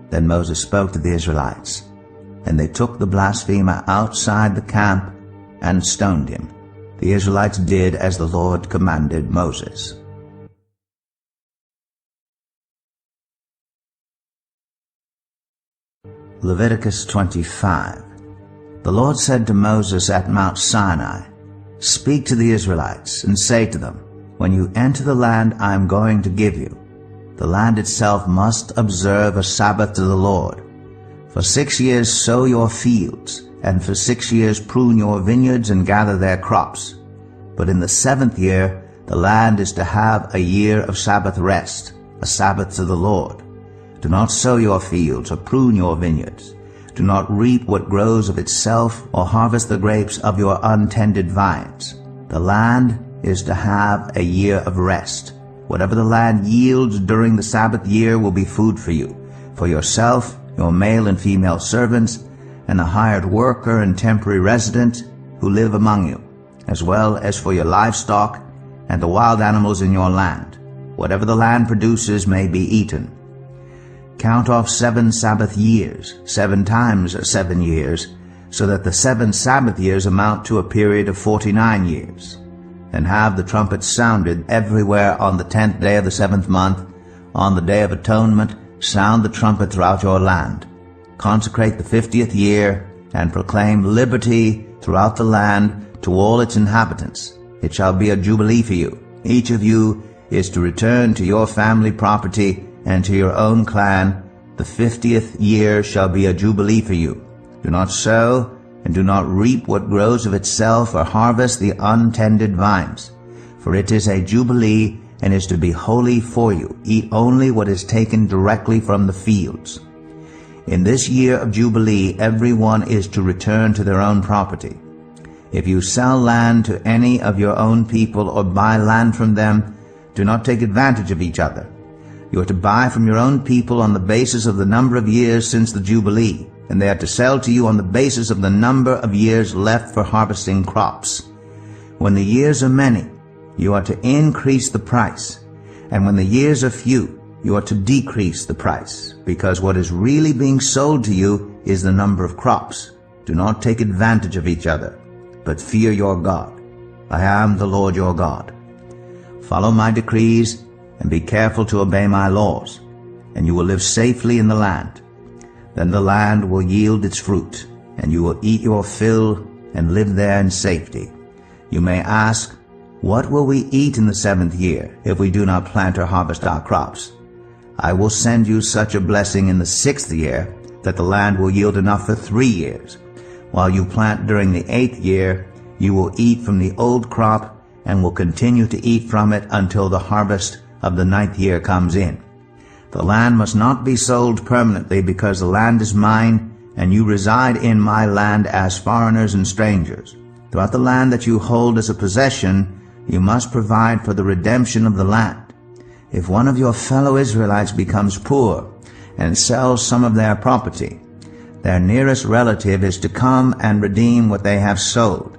[SPEAKER 2] Then Moses spoke to the Israelites, and they took the blasphemer outside the camp and stoned him. The Israelites did as the Lord commanded Moses. Leviticus 25. The Lord said to Moses at Mount Sinai, Speak to the Israelites and say to them, When you enter the land I am going to give you, the land itself must observe a Sabbath to the Lord. For 6 years sow your fields, and for 6 years prune your vineyards and gather their crops. But in the 7th year the land is to have a year of Sabbath rest, a Sabbath to the Lord. Do not sow your fields or prune your vineyards. Do not reap what grows of itself or harvest the grapes of your untended vines. The land is to have a year of rest. Whatever the land yields during the Sabbath year will be food for you, for yourself, your male and female servants, and the hired worker and temporary resident who live among you, as well as for your livestock and the wild animals in your land. Whatever the land produces may be eaten. Count off 7 Sabbath years, 7 times 7 years, so that the 7 Sabbath years amount to a period of 49 years. Then have the trumpets sounded everywhere on the 10th day of the 7th month. On the Day of Atonement, sound the trumpet throughout your land. Consecrate the 50th year, and proclaim liberty throughout the land to all its inhabitants. It shall be a jubilee for you. Each of you is to return to your family property and to your own clan. The 50th year shall be a jubilee for you. Do not sow, and do not reap what grows of itself, or harvest the untended vines. For it is a jubilee, and is to be holy for you. Eat only what is taken directly from the fields. In this year of jubilee, everyone is to return to their own property. If you sell land to any of your own people or buy land from them, do not take advantage of each other. You are to buy from your own people on the basis of the number of years since the Jubilee, and they are to sell to you on the basis of the number of years left for harvesting crops. When the years are many, you are to increase the price, and when the years are few, you are to decrease the price, because what is really being sold to you is the number of crops. Do not take advantage of each other, but fear your God. I am the Lord your God. Follow my decrees and be careful to obey my laws, and you will live safely in the land. Then the land will yield its fruit, and you will eat your fill and live there in safety. You may ask, what will we eat in the 7th year if we do not plant or harvest our crops? I will send you such a blessing in the 6th year that the land will yield enough for 3 years. While you plant during the 8th year, you will eat from the old crop and will continue to eat from it until the harvest of the 9th year comes in. The land must not be sold permanently, because the land is mine, and you reside in my land as foreigners and strangers. Throughout the land that you hold as a possession, you must provide for the redemption of the land. If one of your fellow Israelites becomes poor and sells some of their property, their nearest relative is to come and redeem what they have sold.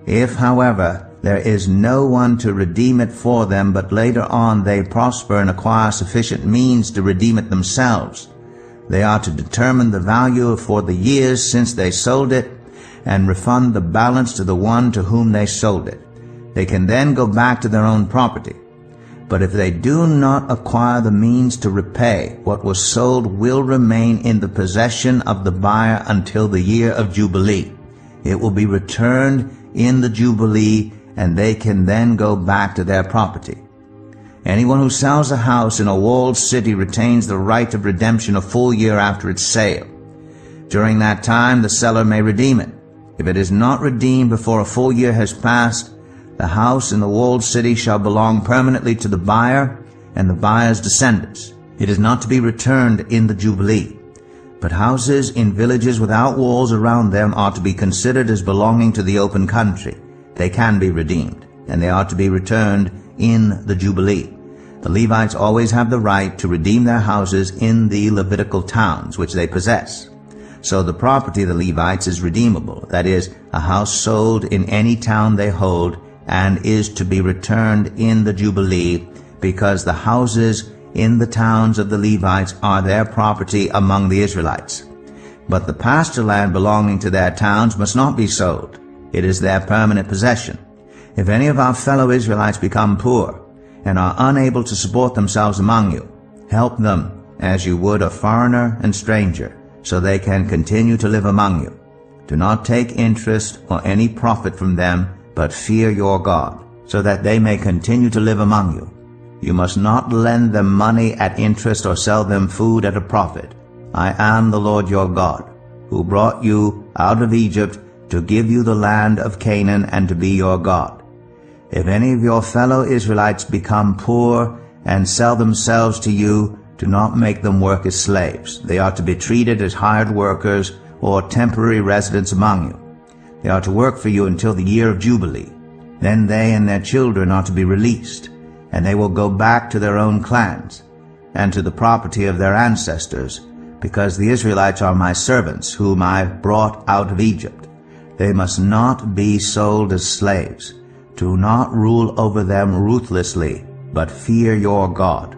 [SPEAKER 2] If, however, there is no one to redeem it for them, but later on they prosper and acquire sufficient means to redeem it themselves, they are to determine the value for the years since they sold it and refund the balance to the one to whom they sold it. They can then go back to their own property. But if they do not acquire the means to repay, what was sold will remain in the possession of the buyer until the year of Jubilee. It will be returned in the Jubilee, and they can then go back to their property. Anyone who sells a house in a walled city retains the right of redemption a full year after its sale. During that time the seller may redeem it. If it is not redeemed before a full year has passed, the house in the walled city shall belong permanently to the buyer and the buyer's descendants. It is not to be returned in the Jubilee. But houses in villages without walls around them are to be considered as belonging to the open country. They can be redeemed, and they are to be returned in the Jubilee. The Levites always have the right to redeem their houses in the Levitical towns which they possess. So the property of the Levites is redeemable, that is, a house sold in any town they hold, and is to be returned in the Jubilee, because the houses in the towns of the Levites are their property among the Israelites. But the pasture land belonging to their towns must not be sold. It is their permanent possession. If any of our fellow Israelites become poor and are unable to support themselves among you, help them as you would a foreigner and stranger, so they can continue to live among you. Do not take interest or any profit from them, but fear your God, so that they may continue to live among you. You must not lend them money at interest or sell them food at a profit. I am the Lord your God, who brought you out of Egypt to give you the land of Canaan and to be your God. If any of your fellow Israelites become poor and sell themselves to you, do not make them work as slaves. They are to be treated as hired workers or temporary residents among you. They are to work for you until the year of Jubilee. Then they and their children are to be released, and they will go back to their own clans and to the property of their ancestors, because the Israelites are my servants, whom I brought out of Egypt. They must not be sold as slaves. Do not rule over them ruthlessly, but fear your God.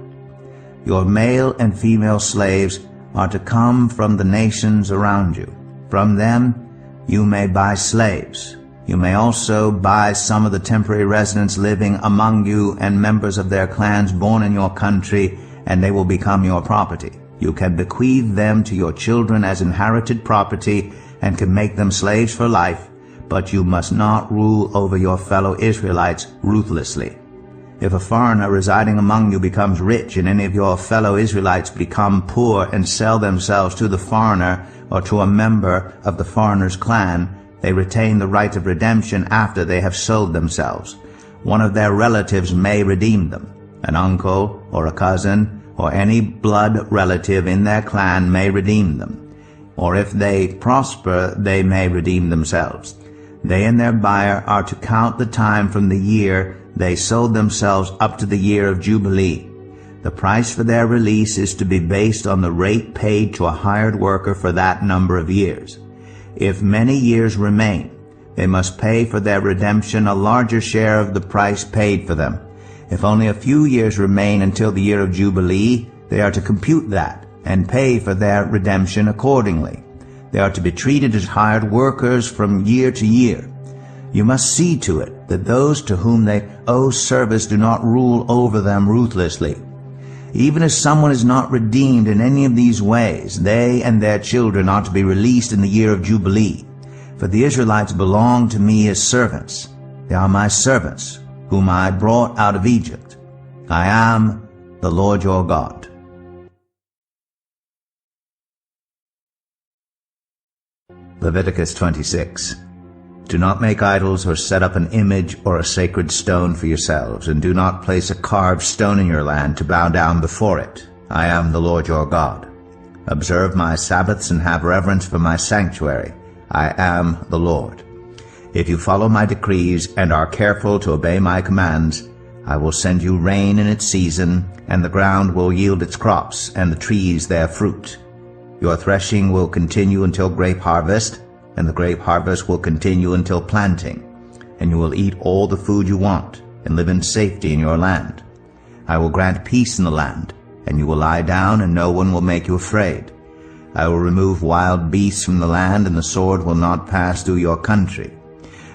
[SPEAKER 2] Your male and female slaves are to come from the nations around you. From them you may buy slaves. You may also buy some of the temporary residents living among you and members of their clans born in your country, and they will become your property. You can bequeath them to your children as inherited property and can make them slaves for life, but you must not rule over your fellow Israelites ruthlessly. If a foreigner residing among you becomes rich and any of your fellow Israelites become poor and sell themselves to the foreigner or to a member of the foreigner's clan, they retain the right of redemption after they have sold themselves. One of their relatives may redeem them. An uncle or a cousin or any blood relative in their clan may redeem them. Or if they prosper, they may redeem themselves. They and their buyer are to count the time from the year they sold themselves up to the year of Jubilee. The price for their release is to be based on the rate paid to a hired worker for that number of years. If many years remain, they must pay for their redemption a larger share of the price paid for them. If only a few years remain until the year of Jubilee, they are to compute that and pay for their redemption accordingly. They are to be treated as hired workers from year to year. You must see to it that those to whom they owe service do not rule over them ruthlessly. Even if someone is not redeemed in any of these ways, they and their children are to be released in the year of Jubilee. For the Israelites belong to me as servants. They are my servants, whom I brought out of Egypt. I am the Lord your God. Leviticus 26. Do not make idols or set up an image or a sacred stone for yourselves, and do not place a carved stone in your land to bow down before it. I am the Lord your God. Observe my Sabbaths and have reverence for my sanctuary. I am the Lord. If you follow my decrees and are careful to obey my commands, I will send you rain in its season, and the ground will yield its crops, and the trees their fruit. Your threshing will continue until grape harvest, and the grape harvest will continue until planting, and you will eat all the food you want, and live in safety in your land. I will grant peace in the land, and you will lie down, and no one will make you afraid. I will remove wild beasts from the land, and the sword will not pass through your country.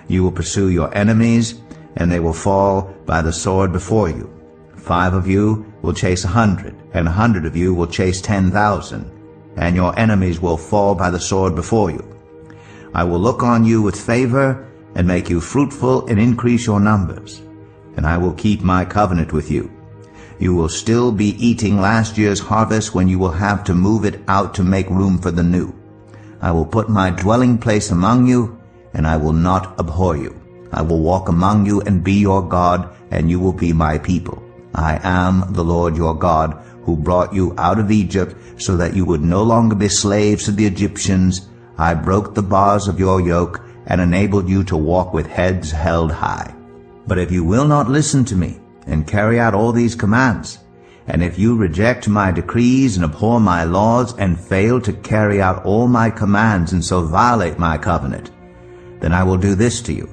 [SPEAKER 2] You will pursue your enemies, and they will fall by the sword before you. 5 of you will chase 100, and 100 of you will chase 10,000, and your enemies will fall by the sword before you. I will look on you with favor, and make you fruitful and increase your numbers, and I will keep my covenant with you. You will still be eating last year's harvest when you will have to move it out to make room for the new. I will put my dwelling place among you, and I will not abhor you. I will walk among you and be your God, and you will be my people. I am the Lord your God, who brought you out of Egypt, so that you would no longer be slaves to the Egyptians. I broke the bars of your yoke, and enabled you to walk with heads held high. But if you will not listen to me, and carry out all these commands, and if you reject my decrees and abhor my laws, and fail to carry out all my commands, and so violate my covenant, then I will do this to you.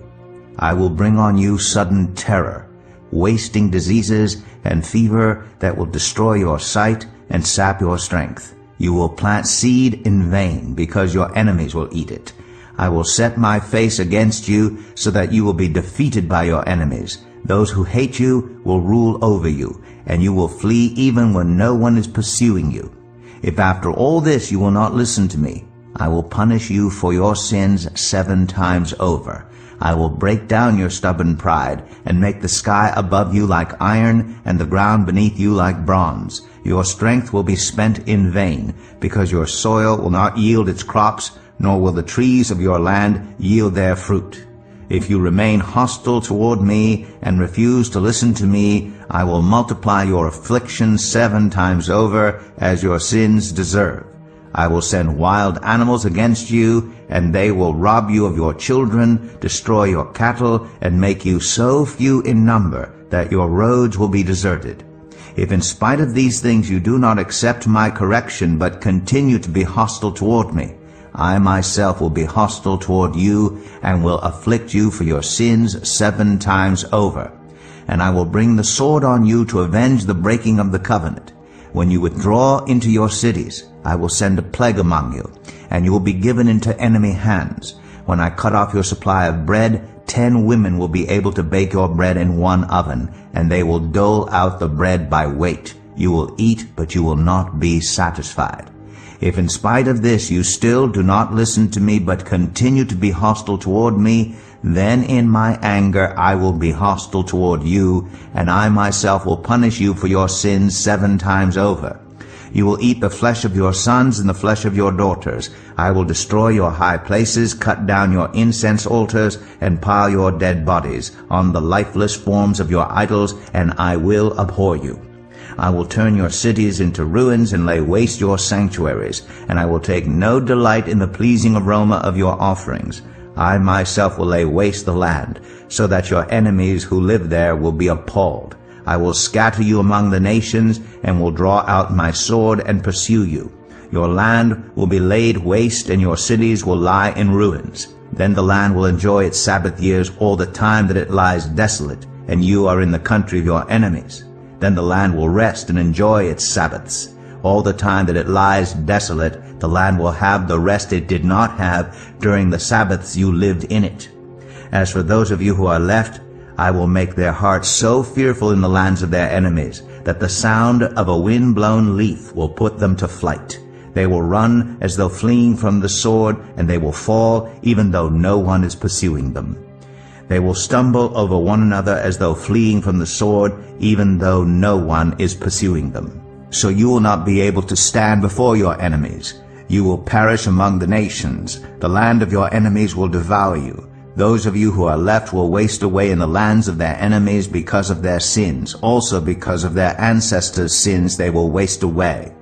[SPEAKER 2] I will bring on you sudden terror, wasting diseases, and fever that will destroy your sight and sap your strength. You will plant seed in vain, because your enemies will eat it. I will set my face against you, so that you will be defeated by your enemies. Those who hate you will rule over you, and you will flee even when no one is pursuing you. If after all this you will not listen to me, I will punish you for your sins 7 times over. I will break down your stubborn pride, and make the sky above you like iron, and the ground beneath you like bronze. Your strength will be spent in vain, because your soil will not yield its crops, nor will the trees of your land yield their fruit. If you remain hostile toward me, and refuse to listen to me, I will multiply your afflictions 7 times over, as your sins deserve. I will send wild animals against you, and they will rob you of your children, destroy your cattle, and make you so few in number that your roads will be deserted. If in spite of these things you do not accept my correction, but continue to be hostile toward me, I myself will be hostile toward you, and will afflict you for your sins 7 times over. And I will bring the sword on you to avenge the breaking of the covenant. When you withdraw into your cities, I will send a plague among you, and you will be given into enemy hands. When I cut off your supply of bread, 10 women will be able to bake your bread in 1 oven, and they will dole out the bread by weight. You will eat, but you will not be satisfied. If in spite of this you still do not listen to me, but continue to be hostile toward me, then in my anger I will be hostile toward you, and I myself will punish you for your sins 7 times over. You will eat the flesh of your sons and the flesh of your daughters. I will destroy your high places, cut down your incense altars, and pile your dead bodies on the lifeless forms of your idols, and I will abhor you. I will turn your cities into ruins and lay waste your sanctuaries, and I will take no delight in the pleasing aroma of your offerings. I myself will lay waste the land, so that your enemies who live there will be appalled. I will scatter you among the nations, and will draw out my sword and pursue you. Your land will be laid waste, and your cities will lie in ruins. Then the land will enjoy its Sabbath years all the time that it lies desolate, and you are in the country of your enemies. Then the land will rest and enjoy its Sabbaths. All the time that it lies desolate, the land will have the rest it did not have during the Sabbaths you lived in it. As for those of you who are left, I will make their hearts so fearful in the lands of their enemies that the sound of a wind-blown leaf will put them to flight. They will run as though fleeing from the sword, and they will fall even though no one is pursuing them. They will stumble over one another as though fleeing from the sword, even though no one is pursuing them. So you will not be able to stand before your enemies. You will perish among the nations. The land of your enemies will devour you. Those of you who are left will waste away in the lands of their enemies because of their sins. Also because of their ancestors' sins they will waste away.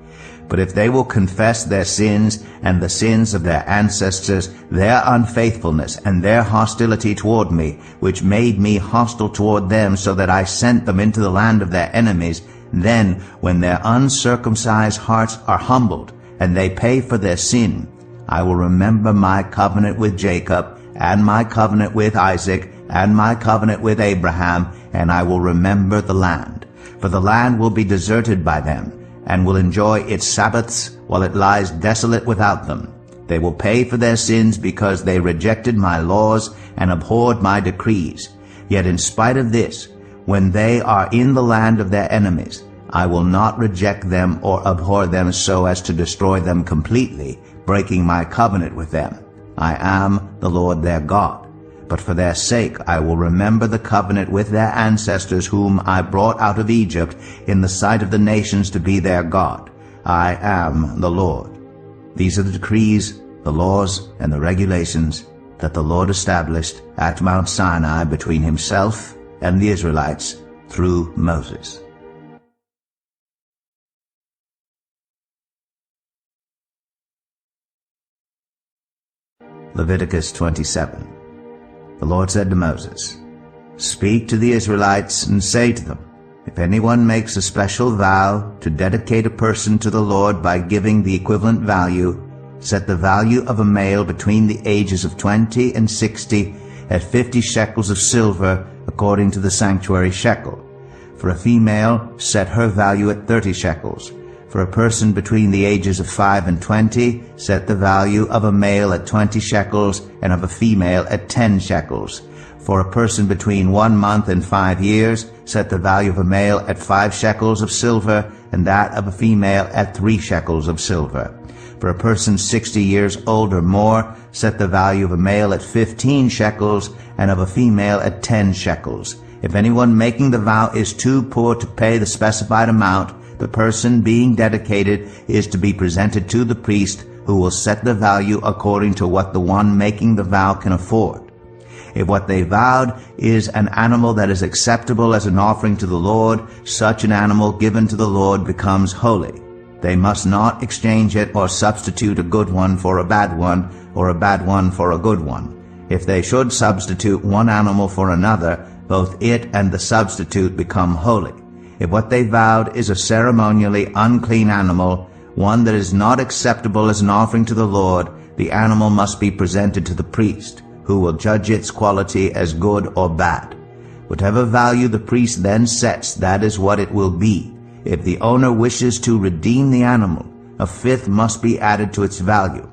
[SPEAKER 2] But if they will confess their sins and the sins of their ancestors, their unfaithfulness and their hostility toward me, which made me hostile toward them so that I sent them into the land of their enemies, then when their uncircumcised hearts are humbled and they pay for their sin, I will remember my covenant with Jacob and my covenant with Isaac and my covenant with Abraham, and I will remember the land. For the land will be deserted by them, and will enjoy its Sabbaths while it lies desolate without them. They will pay for their sins because they rejected my laws and abhorred my decrees. Yet in spite of this, when they are in the land of their enemies, I will not reject them or abhor them so as to destroy them completely, breaking my covenant with them. I am the Lord their God. But for their sake I will remember the covenant with their ancestors whom I brought out of Egypt in the sight of the nations to be their God. I am the Lord. These are the decrees, the laws, and the regulations that the Lord established at Mount Sinai between himself and the Israelites through Moses. Leviticus 27. The Lord said to Moses, "Speak to the Israelites and say to them, if anyone makes a special vow to dedicate a person to the Lord by giving the equivalent value, set the value of a male between the ages of 20 and 60 at 50 shekels of silver according to the sanctuary shekel. For a female, set her value at 30 shekels. For a person between the ages of 5 and 20, set the value of a male at 20 shekels and of a female at 10 shekels. For a person between 1 month and 5 years, set the value of a male at 5 shekels of silver and that of a female at 3 shekels of silver. For a person 60 years old or more, set the value of a male at 15 shekels and of a female at 10 shekels. If anyone making the vow is too poor to pay the specified amount, the person being dedicated is to be presented to the priest, who will set the value according to what the one making the vow can afford. If what they vowed is an animal that is acceptable as an offering to the Lord, such an animal given to the Lord becomes holy. They must not exchange it or substitute a good one for a bad one, or a bad one for a good one. If they should substitute one animal for another, both it and the substitute become holy. If what they vowed is a ceremonially unclean animal, one that is not acceptable as an offering to the Lord, the animal must be presented to the priest, who will judge its quality as good or bad. Whatever value the priest then sets, that is what it will be. If the owner wishes to redeem the animal, a fifth must be added to its value.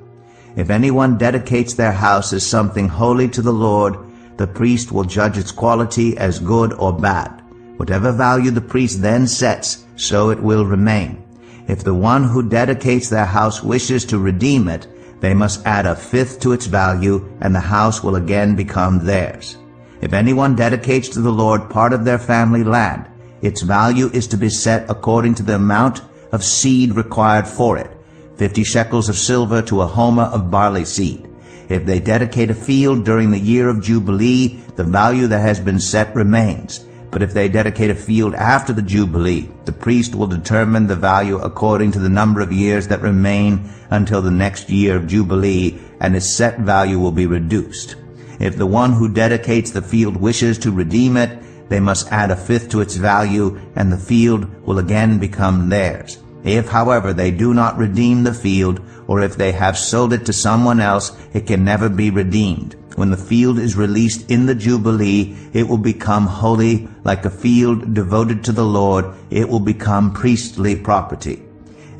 [SPEAKER 2] If anyone dedicates their house as something holy to the Lord, the priest will judge its quality as good or bad. Whatever value the priest then sets, so it will remain. If the one who dedicates their house wishes to redeem it, they must add a fifth to its value, and the house will again become theirs. If anyone dedicates to the Lord part of their family land, its value is to be set according to the amount of seed required for it, 50 shekels of silver to a homer of barley seed. If they dedicate a field during the year of Jubilee, the value that has been set remains. But if they dedicate a field after the Jubilee, the priest will determine the value according to the number of years that remain until the next year of Jubilee, and its set value will be reduced. If the one who dedicates the field wishes to redeem it, they must add a fifth to its value, and the field will again become theirs. If, however, they do not redeem the field, or if they have sold it to someone else, it can never be redeemed. When the field is released in the Jubilee, it will become holy, like a field devoted to the Lord. It will become priestly property.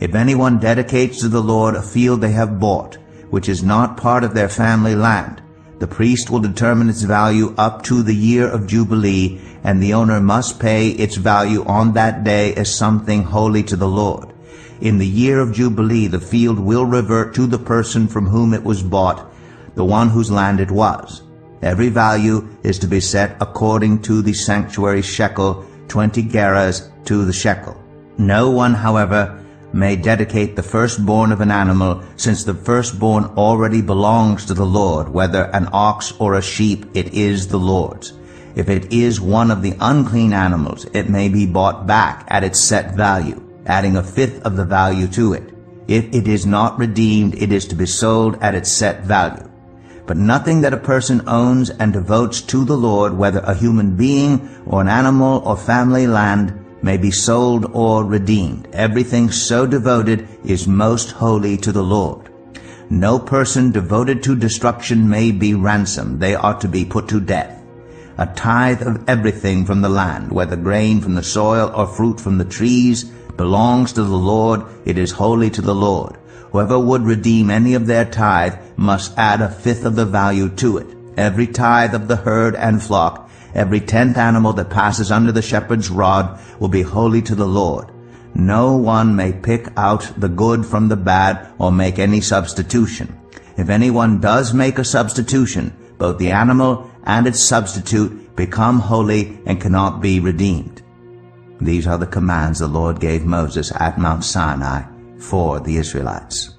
[SPEAKER 2] If anyone dedicates to the Lord a field they have bought, which is not part of their family land, the priest will determine its value up to the year of Jubilee, and the owner must pay its value on that day as something holy to the Lord. In the year of Jubilee, the field will revert to the person from whom it was bought, the one whose land it was. Every value is to be set according to the sanctuary shekel, 20 gerahs to the shekel. No one, however, may dedicate the firstborn of an animal, since the firstborn already belongs to the Lord. Whether an ox or a sheep, it is the Lord's. If it is one of the unclean animals, it may be bought back at its set value, adding a fifth of the value to it. If it is not redeemed, it is to be sold at its set value. But nothing that a person owns and devotes to the Lord, whether a human being or an animal or family land, may be sold or redeemed. Everything so devoted is most holy to the Lord. No person devoted to destruction may be ransomed. They are to be put to death. A tithe of everything from the land, whether grain from the soil or fruit from the trees, belongs to the Lord. It is holy to the Lord. Whoever would redeem any of their tithe must add a fifth of the value to it. Every tithe of the herd and flock, every 10th animal that passes under the shepherd's rod, will be holy to the Lord. No one may pick out the good from the bad or make any substitution. If anyone does make a substitution, both the animal and its substitute become holy and cannot be redeemed. These are the commands the Lord gave Moses at Mount Sinai for the Israelites.